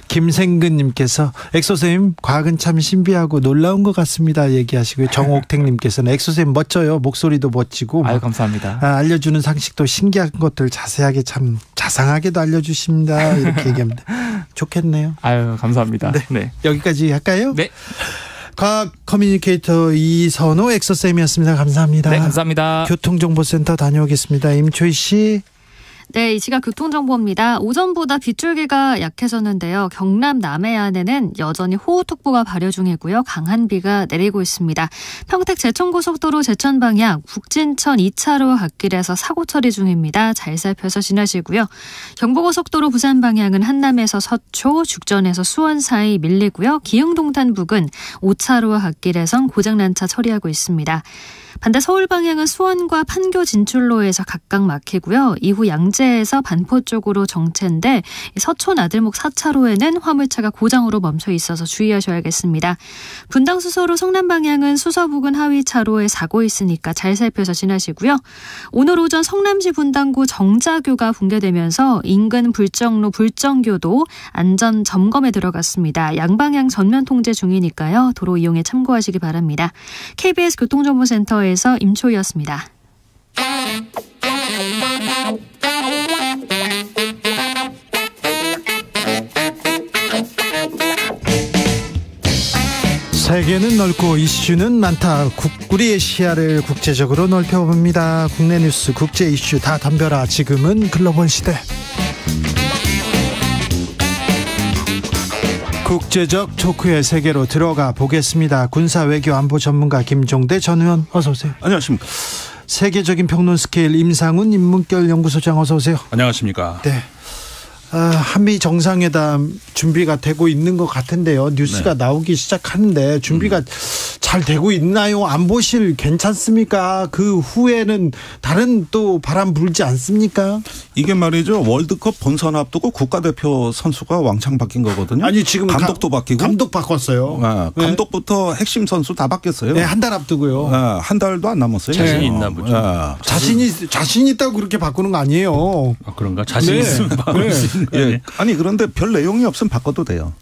김생근님께서 엑소쌤 과학은 참 신비하고 놀라운 것 같습니다 얘기하시고요. 정옥택님께서는 엑소쌤 멋져요. 목소리도 멋지고. 아유, 감사합니다. 알려주는 상식도 신기한 것들 자세하게 참 자상하게도 알려주십니다. 이렇게 얘기합니다. 좋겠네요. 아유, 감사합니다. 네. 네. 여기까지 할까요? 네. 과학 커뮤니케이터 이선호 엑소쌤이었습니다. 감사합니다. 네, 감사합니다. 교통정보센터 다녀오겠습니다. 임초희 씨. 네, 이 시각 교통정보입니다. 오전보다 빗줄기가 약해졌는데요. 경남 남해안에는 여전히 호우특보가 발효 중이고요. 강한 비가 내리고 있습니다. 평택 제천고속도로 제천 방향 북진천 2차로 갓길에서 사고 처리 중입니다. 잘 살펴서 지나시고요. 경부고속도로 부산 방향은 한남에서 서초, 죽전에서 수원 사이 밀리고요. 기흥동탄 부근 5차로와 갓길에선 고장난 차 처리하고 있습니다. 반대 서울 방향은 수원과 판교 진출로에서 각각 막히고요. 이후 양재에서 반포 쪽으로 정체인데 서초 나들목 4차로에는 화물차가 고장으로 멈춰 있어서 주의하셔야겠습니다. 분당 수서로 성남 방향은 수서 부근 하위 차로에 사고 있으니까 잘 살펴서 지나시고요. 오늘 오전 성남시 분당구 정자교가 붕괴되면서 인근 불정로 불정교도 안전 점검에 들어갔습니다. 양방향 전면 통제 중이니까요. 도로 이용에 참고하시기 바랍니다. KBS 교통정보센터에서 임초희였습니다. 세계는 넓고 이슈는 많다. 우리의 시야를 국제적으로 넓혀봅니다. 국내 뉴스, 국제 이슈 다 덤벼라. 지금은 글로벌 시대. 국제적 토크의 세계로 들어가 보겠습니다. 군사 외교 안보 전문가 김종대 전 의원 어서 오세요. 안녕하십니까. 세계적인 평론 스케일 임상훈 인문결 연구소장 어서 오세요. 안녕하십니까. 네. 한미 정상회담 준비가 되고 있는 것 같은데요. 뉴스가 나오기 시작하는데 준비가 잘 되고 있나요? 안보실 괜찮습니까? 그 후에는 다른 또 바람 불지 않습니까? 이게 말이죠. 월드컵 본선 앞두고 국가대표 선수가 왕창 바뀐 거거든요. 아니 지금 감독도 바뀌고. 감독 바꿨어요. 감독부터 핵심 선수 다 바뀌었어요. 네, 한 달 앞두고요. 한 달도 안 남았어요. 자신이 있나 보죠. 자신 있다고 그렇게 바꾸는 거 아니에요. 그런가? 자신 있으면 바꿀 수 있는. 예. 아니 그런데 별 내용이 없으면 바꿔도 돼요.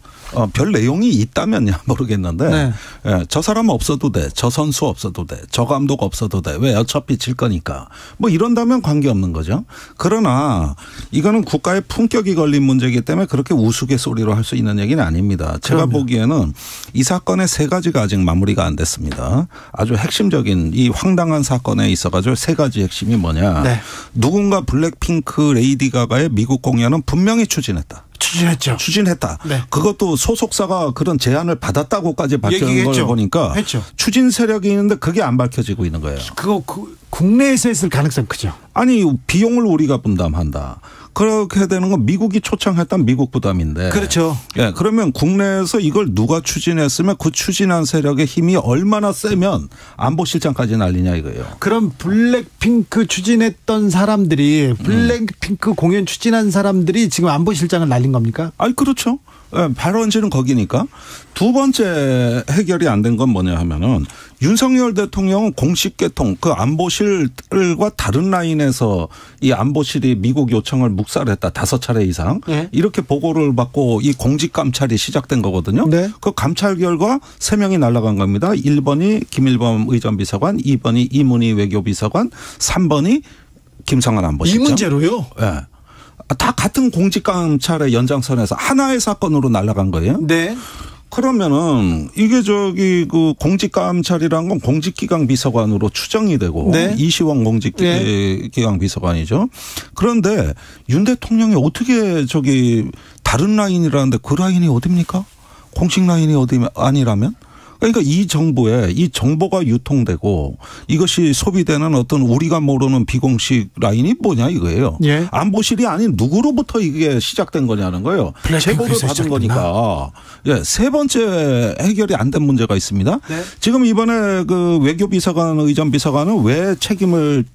별 내용이 있다면야 모르겠는데 네. 예, 저 사람 없어도 돼. 저 선수 없어도 돼. 저 감독 없어도 돼. 왜? 어차피 질 거니까. 뭐 이런다면 관계없는 거죠. 그러나 이거는 국가의 품격이 걸린 문제이기 때문에 그렇게 우스갯소리로 할 수 있는 얘기는 아닙니다. 제가 그럼요. 보기에는 이 사건의 세 가지가 아직 마무리가 안 됐습니다. 아주 핵심적인 이 황당한 사건에 있어가지고 세 가지 핵심이 뭐냐. 네. 누군가 블랙핑크 레이디 가가의 미국 공연은 분명히 추진했다. 추진했다. 네. 그것도 소속사가 그런 제안을 받았다고까지 밝히는 걸 보니까 추진 세력이 있는데 그게 안 밝혀지고 있는 거예요. 그거 국내에서 했을 가능성 크죠. 아니 비용을 우리가 분담한다. 그렇게 되는 건 미국이 초청했던 미국 부담인데. 그렇죠. 예, 그러면 국내에서 이걸 누가 추진했으면 그 추진한 세력의 힘이 얼마나 세면 안보실장까지 날리냐 이거예요. 그럼 블랙핑크 추진했던 사람들이 블랙핑크 공연 추진한 사람들이 지금 안보실장을 날린 겁니까? 아니 그렇죠. 예, 발원지는 거기니까. 두 번째 해결이 안 된 건 뭐냐 하면은 윤석열 대통령은 공식 개통 그 안보실과 다른 라인에서 이 안보실이 미국 요청을 묵살했다 5차례 이상 이렇게 보고를 받고 이 공직 감찰이 시작된 거거든요. 그 감찰 결과 3명이 날아간 겁니다. 1번이 김일범 의전비서관, 2번이 이문희 외교비서관, 3번이 김성한 안보실장. 이 문제로요? 네. 다 같은 공직 감찰의 연장선에서 하나의 사건으로 날아간 거예요. 네. 그러면은 이게 그 공직감찰이란 건 공직기강 비서관으로 추정이 되고 네. 이시원 공직기강 비서관이죠. 그런데 윤 대통령이 어떻게 다른 라인이라는데 그 라인이 어딥니까? 공식 라인이 어디 아니라면? 그러니까 이 정부에 이 정보가 유통되고 이것이 소비되는 어떤 우리가 모르는 비공식 라인이 뭐냐 이거예요. 예. 안보실이 아닌 누구로부터 이게 시작된 거냐는 거예요. 제보를 받은 거니까. 예, 세 번째 해결이 안 된 문제가 있습니다. 네. 지금 이번에 그 외교비서관 의전비서관은 왜 책임을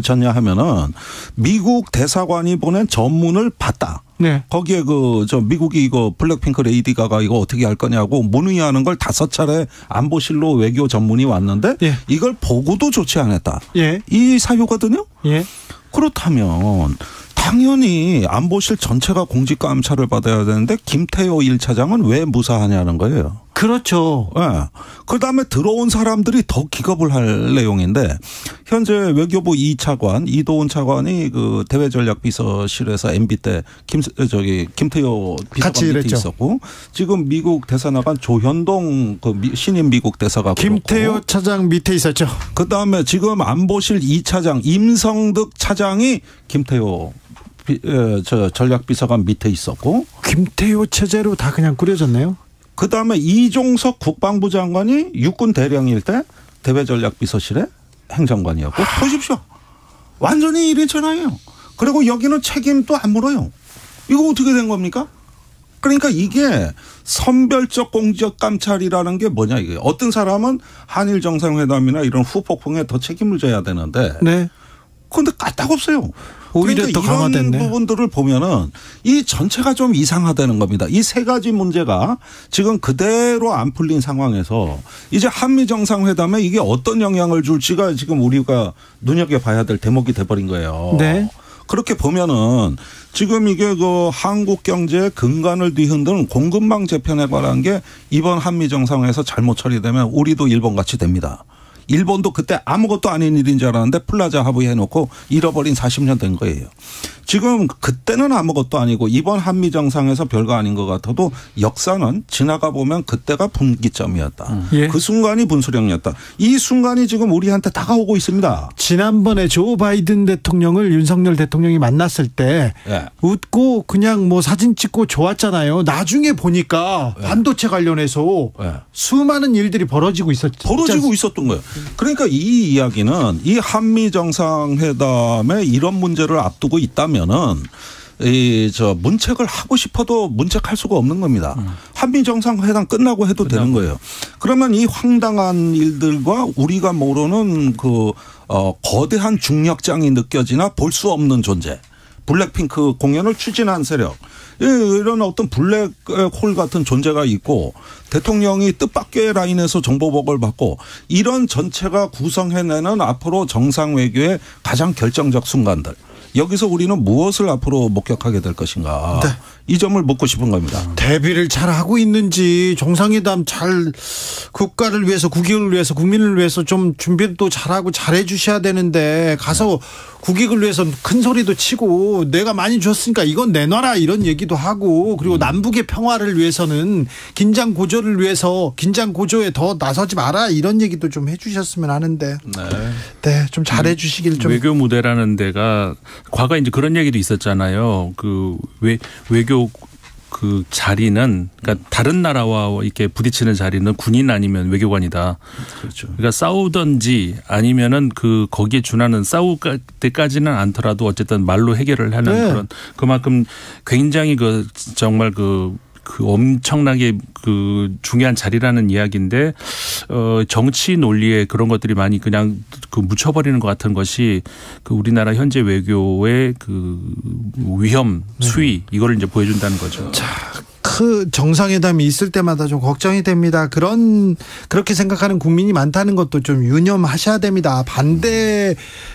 졌냐 하면은 미국 대사관이 보낸 전문을 봤다. 네. 거기에 미국이 이거 블랙핑크 레이디 가가 이거 어떻게 할 거냐고 문의하는 걸 5차례 안보실로 외교 전문이 왔는데 예. 이걸 보고도 조치 안 했다. 예. 이 사유거든요. 예. 그렇다면 당연히 안보실 전체가 공직감찰을 받아야 되는데 김태효 1차장은 왜 무사하냐는 거예요. 그렇죠. 네. 그다음에 들어온 사람들이 더 기겁을 할 내용인데 현재 외교부 2차관 이도훈 차관이 그 대외전략비서실에서 MB 때 김태효 비서관 밑에 있었고 지금 미국 대사 나간 조현동 신임 미국 대사가 김태효 그렇고. 차장 밑에 있었죠. 그다음에 지금 안보실 2차장 임성득 차장이 김태효 전략비서관 밑에 있었고 김태효 체제로 다 그냥 꾸려졌네요. 그다음에 이종석 국방부 장관이 육군 대령일 때 대외전략비서실의 행정관이었고 보십시오. 완전히 1인 전화예요. 그리고 여기는 책임도 안 물어요. 이거 어떻게 된 겁니까? 그러니까 이게 선별적 공직감찰이라는 게 뭐냐 이게. 어떤 사람은 한일 정상회담이나 이런 후폭풍에 더 책임을 져야 되는데 네. 그런데 까딱없어요. 오히려 그러니까 더 강화됐네. 이런 부분들을 보면은 이 전체가 좀 이상하다는 겁니다. 이 세 가지 문제가 지금 그대로 안 풀린 상황에서 이제 한미 정상회담에 이게 어떤 영향을 줄지가 지금 우리가 눈여겨봐야 될 대목이 돼버린 거예요. 네. 그렇게 보면은 지금 이게 그 한국 경제의 근간을 뒤흔드는 공급망 재편에 관한 게 이번 한미 정상회에서 잘못 처리되면 우리도 일본 같이 됩니다. 일본도 그때 아무것도 아닌 일인 줄 알았는데 플라자 합의해놓고 잃어버린 40년 된 거예요. 지금 그때는 아무것도 아니고 이번 한미 정상에서 별거 아닌 것 같아도 역사는 지나가 보면 그때가 분기점이었다. 예. 그 순간이 분수령이었다. 이 순간이 지금 우리한테 다가오고 있습니다. 지난번에 조 바이든 대통령을 윤석열 대통령이 만났을 때 예. 웃고 그냥 뭐 사진 찍고 좋았잖아요. 나중에 보니까 예. 반도체 관련해서 예. 수많은 일들이 벌어지고 있었던 거예요. 그러니까 이 이야기는 이 한미 정상회담에 이런 문제를 앞두고 있다면은 문책을 하고 싶어도 문책할 수가 없는 겁니다. 한미 정상회담 끝나고 해도 되는 거예요. 그러면 이 황당한 일들과 우리가 모르는 거대한 중력장이 느껴지나 볼 수 없는 존재. 블랙핑크 공연을 추진한 세력. 이런 어떤 블랙홀 같은 존재가 있고 대통령이 뜻밖의 라인에서 정보보고를 받고 이런 전체가 구성해내는 앞으로 정상 외교의 가장 결정적 순간들. 여기서 우리는 무엇을 앞으로 목격하게 될 것인가. 네. 이 점을 묻고 싶은 겁니다. 대비를 잘 하고 있는지 정상회담 잘 국가를 위해서 국익을 위해서 국민을 위해서 좀 준비도 잘하고 잘해 주셔야 되는데 가서 국익을 위해서 큰 소리도 치고 내가 많이 줬으니까 이건 내놔라 이런 얘기도 하고 그리고 남북의 평화를 위해서는 긴장 고조를 위해서 긴장 고조에 더 나서지 마라 이런 얘기도 좀 해주셨으면 하는데 네, 좀 잘해 주시길 좀. 외교 무대라는 데가 과거에 이제 그런 얘기도 있었잖아요. 그 외교 그 자리는 그러니까 다른 나라와 이렇게 부딪히는 자리는 군인 아니면 외교관이다. 그렇죠. 그러니까 싸우든지 아니면은 거기에 준하는 싸울 때까지는 않더라도 어쨌든 말로 해결을 하는 네. 그런 그만큼 굉장히 정말 엄청나게 중요한 자리라는 이야기인데 정치 논리에 그런 것들이 많이 그냥 묻혀버리는 것 같은 것이 우리나라 현재 외교의 위험 수위 이거를 이제 보여준다는 거죠. 자, 그 정상회담이 있을 때마다 좀 걱정이 됩니다. 그렇게 생각하는 국민이 많다는 것도 좀 유념하셔야 됩니다.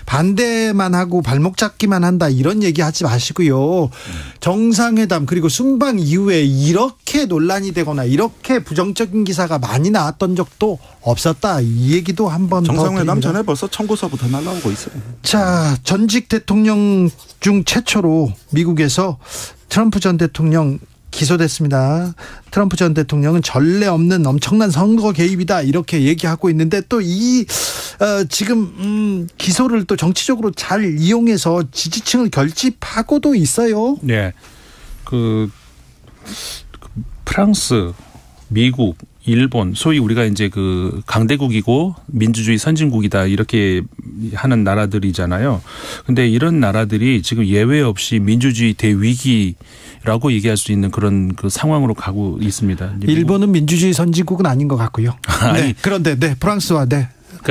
반대만 하고 발목 잡기만 한다 이런 얘기 하지 마시고요. 정상회담 그리고 순방 이후에 이렇게 논란이 되거나 이렇게 부정적인 기사가 많이 나왔던 적도 없었다. 이 얘기도 한번 더 정상회담 전에 벌써 청구서부터 날라오고 있어요. 자, 전직 대통령 중 최초로 미국에서 트럼프 전 대통령 기소됐습니다. 트럼프 전 대통령은 전례 없는 엄청난 선거 개입이다 이렇게 얘기하고 있는데 또 지금 기소를 또 정치적으로 잘 이용해서 지지층을 결집하고도 있어요. 네, 프랑스, 미국, 일본, 소위 우리가 이제 강대국이고 민주주의 선진국이다 이렇게 하는 나라들이잖아요. 근데 이런 나라들이 지금 예외 없이 민주주의 대위기라고 얘기할 수 있는 그런 상황으로 가고 있습니다. 일본은 민주주의 선진국은 아닌 것 같고요. 아니, 네, 그런데 프랑스와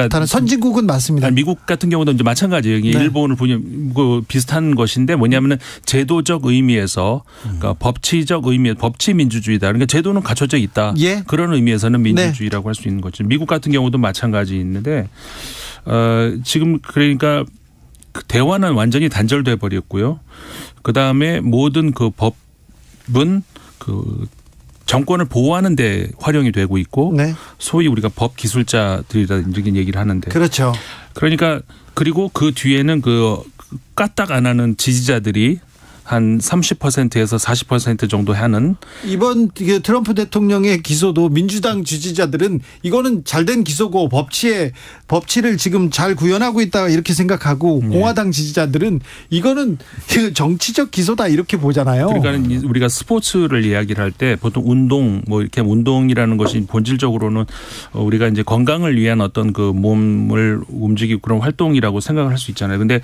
다른 선진국은 맞습니다. 미국 같은 경우도 이제 마찬가지예요. 일본을 보면 비슷한 것인데 뭐냐면은 제도적 의미에서 그러니까 법치적 의미에 법치 민주주의다. 그러니까 제도는 갖춰져 있다. 예. 그런 의미에서는 민주주의라고 할 수 있는 거죠. 미국 같은 경우도 마찬가지 있는데 지금 그러니까 대화는 완전히 단절돼 버렸고요. 그 다음에 모든 법은 정권을 보호하는 데 활용이 되고 있고 소위 우리가 법 기술자들이라 이렇게 얘기를 하는데 그렇죠. 그러니까 그리고 그 뒤에는 까딱 안 하는 지지자들이 한 30%에서 40% 정도 하는 이번 트럼프 대통령의 기소도 민주당 지지자들은 이거는 잘된 기소고 법치를 지금 잘 구현하고 있다 이렇게 생각하고 공화당 지지자들은 이거는 정치적 기소다 이렇게 보잖아요. 그러니까 우리가 스포츠를 이야기를 할 때 보통 운동 이렇게 운동이라는 것이 본질적으로는 우리가 이제 건강을 위한 어떤 몸을 움직이고 그런 활동이라고 생각을 할 수 있잖아요. 근데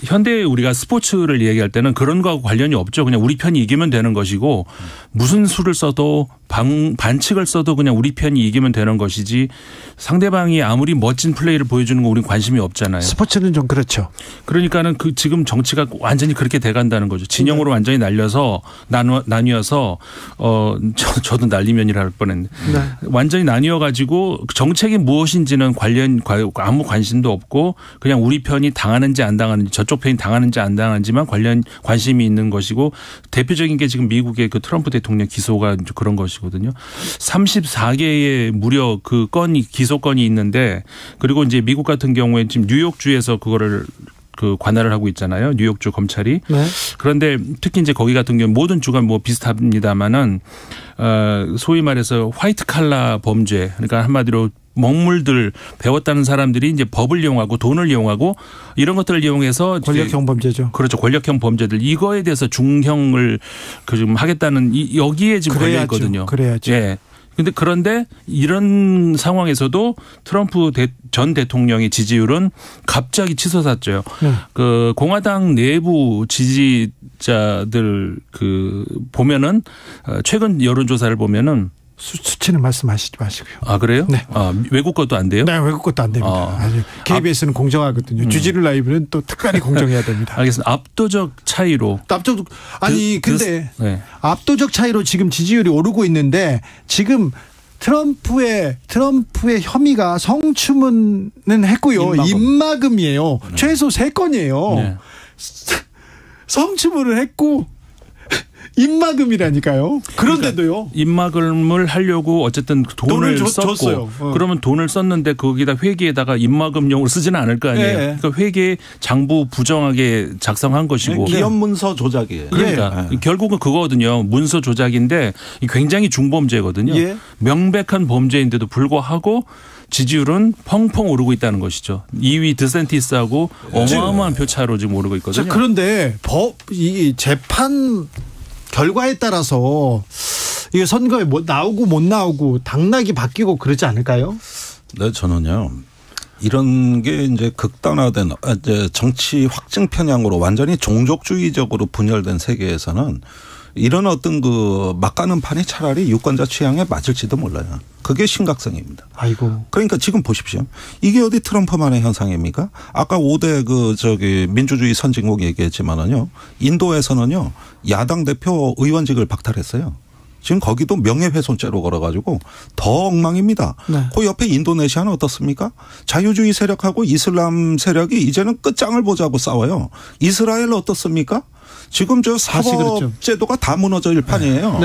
현대 우리가 스포츠를 이야기할 때는 그런 거하고 관련이 없죠. 그냥 우리 편이 이기면 되는 것이고 무슨 수를 써도 반칙을 써도 그냥 우리 편이 이기면 되는 것이지 상대방이 아무리 멋진 플레이를 보여주는 거 우리는 관심이 없잖아요. 스포츠는 좀 그렇죠. 그러니까는 지금 정치가 완전히 그렇게 돼간다는 거죠. 진영으로 완전히 날려서 나뉘어서 저도 날리면이라 할 뻔했는데 완전히 나뉘어가지고 정책이 무엇인지는 아무 관심도 없고 그냥 우리 편이 당하는지 안 당하는지 저쪽 편이 당하는지 안 당하는지만 관심이 있는 것이고 대표적인 게 지금 미국의 트럼프 대통령 기소가 그런 것이거든요. 34개의 무려 기소건이 있는데 그리고 이제 미국 같은 경우에 지금 뉴욕주에서 그거를 관할을 하고 있잖아요. 뉴욕주 검찰이. 그런데 특히 이제 거기 같은 경우 모든 주가 비슷합니다만은 소위 말해서 화이트 칼라 범죄 그러니까 한마디로 먹물들 배웠다는 사람들이 이제 법을 이용하고 돈을 이용하고 이런 것들을 이용해서 권력형 범죄죠. 그렇죠. 권력형 범죄들 이거에 대해서 중형을 좀 하겠다는 여기에 지금 걸려 있거든요. 그래야죠. 예. 그런데 이런 상황에서도 트럼프 전 대통령의 지지율은 갑자기 치솟았죠. 공화당 내부 지지자들 보면은 최근 여론조사를 보면은 수치는 말씀하시지 마시고요. 아 그래요? 네. 외국 것도 안 돼요? 네, 외국 것도 안 됩니다. KBS는 공정하거든요. 주진우 라이브는 또 특별히 공정해야 됩니다. 알겠습니다. 압도적 차이로. 근데 압도적 차이로 지금 지지율이 오르고 있는데 지금 트럼프의 혐의가 성추문은 했고요. 입막음이에요. 최소 3건이에요. 네. 성추문을 했고. 입막음이라니까요. 그런데도요. 입막음을 하려고 어쨌든 돈을 썼고 줬어요. 그러면 돈을 썼는데 거기다 회계에다가 입막음용으로 쓰지는 않을 거 아니에요. 네. 그러니까 회계 장부 부정하게 작성한 것이고. 기업 문서 조작이에요. 그러니까 결국은 그거거든요. 문서 조작인데 굉장히 중범죄거든요. 명백한 범죄인데도 불구하고 지지율은 펑펑 오르고 있다는 것이죠. 2위 드센티스하고 어마어마한 표차로 지금 오르고 있거든요. 그런데 이 재판 결과에 따라서 이게 선거에 나오고 못 나오고 당락이 바뀌고 그러지 않을까요? 네, 저는요. 이런 게 이제 극단화된 이제 정치 확증 편향으로 완전히 종족주의적으로 분열된 세계에서는 이런 어떤 막가는 판이 차라리 유권자 취향에 맞을지도 몰라요. 그게 심각성입니다. 아이고. 그러니까 지금 보십시오. 이게 어디 트럼프만의 현상입니까? 아까 5대 민주주의 선진국 얘기했지만은요. 인도에서는요. 야당 대표 의원직을 박탈했어요. 지금 거기도 명예훼손죄로 걸어가지고 더 엉망입니다. 그 옆에 인도네시아는 어떻습니까? 자유주의 세력하고 이슬람 세력이 이제는 끝장을 보자고 싸워요. 이스라엘 어떻습니까? 지금 사법제도가 다 무너질 판이에요.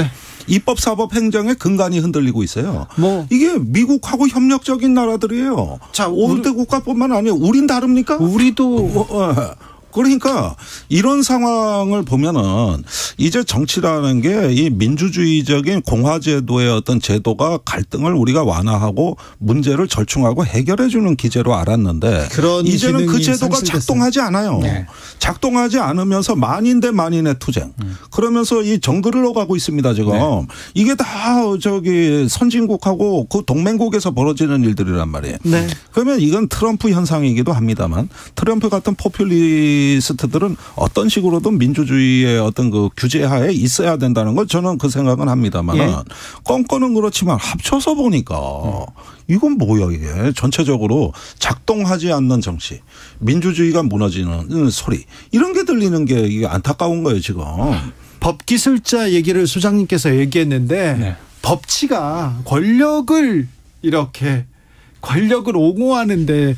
입법, 사법, 행정의 근간이 흔들리고 있어요. 이게 미국하고 협력적인 나라들이에요. 자, 5대 국가뿐만 아니에요. 우린 다릅니까? 우리도 그러니까 이런 상황을 보면은 이제 정치라는 게 이 민주주의적인 공화제도의 어떤 제도가 갈등을 우리가 완화하고 문제를 절충하고 해결해 주는 기제로 알았는데 이제는 그 제도가 작동하지 않아요. 네. 작동하지 않으면서 만인 대 만인의 투쟁. 그러면서 이 정글로 가고 있습니다 지금. 네. 이게 다 저기 선진국하고 그 동맹국에서 벌어지는 일들이란 말이에요. 네. 그러면 이건 트럼프 현상이기도 합니다만 트럼프 같은 포퓰리스트들은 어떤 식으로든 민주주의의 어떤 그 규제하에 있어야 된다는 걸 저는 그 생각은 합니다만 예. 껌껌은 그렇지만 합쳐서 보니까 이건 뭐야 이게 전체적으로 작동하지 않는 정치 민주주의가 무너지는 소리 이런 게 들리는 게 이게 안타까운 거예요 지금. 법기술자 얘기를 소장님께서 얘기했는데 네. 법치가 권력을 옹호하는데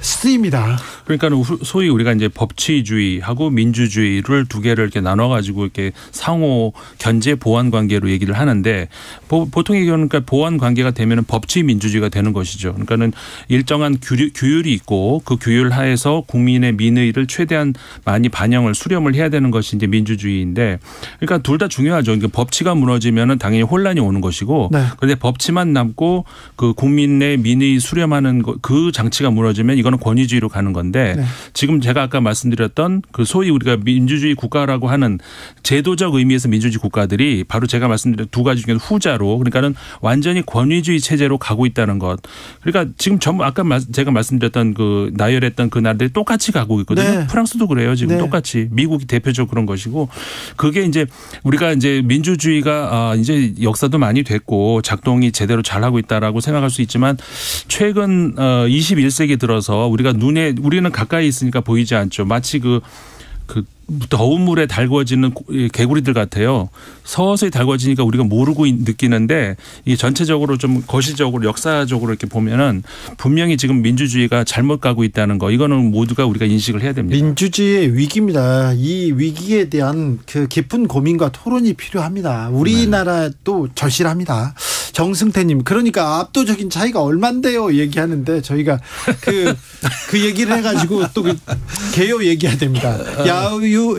쓰입니다. 그러니까는 소위 우리가 이제 법치주의하고 민주주의를 두 개를 이렇게 나눠가지고 이렇게 상호 견제 보완 관계로 얘기를 하는데 보통의 경우는 그러니까 보완 관계가 되면은 법치 민주주의가 되는 것이죠. 그러니까는 일정한 규율이 있고 그 규율 하에서 국민의 민의를 최대한 많이 반영을 수렴을 해야 되는 것이 이제 민주주의인데 그러니까 둘 다 중요하죠. 그러니까 법치가 무너지면은 당연히 혼란이 오는 것이고 네. 그런데 법치만 남고 그 국민의 민의 수렴하는 그 장치가 무너지면 이거는 권위주의로 가는 건데 네. 지금 제가 아까 말씀드렸던 그 소위 우리가 민주주의 국가라고 하는 제도적 의미에서 민주주의 국가들이 바로 제가 말씀드린 두 가지 중에 후자로 그러니까는 완전히 권위주의 체제로 가고 있다는 것. 그러니까 지금 전부 아까 제가 말씀드렸던 그 나열했던 그 나라들이 똑같이 가고 있거든요. 네. 프랑스도 그래요. 지금 네. 똑같이 미국이 대표적 그런 것이고 그게 이제 우리가 이제 민주주의가 이제 역사도 많이 됐고 작동이 제대로 잘하고 있다라고 생각할 수 있지만 최근 21세기 들어서 우리는 가까이 있으니까 보이지 않죠. 마치 그 더운 물에 달궈지는 개구리들 같아요. 서서히 달궈지니까 우리가 모르고 느끼는데 이게 전체적으로 좀 거시적으로 역사적으로 이렇게 보면은 분명히 지금 민주주의가 잘못 가고 있다는 거 이거는 모두가 우리가 인식을 해야 됩니다. 민주주의의 위기입니다. 이 위기에 대한 그 깊은 고민과 토론이 필요합니다. 우리나라도 절실합니다. 정승태님 그러니까 압도적인 차이가 얼만데요 얘기하는데 저희가 그 얘기를 해가지고 또 그 개요 얘기해야 됩니다.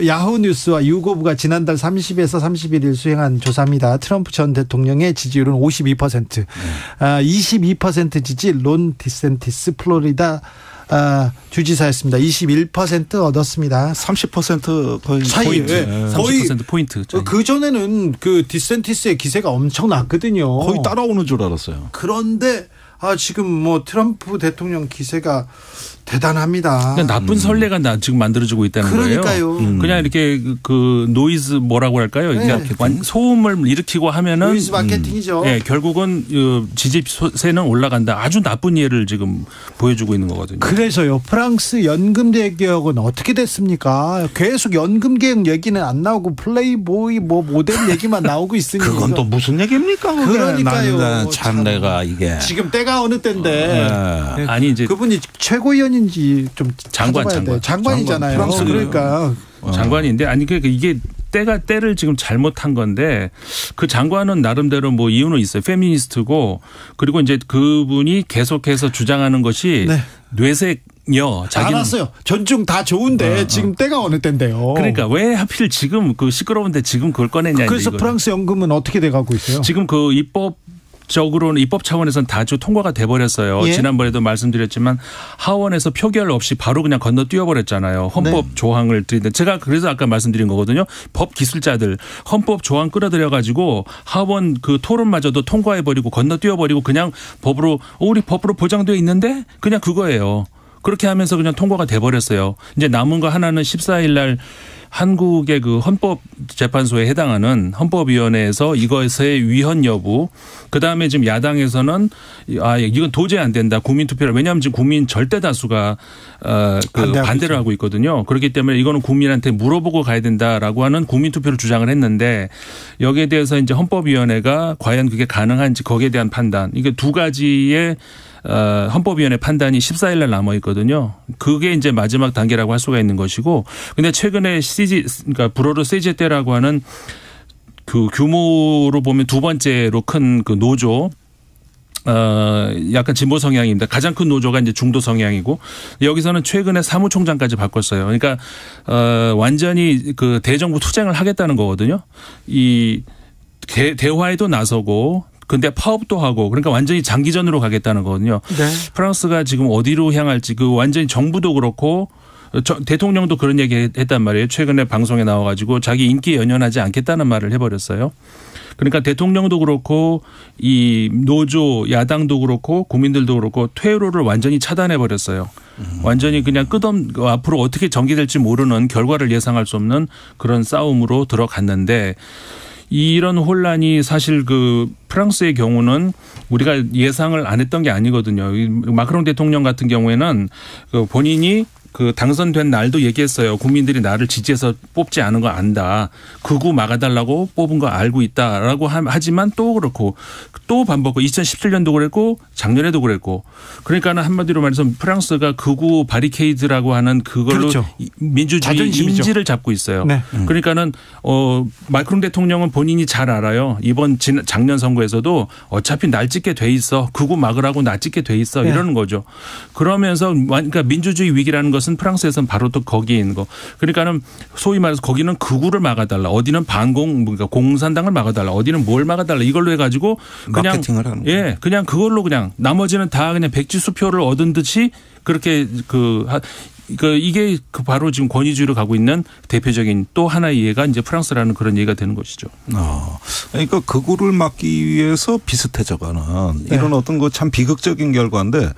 야후 뉴스와 유고부가 지난달 30에서 31일 수행한 조사입니다. 트럼프 전 대통령의 지지율은 52%, 22% 지지 론 디센티스 플로리다 주지사였습니다. 21% 얻었습니다. 30% 거의 차이. 포인트. 네. 거의 30% 포인트. 그 전에는 그 디센티스의 기세가 엄청 났거든요. 거의 따라오는 줄 알았어요. 그런데 지금 뭐 트럼프 대통령 기세가 대단합니다. 나쁜 선례가 지금 만들어지고 있다는 그러니까요. 거예요. 그냥 이렇게 그 노이즈 뭐라고 할까요? 네. 소음을 일으키고 하면은 노이즈 마케팅이죠. 네, 결국은 지지세는 올라간다. 아주 나쁜 예를 지금 보여주고 있는 거거든요. 그래서요. 프랑스 연금 개혁은 어떻게 됐습니까? 계속 연금 개혁 얘기는 안 나오고 플레이보이 뭐 모델 얘기만 나오고 있으니까. 그건 또 무슨 얘기입니까? 그러니까요. 참 내가 이게 지금 때가 어느 때인데. 네. 아니 이제 그분이 최고위원 인지 좀 장관이잖아요. 프랑스 그러니까 장관인데 아니 그러니까 이게 때를 지금 잘못한 건데 그 장관은 나름대로 뭐 이유는 있어요. 페미니스트고 그리고 이제 그분이 계속해서 주장하는 것이 네. 뇌색녀. 알았어요. 존중 다 좋은데 지금 때가 어느 때인데요. 그러니까 왜 하필 지금 그 시끄러운데 지금 그걸 꺼내냐. 그래서 프랑스 연금은 어떻게 돼가고 있어요? 지금 그 적으로는 입법 차원에서는 다주 통과가 돼버렸어요. 예? 지난번에도 말씀드렸지만 하원에서 표결 없이 바로 그냥 건너뛰어버렸잖아요. 헌법 네. 조항을 드리는데 제가 그래서 아까 말씀드린 거거든요. 법 기술자들 헌법 조항 끌어들여가지고 하원 그 토론마저도 통과해버리고 건너뛰어버리고 그냥 법으로 우리 법으로 보장되어 있는데 그냥 그거예요. 그렇게 하면서 그냥 통과가 돼버렸어요. 이제 남은 거 하나는 14일 날 한국의 그 헌법재판소에 해당하는 헌법위원회에서 이것의 위헌 여부, 그 다음에 지금 야당에서는 이건 도저히 안 된다. 국민투표를. 왜냐하면 지금 국민 절대 다수가 반대를 하고 있거든요. 그렇기 때문에 이거는 국민한테 물어보고 가야 된다라고 하는 국민투표를 주장을 했는데 여기에 대해서 이제 헌법위원회가 과연 그게 가능한지 거기에 대한 판단. 이게 두 가지의 헌법위원회 판단이 14일 날 남아 있거든요. 그게 이제 마지막 단계라고 할 수가 있는 것이고, 근데 최근에 그러니까 불어로 CGT라고 하는 그 규모로 보면 두 번째로 큰 그 노조 약간 진보 성향입니다. 가장 큰 노조가 이제 중도 성향이고 여기서는 최근에 사무총장까지 바꿨어요. 그러니까 완전히 그 대정부 투쟁을 하겠다는 거거든요. 이 대화에도 나서고 근데 파업도 하고 그러니까 완전히 장기전으로 가겠다는 거거든요. 네. 프랑스가 지금 어디로 향할지 그 완전히 정부도 그렇고 대통령도 그런 얘기 했단 말이에요. 최근에 방송에 나와가지고 자기 인기에 연연하지 않겠다는 말을 해버렸어요. 그러니까 대통령도 그렇고 이 노조 야당도 그렇고 국민들도 그렇고 퇴로를 완전히 차단해 버렸어요. 완전히 그냥 앞으로 어떻게 전개될지 모르는 결과를 예상할 수 없는 그런 싸움으로 들어갔는데 이런 혼란이 사실 그 프랑스의 경우는 우리가 예상을 안 했던 게 아니거든요. 마크롱 대통령 같은 경우에는 그 본인이 그 당선된 날도 얘기했어요. 국민들이 나를 지지해서 뽑지 않은 거 안다. 극우 막아달라고 뽑은 거 알고 있다라고 하지만 또 그렇고 또 반복하고 2017년도 그랬고 작년에도 그랬고 그러니까는 한마디로 말해서 프랑스가 극우 바리케이드라고 하는 그걸로 그렇죠. 민주주의 자존심이죠. 인지를 잡고 있어요. 네. 그러니까는 마크롱 대통령은 본인이 잘 알아요. 이번 작년 선거에서도 어차피 날 찍게 돼 있어. 극우 막으라고 나 찍게 돼 있어. 네. 이러는 거죠. 그러면서 그러니까 민주주의 위기라는 것은 프랑스에서는 바로 또 거기에 있는 거. 그러니까는 소위 말해서 거기는 극우를 막아달라. 어디는 그러니까 공산당을 막아달라. 어디는 뭘 막아달라. 이걸로 해가지고 그냥 마케팅을 하는 거예요. 그냥 그걸로 그냥 나머지는 다 그냥 백지수표를 얻은 듯이 그렇게 이게 바로 지금 권위주의로 가고 있는 대표적인 또 하나의 예가 이제 프랑스라는 그런 예가 되는 것이죠. 그러니까 극우를 막기 위해서 비슷해져가는 이런 어떤 거 참 비극적인 결과인데.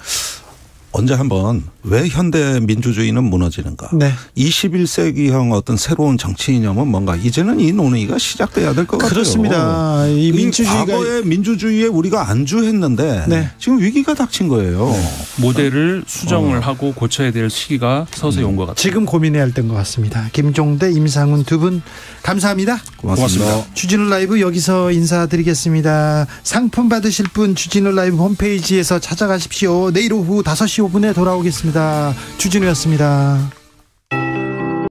언제 한번 왜 현대 민주주의는 무너지는가? 네. 21세기형 어떤 새로운 정치 이념은 뭔가 이제는 이 논의가 시작돼야 될 것 같아요. 그렇습니다. 이 민주주의가 과거의 민주주의에 우리가 안주했는데 네. 지금 위기가 닥친 거예요. 네. 모델을 수정을 하고 고쳐야 될 시기가 서서히 온 것 같아요. 지금 고민해야 할 때인 것 같습니다. 김종대, 임상훈 두 분 감사합니다. 고맙습니다. 주진우 라이브 여기서 인사드리겠습니다. 상품 받으실 분 주진우 라이브 홈페이지에서 찾아가십시오. 내일 오후 5시 5분에 돌아오겠습니다. 주진우였습니다.